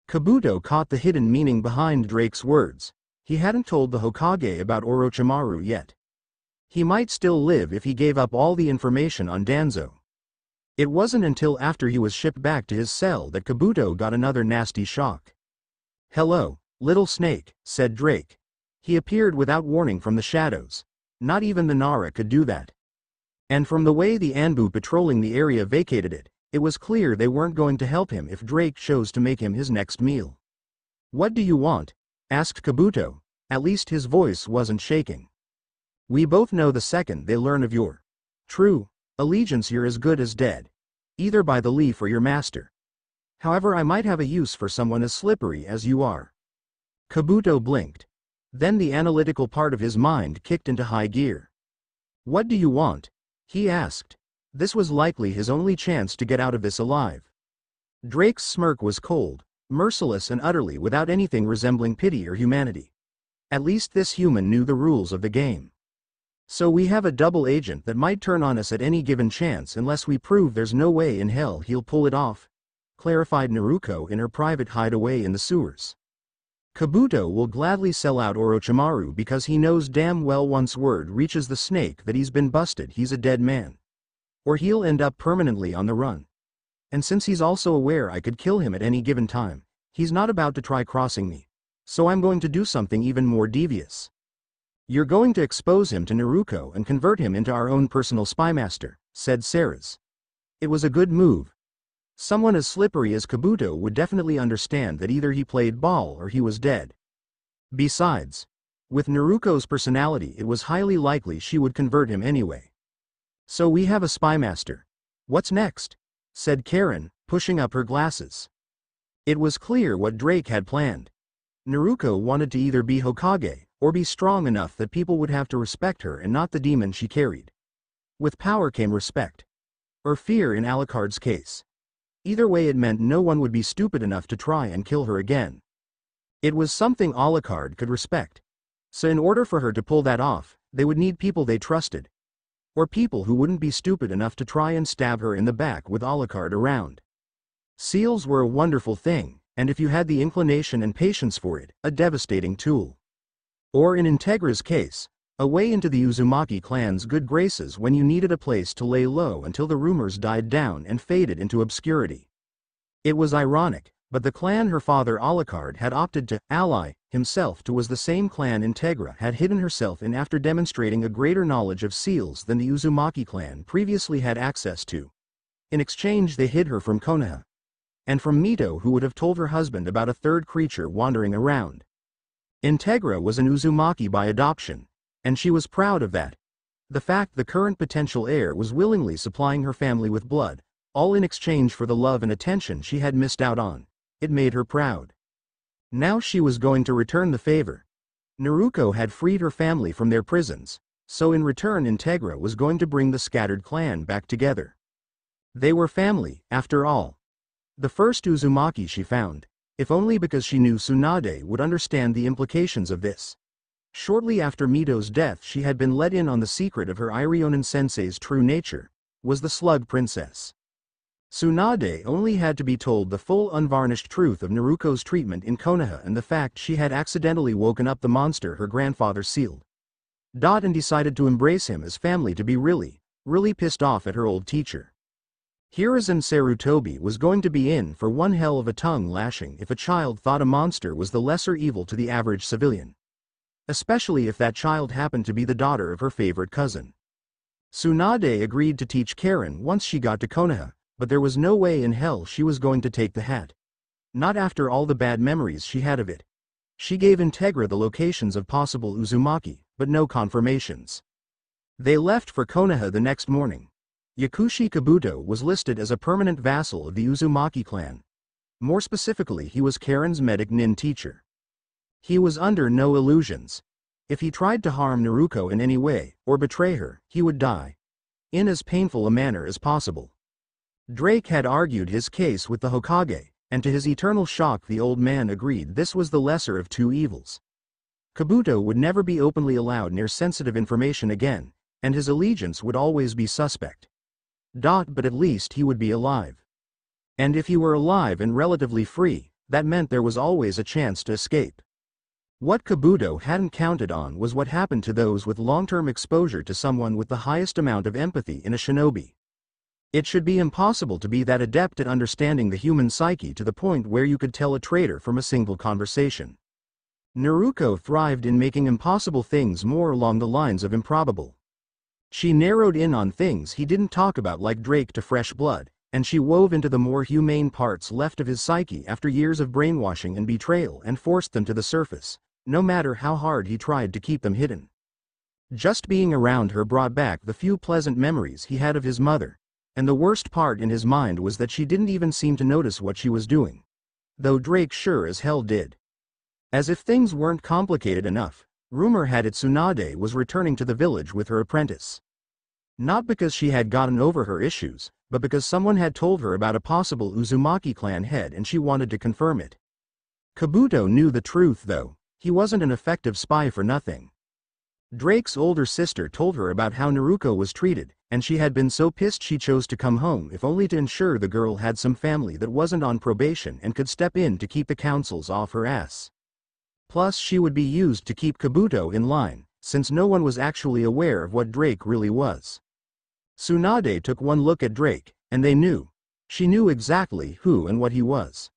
Kabuto caught the hidden meaning behind Drake's words. He hadn't told the Hokage about Orochimaru yet. He might still live if he gave up all the information on Danzo. It wasn't until after he was shipped back to his cell that Kabuto got another nasty shock. "Hello, little snake," said Drake. He appeared without warning from the shadows. Not even the Nara could do that. And from the way the Anbu patrolling the area vacated it, it was clear they weren't going to help him if Drake chose to make him his next meal. "What do you want?" asked Kabuto. At least his voice wasn't shaking. "We both know the second they learn of your true allegiance you're as good as dead. Either by the leaf or your master. However, I might have a use for someone as slippery as you are." Kabuto blinked. Then the analytical part of his mind kicked into high gear. "What do you want?" he asked. This was likely his only chance to get out of this alive. Drake's smirk was cold, merciless and utterly without anything resembling pity or humanity. At least this human knew the rules of the game. "So we have a double agent that might turn on us at any given chance unless we prove there's no way in hell he'll pull it off," clarified Naruto in her private hideaway in the sewers. "Kabuto will gladly sell out Orochimaru because he knows damn well once word reaches the snake that he's been busted he's a dead man. Or he'll end up permanently on the run. And since he's also aware I could kill him at any given time, he's not about to try crossing me. So I'm going to do something even more devious. You're going to expose him to Naruto and convert him into our own personal spymaster," said Ceres. It was a good move. Someone as slippery as Kabuto would definitely understand that either he played ball or he was dead. Besides, with Naruto's personality it was highly likely she would convert him anyway. "So we have a spymaster. What's next?" said Karen, pushing up her glasses. It was clear what Drake had planned. Naruto wanted to either be Hokage, or be strong enough that people would have to respect her and not the demon she carried. With power came respect. Or fear in Alucard's case. Either way it meant no one would be stupid enough to try and kill her again. It was something Alucard could respect. So in order for her to pull that off, they would need people they trusted. Or people who wouldn't be stupid enough to try and stab her in the back with Alucard around. Seals were a wonderful thing, and if you had the inclination and patience for it, a devastating tool. Or in Integra's case, away into the Uzumaki clan's good graces when you needed a place to lay low until the rumors died down and faded into obscurity. It was ironic, but the clan her father Alucard had opted to ally himself to was the same clan Integra had hidden herself in after demonstrating a greater knowledge of seals than the Uzumaki clan previously had access to. In exchange they hid her from Konoha. And from Mito, who would have told her husband about a third creature wandering around. Integra was an Uzumaki by adoption, and she was proud of that. The fact the current potential heir was willingly supplying her family with blood, all in exchange for the love and attention she had missed out on, it made her proud. Now she was going to return the favor. Naruto had freed her family from their prisons, so in return Integra was going to bring the scattered clan back together. They were family, after all. The first Uzumaki she found, if only because she knew Tsunade would understand the implications of this. Shortly after Mito's death she had been let in on the secret of her Irionen-sensei's true nature, was the Slug Princess. Tsunade only had to be told the full unvarnished truth of Naruto's treatment in Konoha and the fact she had accidentally woken up the monster her grandfather sealed. And decided to embrace him as family to be really pissed off at her old teacher. Hiruzen Sarutobi was going to be in for one hell of a tongue lashing if a child thought a monster was the lesser evil to the average civilian. Especially if that child happened to be the daughter of her favorite cousin. Tsunade agreed to teach Karen once she got to Konoha, but there was no way in hell she was going to take the hat. Not after all the bad memories she had of it. She gave Integra the locations of possible Uzumaki, but no confirmations. They left for Konoha the next morning. Yakushi Kabuto was listed as a permanent vassal of the Uzumaki clan. More specifically, he was Karen's medic nin teacher. He was under no illusions. If he tried to harm Naruto in any way, or betray her, he would die. In as painful a manner as possible. Drake had argued his case with the Hokage, and to his eternal shock the old man agreed this was the lesser of two evils. Kabuto would never be openly allowed near sensitive information again, and his allegiance would always be suspect. But at least he would be alive. And if he were alive and relatively free, that meant there was always a chance to escape. What Kabuto hadn't counted on was what happened to those with long-term exposure to someone with the highest amount of empathy in a shinobi. It should be impossible to be that adept at understanding the human psyche to the point where you could tell a traitor from a single conversation. Naruto thrived in making impossible things more along the lines of improbable. She narrowed in on things he didn't talk about like Drake to fresh blood, and she wove into the more humane parts left of his psyche after years of brainwashing and betrayal and forced them to the surface, no matter how hard he tried to keep them hidden. Just being around her brought back the few pleasant memories he had of his mother, and the worst part in his mind was that she didn't even seem to notice what she was doing. Though Drake sure as hell did. As if things weren't complicated enough, rumor had it Tsunade was returning to the village with her apprentice. Not because she had gotten over her issues, but because someone had told her about a possible Uzumaki clan head and she wanted to confirm it. Kabuto knew the truth though, he wasn't an effective spy for nothing. Drake's older sister told her about how Naruto was treated, and she had been so pissed she chose to come home if only to ensure the girl had some family that wasn't on probation and could step in to keep the councils off her ass. Plus she would be used to keep Kabuto in line, since no one was actually aware of what Drake really was. Tsunade took one look at Drake, and they knew. She knew exactly who and what he was.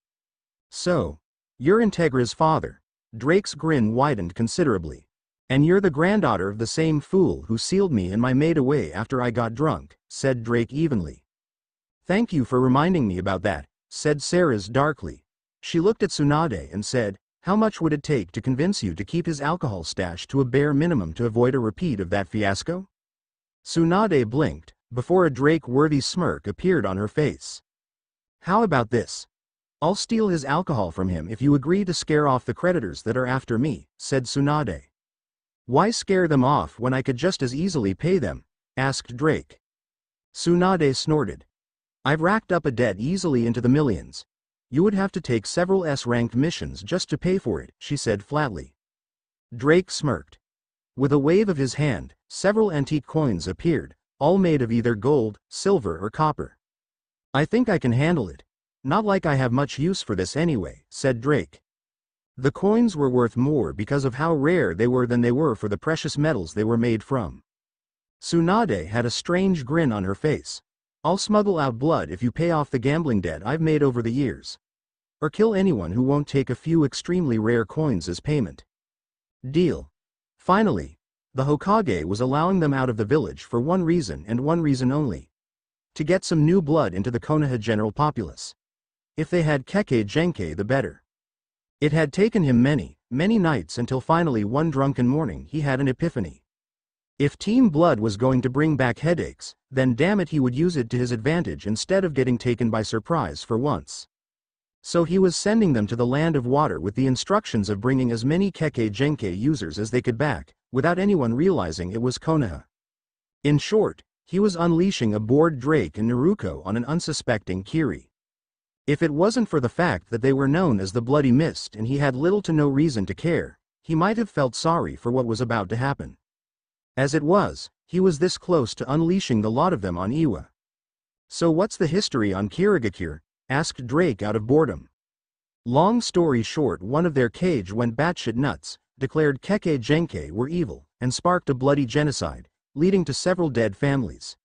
So, you're Integra's father. Drake's grin widened considerably. And you're the granddaughter of the same fool who sealed me and my maid away after I got drunk, said Drake evenly. Thank you for reminding me about that, said Ceres darkly. She looked at Tsunade and said, how much would it take to convince you to keep his alcohol stash to a bare minimum to avoid a repeat of that fiasco? Tsunade blinked, before a Drake-worthy smirk appeared on her face. How about this? I'll steal his alcohol from him if you agree to scare off the creditors that are after me, said Tsunade. Why scare them off when I could just as easily pay them? Asked Drake. Tsunade snorted. I've racked up a debt easily into the millions. You would have to take several S-ranked missions just to pay for it, she said flatly. Drake smirked. With a wave of his hand, several antique coins appeared, all made of either gold, silver or copper. I think I can handle it. Not like I have much use for this anyway, said Drake. The coins were worth more because of how rare they were than they were for the precious metals they were made from. Tsunade had a strange grin on her face. I'll smuggle out blood if you pay off the gambling debt I've made over the years. Or kill anyone who won't take a few extremely rare coins as payment. Deal. Finally, the Hokage was allowing them out of the village for one reason and one reason only. To get some new blood into the Konoha general populace. If they had Kekkei Genkai, the better. It had taken him many, many nights until finally one drunken morning he had an epiphany. If Team Blood was going to bring back headaches, then damn it he would use it to his advantage instead of getting taken by surprise for once. So he was sending them to the land of water with the instructions of bringing as many Kekkei Genkai users as they could back, without anyone realizing it was Konoha. In short, he was unleashing a bored Drake and Naruto on an unsuspecting Kiri. If it wasn't for the fact that they were known as the Bloody Mist and he had little to no reason to care, he might have felt sorry for what was about to happen. As it was, he was this close to unleashing the lot of them on Iwa. So what's the history on Kirigakure? Asked Drake out of boredom. Long story short, one of their cage went batshit nuts, declared Kekkei Genkai were evil, and sparked a bloody genocide, leading to several dead families.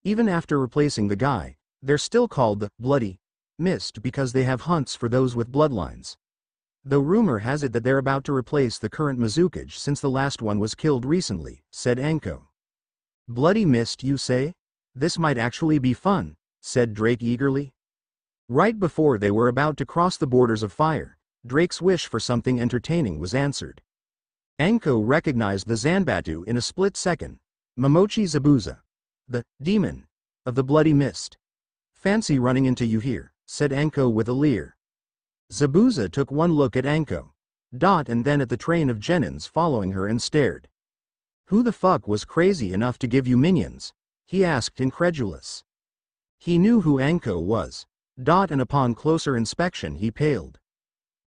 Even after replacing the guy, they're still called the Bloody Mist because they have hunts for those with bloodlines. Though rumor has it that they're about to replace the current Mizukage since the last one was killed recently, said Anko. Bloody Mist, you say? This might actually be fun, said Drake eagerly. Right before they were about to cross the borders of fire, Drake's wish for something entertaining was answered. Anko recognized the Zanbatu in a split second. Momochi Zabuza, the demon of the Bloody Mist. Fancy running into you here, said Anko with a leer. Zabuza took one look at Anko. And then at the train of genins following her and stared. Who the fuck was crazy enough to give you minions? He asked incredulous. He knew who Anko was. And upon closer inspection he paled.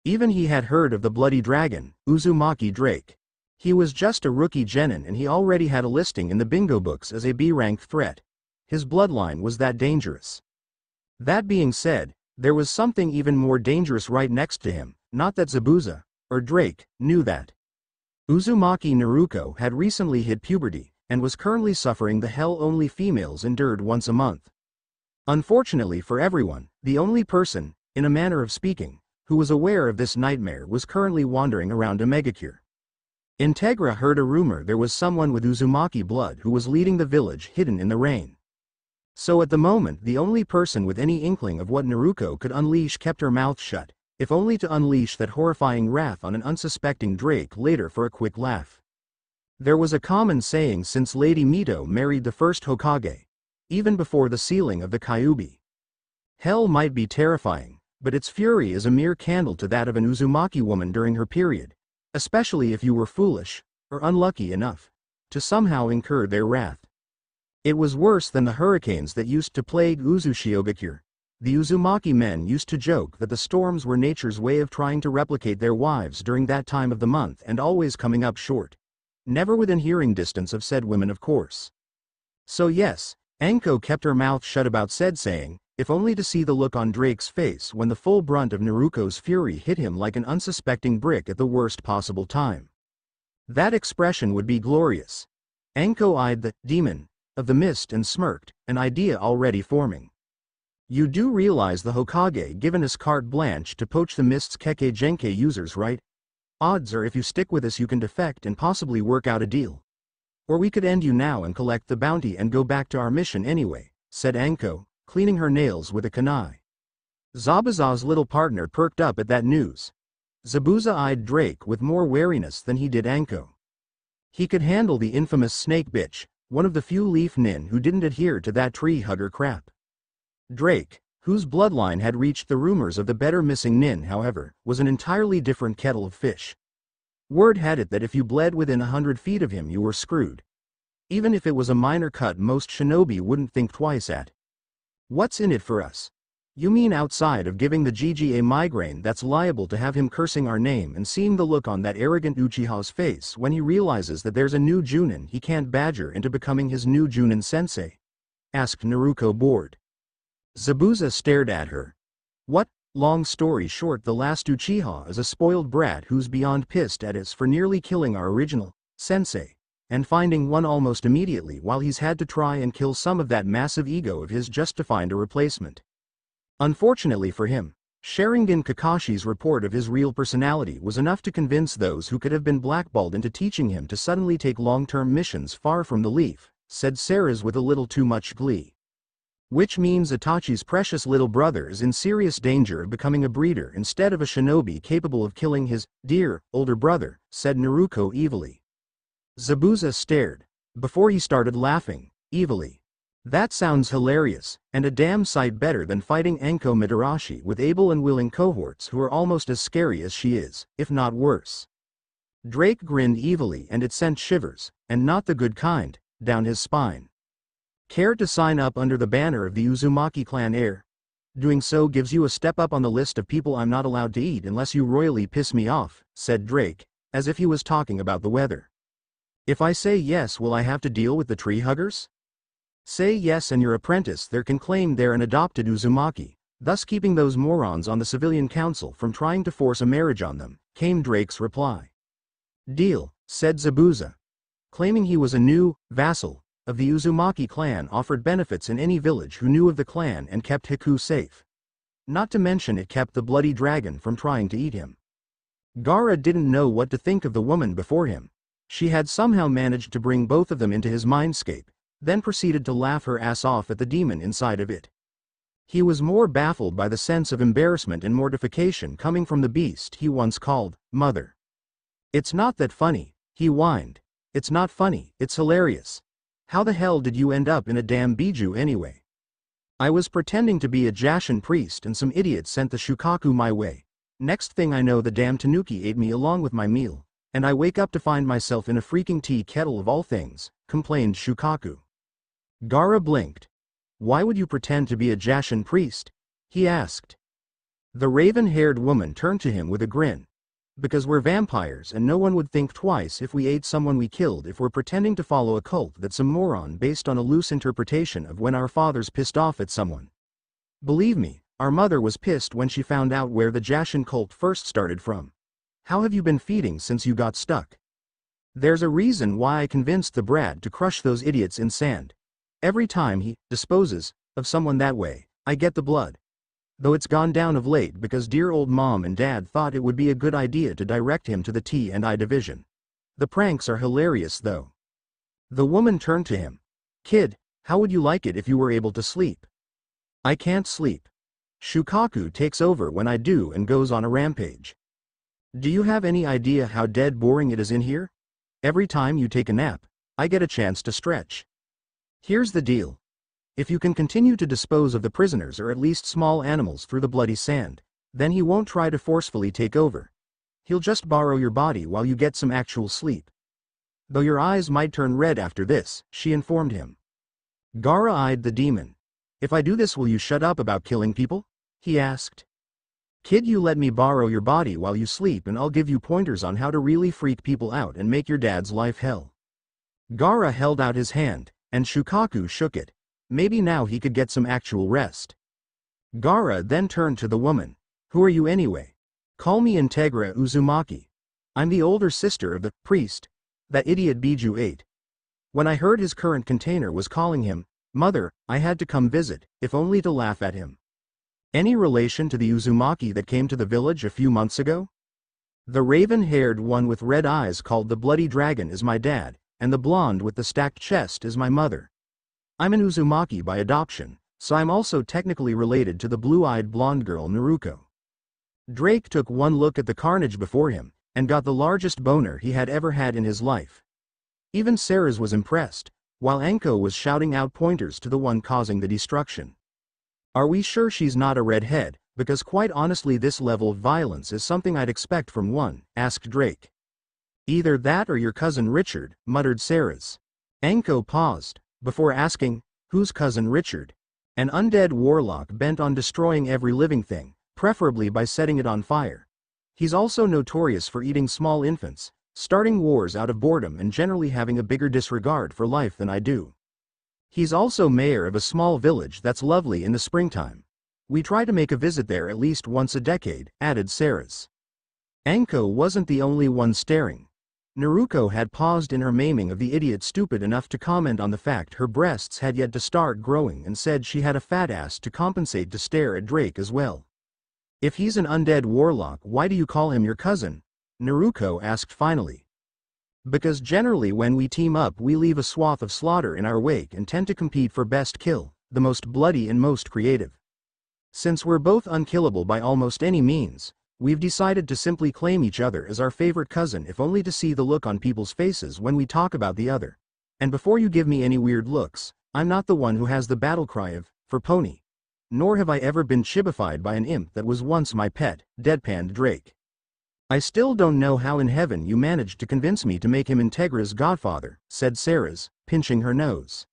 Even he had heard of the Bloody Dragon, Uzumaki Drake. He was just a rookie genin and he already had a listing in the bingo books as a B-rank threat. His bloodline was that dangerous. That being said, there was something even more dangerous right next to him, not that Zabuza, or Drake, knew that. Uzumaki Naruto had recently hit puberty, and was currently suffering the hell only females endured once a month. Unfortunately for everyone, the only person, in a manner of speaking, who was aware of this nightmare was currently wandering around Omegakure. Integra heard a rumor there was someone with Uzumaki blood who was leading the village hidden in the rain. So at the moment the only person with any inkling of what Naruto could unleash kept her mouth shut, if only to unleash that horrifying wrath on an unsuspecting Drake later for a quick laugh. There was a common saying since Lady Mito married the first Hokage, even before the sealing of the Kyuubi. Hell might be terrifying, but its fury is a mere candle to that of an Uzumaki woman during her period, especially if you were foolish, or unlucky enough, to somehow incur their wrath. It was worse than the hurricanes that used to plague Uzushiogakure. The Uzumaki men used to joke that the storms were nature's way of trying to replicate their wives during that time of the month and always coming up short. Never within hearing distance of said women, of course. So yes, Anko kept her mouth shut about said saying, if only to see the look on Drake's face when the full brunt of Naruto's fury hit him like an unsuspecting brick at the worst possible time. That expression would be glorious. Anko eyed the demon of the mist and smirked, an idea already forming. You do realize the Hokage given us carte blanche to poach the mist's Kekkei Genkai users, right? Odds are if you stick with us you can defect and possibly work out a deal. Or we could end you now and collect the bounty and go back to our mission anyway, said Anko, cleaning her nails with a kunai. Zabuza's little partner perked up at that news. Zabuza eyed Drake with more wariness than he did Anko. He could handle the infamous snake bitch, one of the few leaf nin who didn't adhere to that tree hugger crap. Drake, whose bloodline had reached the rumors of the better missing nin, however, was an entirely different kettle of fish. Word had it that if you bled within 100 feet of him you were screwed. Even if it was a minor cut most shinobi wouldn't think twice at. What's in it for us? You mean outside of giving the GG a migraine that's liable to have him cursing our name and seeing the look on that arrogant Uchiha's face when he realizes that there's a new Junin he can't badger into becoming his new Junin sensei? Asked Naruto bored. Zabuza stared at her. What? Long story short, the last Uchiha is a spoiled brat who's beyond pissed at us for nearly killing our original sensei, and finding one almost immediately while he's had to try and kill some of that massive ego of his just to find a replacement. Unfortunately for him, Sharingan Kakashi's report of his real personality was enough to convince those who could have been blackballed into teaching him to suddenly take long-term missions far from the leaf, said Ceres with a little too much glee. Which means Itachi's precious little brother is in serious danger of becoming a breeder instead of a shinobi capable of killing his dear older brother, said Naruto evilly. Zabuza stared, before he started laughing, evilly. That sounds hilarious, and a damn sight better than fighting Enko Mitarashi with able and willing cohorts who are almost as scary as she is, if not worse. Drake grinned evilly and it sent shivers, and not the good kind, down his spine. Care to sign up under the banner of the Uzumaki clan heir? Doing so gives you a step up on the list of people I'm not allowed to eat unless you royally piss me off, said Drake, as if he was talking about the weather. If I say yes, will I have to deal with the tree huggers? Say yes and your apprentice there can claim they're an adopted Uzumaki, thus keeping those morons on the civilian council from trying to force a marriage on them, came Drake's reply. Deal, said Zabuza. Claiming he was a new vassal of the Uzumaki clan offered benefits in any village who knew of the clan and kept Hiku safe. Not to mention it kept the bloody dragon from trying to eat him. Gaara didn't know what to think of the woman before him. She had somehow managed to bring both of them into his mindscape, then proceeded to laugh her ass off at the demon inside of it. He was more baffled by the sense of embarrassment and mortification coming from the beast he once called mother. It's not that funny, he whined. It's not funny, it's hilarious. How the hell did you end up in a damn biju anyway? I was pretending to be a Jashin priest and some idiot sent the Shukaku my way. Next thing I know the damn Tanuki ate me along with my meal, and I wake up to find myself in a freaking tea kettle of all things, complained Shukaku. Gaara blinked. Why would you pretend to be a Jashin priest? He asked. The raven-haired woman turned to him with a grin. Because we're vampires and no one would think twice if we ate someone we killed if we're pretending to follow a cult that's a moron based on a loose interpretation of when our fathers pissed off at someone. Believe me, our mother was pissed when she found out where the Jashin cult first started from. How have you been feeding since you got stuck? There's a reason why I convinced the brat to crush those idiots in sand. Every time he disposes of someone that way, I get the blood. Though it's gone down of late because dear old mom and dad thought it would be a good idea to direct him to the T&I division. The pranks are hilarious though. The woman turned to him. Kid, how would you like it if you were able to sleep? I can't sleep. Shukaku takes over when I do and goes on a rampage. Do you have any idea how dead boring it is in here? Every time you take a nap, I get a chance to stretch. Here's the deal. If you can continue to dispose of the prisoners or at least small animals through the bloody sand, then he won't try to forcefully take over. He'll just borrow your body while you get some actual sleep. Though your eyes might turn red after this, she informed him. Gaara eyed the demon. If I do this will you shut up about killing people? He asked. Kid, you let me borrow your body while you sleep and I'll give you pointers on how to really freak people out and make your dad's life hell. Gaara held out his hand, and Shukaku shook it. Maybe now he could get some actual rest. Gaara then turned to the woman. Who are you anyway? Call me Integra Uzumaki. I'm the older sister of the priest that idiot Biju ate. When I heard his current container was calling him mother, I had to come visit, if only to laugh at him. Any relation to the Uzumaki that came to the village a few months ago? The raven-haired one with red eyes called the Bloody Dragon is my dad, and the blonde with the stacked chest is my mother. I'm an Uzumaki by adoption, so I'm also technically related to the blue-eyed blonde girl Naruto. Drake took one look at the carnage before him, and got the largest boner he had ever had in his life. Even Ceres was impressed, while Enko was shouting out pointers to the one causing the destruction. Are we sure she's not a redhead, because quite honestly this level of violence is something I'd expect from one, asked Drake. Either that or your cousin Richard, muttered Ceres. Enko paused, before asking, who's cousin Richard? An undead warlock bent on destroying every living thing, preferably by setting it on fire. He's also notorious for eating small infants, starting wars out of boredom and generally having a bigger disregard for life than I do. He's also mayor of a small village that's lovely in the springtime. We try to make a visit there at least once a decade, added Ceres. Anko wasn't the only one staring. Naruto had paused in her maiming of the idiot stupid enough to comment on the fact her breasts had yet to start growing and said she had a fat ass to compensate to stare at Drake as well. If he's an undead warlock, why do you call him your cousin? Naruto asked finally. Because generally when we team up we leave a swath of slaughter in our wake and tend to compete for best kill, the most bloody and most creative. Since we're both unkillable by almost any means, we've decided to simply claim each other as our favorite cousin, if only to see the look on people's faces when we talk about the other. And before you give me any weird looks, I'm not the one who has the battle cry of, for pony. Nor have I ever been chibified by an imp that was once my pet, deadpanned Drake. I still don't know how in heaven you managed to convince me to make him Integra's godfather, said Ceres, pinching her nose.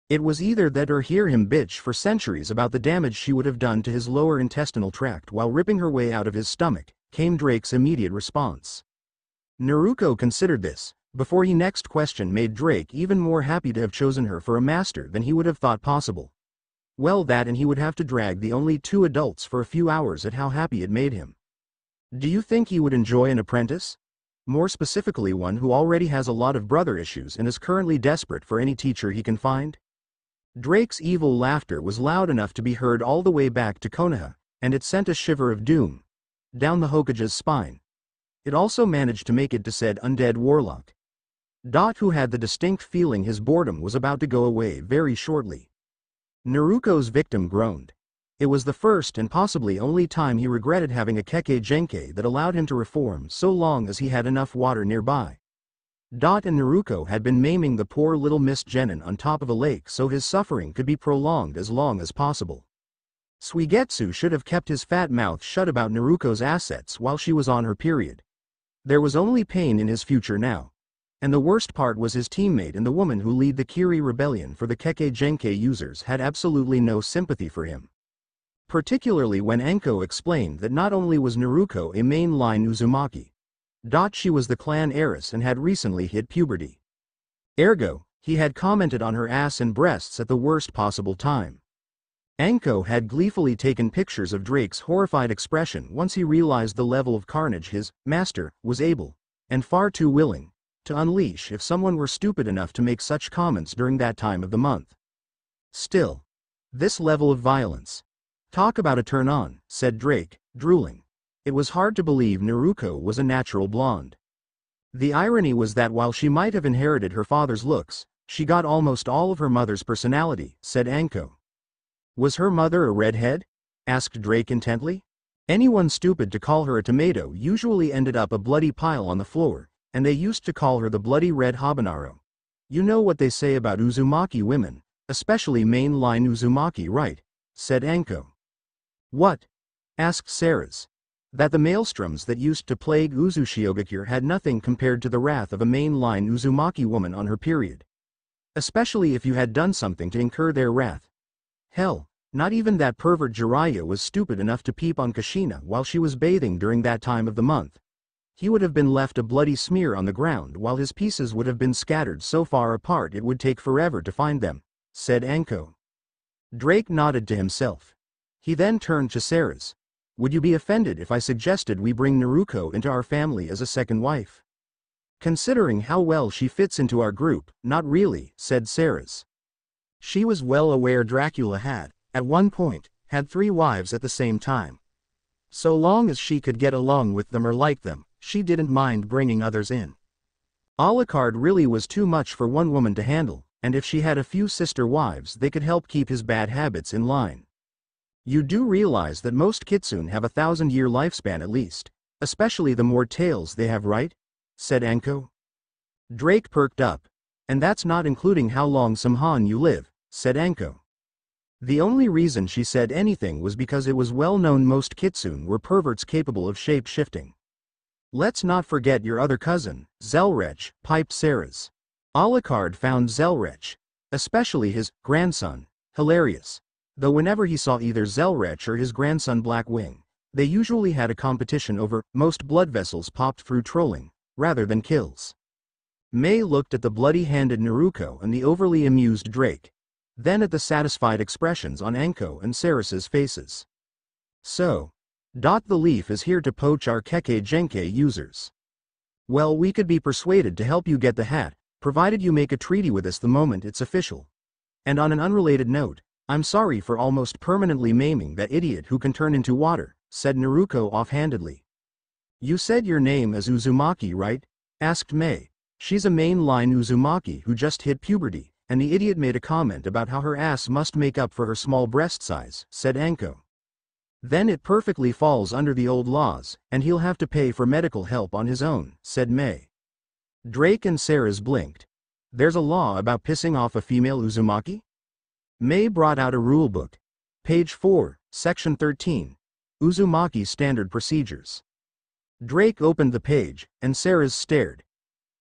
It was either that or hear him bitch for centuries about the damage she would have done to his lower intestinal tract while ripping her way out of his stomach, came Drake's immediate response. Naruto considered this, before he next question made Drake even more happy to have chosen her for a master than he would have thought possible. Well, that and he would have to drag the only two adults for a few hours at how happy it made him. Do you think he would enjoy an apprentice? More specifically one who already has a lot of brother issues and is currently desperate for any teacher he can find? Drake's evil laughter was loud enough to be heard all the way back to Konoha, and it sent a shiver of doom down the Hokage's spine. It also managed to make it to said undead warlock. Who had the distinct feeling his boredom was about to go away very shortly. Naruto's victim groaned. It was the first and possibly only time he regretted having a Kekkei Genkai that allowed him to reform so long as he had enough water nearby. And Naruto had been maiming the poor little Miss Genin on top of a lake so his suffering could be prolonged as long as possible. Suigetsu should have kept his fat mouth shut about Naruto's assets while she was on her period. There was only pain in his future now. And the worst part was his teammate and the woman who lead the Kiri rebellion for the Kekkei Genkai users had absolutely no sympathy for him. Particularly when Anko explained that not only was Naruto a mainline Uzumaki, she was the clan heiress and had recently hit puberty. Ergo, he had commented on her ass and breasts at the worst possible time. Anko had gleefully taken pictures of Drake's horrified expression once he realized the level of carnage his master was able, and far too willing, to unleash if someone were stupid enough to make such comments during that time of the month. Still, this level of violence. Talk about a turn on, said Drake, drooling. It was hard to believe Naruto was a natural blonde. The irony was that while she might have inherited her father's looks, she got almost all of her mother's personality, said Anko. Was her mother a redhead? Asked Drake intently. Anyone stupid to call her a tomato usually ended up a bloody pile on the floor, and they used to call her the bloody red habanero. You know what they say about Uzumaki women, especially mainline Uzumaki, right? Said Anko. What? Asked Ceres. That the maelstroms that used to plague Uzushiogakure had nothing compared to the wrath of a mainline Uzumaki woman on her period. Especially if you had done something to incur their wrath. Hell, not even that pervert Jiraiya was stupid enough to peep on Kushina while she was bathing during that time of the month. He would have been left a bloody smear on the ground while his pieces would have been scattered so far apart it would take forever to find them, said Anko. Drake nodded to himself. He then turned to Ceres. Would you be offended if I suggested we bring Naruto into our family as a second wife? Considering how well she fits into our group, not really, said Ceres. She was well aware Dracula had, at one point, had 3 wives at the same time. So long as she could get along with them or like them, she didn't mind bringing others in. Alucard really was too much for one woman to handle, and if she had a few sister wives they could help keep his bad habits in line. You do realize that most kitsune have 1,000-year lifespan at least, especially the more tails they have, right? Said Anko. Drake perked up. And that's not including how long Samhan you live, said Anko. The only reason she said anything was because it was well known most kitsune were perverts capable of shape-shifting. Let's not forget your other cousin, Zelrech, piped Ceres. Alucard found Zelrech, especially his grandson, hilarious. Though whenever he saw either Zelrech or his grandson Blackwing, they usually had a competition over most blood vessels popped through trolling, rather than kills. Mei looked at the bloody-handed Naruto and the overly amused Drake. then at the satisfied expressions on Anko and Saris's faces. So, the leaf is here to poach our Kekkei Genkai users. Well, we could be persuaded to help you get the hat, provided you make a treaty with us the moment it's official. And on an unrelated note, I'm sorry for almost permanently maiming that idiot who can turn into water, said Naruto offhandedly. You said your name is Uzumaki, right? Asked Mei. She's a mainline Uzumaki who just hit puberty, and the idiot made a comment about how her ass must make up for her small breast size, said Anko. Then it perfectly falls under the old laws, and he'll have to pay for medical help on his own, said Mei. Drake and Saris blinked. There's a law about pissing off a female Uzumaki? Mei brought out a rulebook. Page 4, Section 13. Uzumaki Standard Procedures. Drake opened the page, and Saris stared.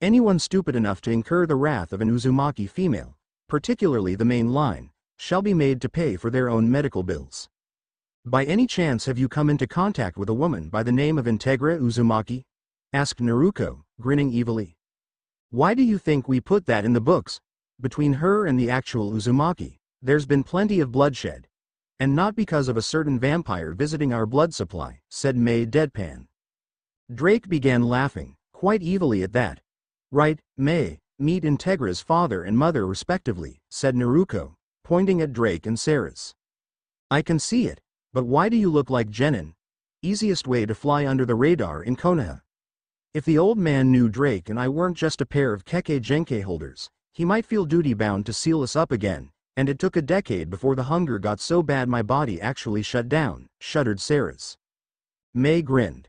Anyone stupid enough to incur the wrath of an Uzumaki female, particularly the main line, shall be made to pay for their own medical bills. By any chance have you come into contact with a woman by the name of Integra Uzumaki? Asked Naruto, grinning evilly. Why do you think we put that in the books? Between her and the actual Uzumaki, there's been plenty of bloodshed. And not because of a certain vampire visiting our blood supply, said Mei deadpan. Drake began laughing, quite evilly at that. Right, Mei, meet Integra's father and mother respectively, said Naruto, pointing at Drake and Saris. I can see it, but why do you look like Genin? Easiest way to fly under the radar in Konoha. If the old man knew Drake and I weren't just a pair of Kekkei Genkai holders, he might feel duty-bound to seal us up again, and it took a decade before the hunger got so bad my body actually shut down, shuddered Saris. Mei grinned.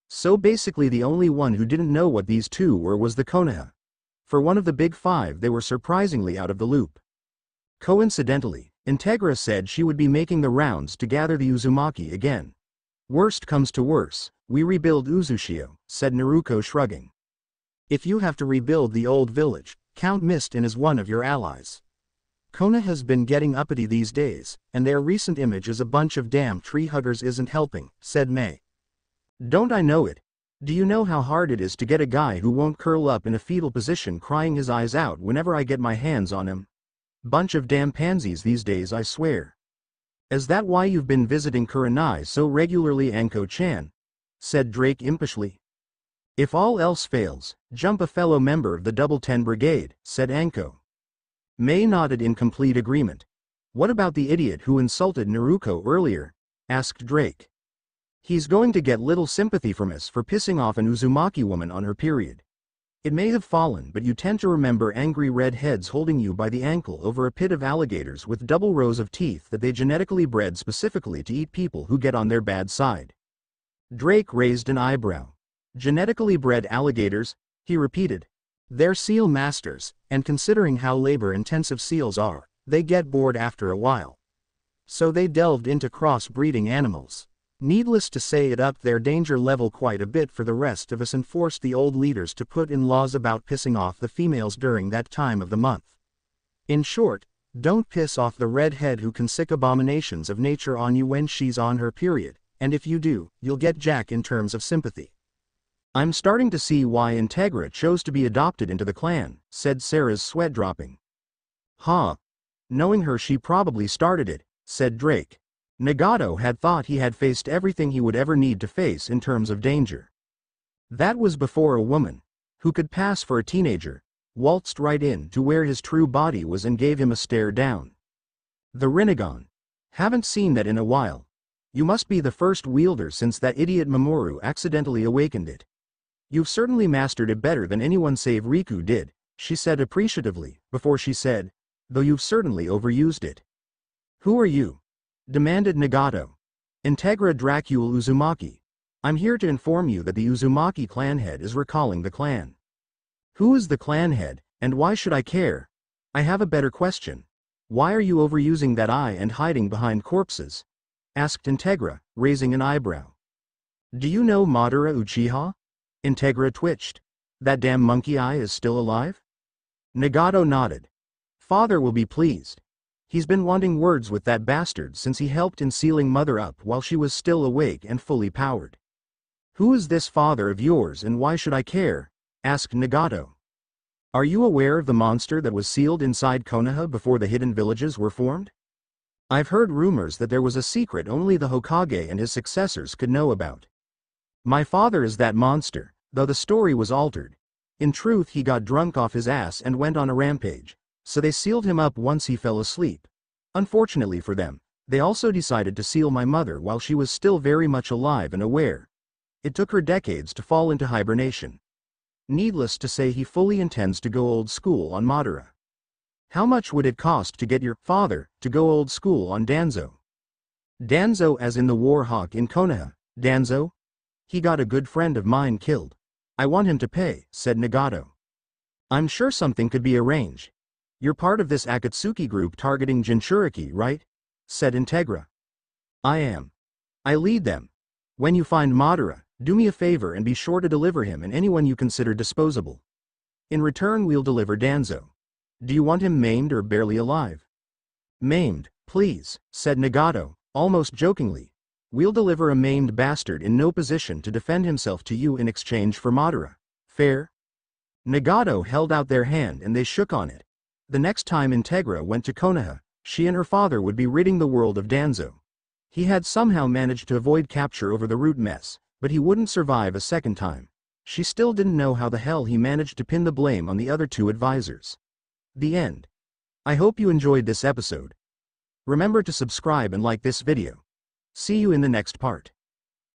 So basically the only one who didn't know what these two were was the Konoha. For one of the big five they were surprisingly out of the loop. Coincidentally, Integra said she would be making the rounds to gather the Uzumaki again. Worst comes to worse, we rebuild Uzushio, said Naruto shrugging. If you have to rebuild the old village, count Mist in as one of your allies. Konoha has been getting uppity these days, and their recent image as a bunch of damn tree huggers isn't helping, said Mei. Don't I know it? Do you know how hard it is to get a guy who won't curl up in a fetal position crying his eyes out whenever I get my hands on him? Bunch of damn pansies these days, I swear. Is that why you've been visiting Kurenai so regularly, Anko-chan? Said Drake impishly. If all else fails, jump a fellow member of the Double 10 Brigade, said Anko. Mei nodded in complete agreement. What about the idiot who insulted Naruto earlier? Asked Drake. He's going to get little sympathy from us for pissing off an Uzumaki woman on her period. It may have fallen, but you tend to remember angry red heads holding you by the ankle over a pit of alligators with double rows of teeth that they genetically bred specifically to eat people who get on their bad side. Drake raised an eyebrow. Genetically bred alligators, he repeated. They're seal masters, and considering how labor-intensive seals are, they get bored after a while. So they delved into cross-breeding animals. Needless to say, it upped their danger level quite a bit for the rest of us and forced the old leaders to put in laws about pissing off the females during that time of the month. In short, don't piss off the redhead who can sick abominations of nature on you when she's on her period, and if you do, you'll get jack in terms of sympathy. I'm starting to see why Integra chose to be adopted into the clan, said Sarah's sweat dropping. Huh. Knowing her, she probably started it, said Drake. Nagato had thought he had faced everything he would ever need to face in terms of danger. That was before a woman, who could pass for a teenager, waltzed right in to where his true body was and gave him a stare down. The Rinnegan. Haven't seen that in a while. You must be the first wielder since that idiot Mamoru accidentally awakened it. You've certainly mastered it better than anyone save Riku did, she said appreciatively, before she said, though you've certainly overused it. Who are you? Demanded Nagato. Integra Dracul Uzumaki. I'm here to inform you that the Uzumaki clan head is recalling the clan. Who is the clan head, and why should I care? I have a better question. Why are you overusing that eye and hiding behind corpses? Asked Integra, raising an eyebrow. Do you know Madara Uchiha? Integra twitched. That damn monkey eye is still alive? Nagato nodded. Father will be pleased. He's been wanting words with that bastard since he helped in sealing Mother up while she was still awake and fully powered. Who is this father of yours and why should I care? Asked Nagato. Are you aware of the monster that was sealed inside Konoha before the hidden villages were formed? I've heard rumors that there was a secret only the Hokage and his successors could know about. My father is that monster, though the story was altered. In truth, he got drunk off his ass and went on a rampage, so they sealed him up once he fell asleep. Unfortunately for them, they also decided to seal my mother while she was still very much alive and aware. It took her decades to fall into hibernation. Needless to say, he fully intends to go old school on Madara. How much would it cost to get your father to go old school on Danzo? Danzo as in the war hawk in Konoha, Danzo? He got a good friend of mine killed. I want him to pay, said Nagato. I'm sure something could be arranged. You're part of this Akatsuki group targeting Jinchuriki, right? Said Integra. I am. I lead them. When you find Madara, do me a favor and be sure to deliver him and anyone you consider disposable. In return, we'll deliver Danzo. Do you want him maimed or barely alive? Maimed, please, said Nagato, almost jokingly. We'll deliver a maimed bastard in no position to defend himself to you in exchange for Madara. Fair? Nagato held out their hand and they shook on it. The next time Integra went to Konoha, she and her father would be ridding the world of Danzo. He had somehow managed to avoid capture over the root mess, but he wouldn't survive a second time. She still didn't know how the hell he managed to pin the blame on the other two advisors. The end. I hope you enjoyed this episode. Remember to subscribe and like this video. See you in the next part.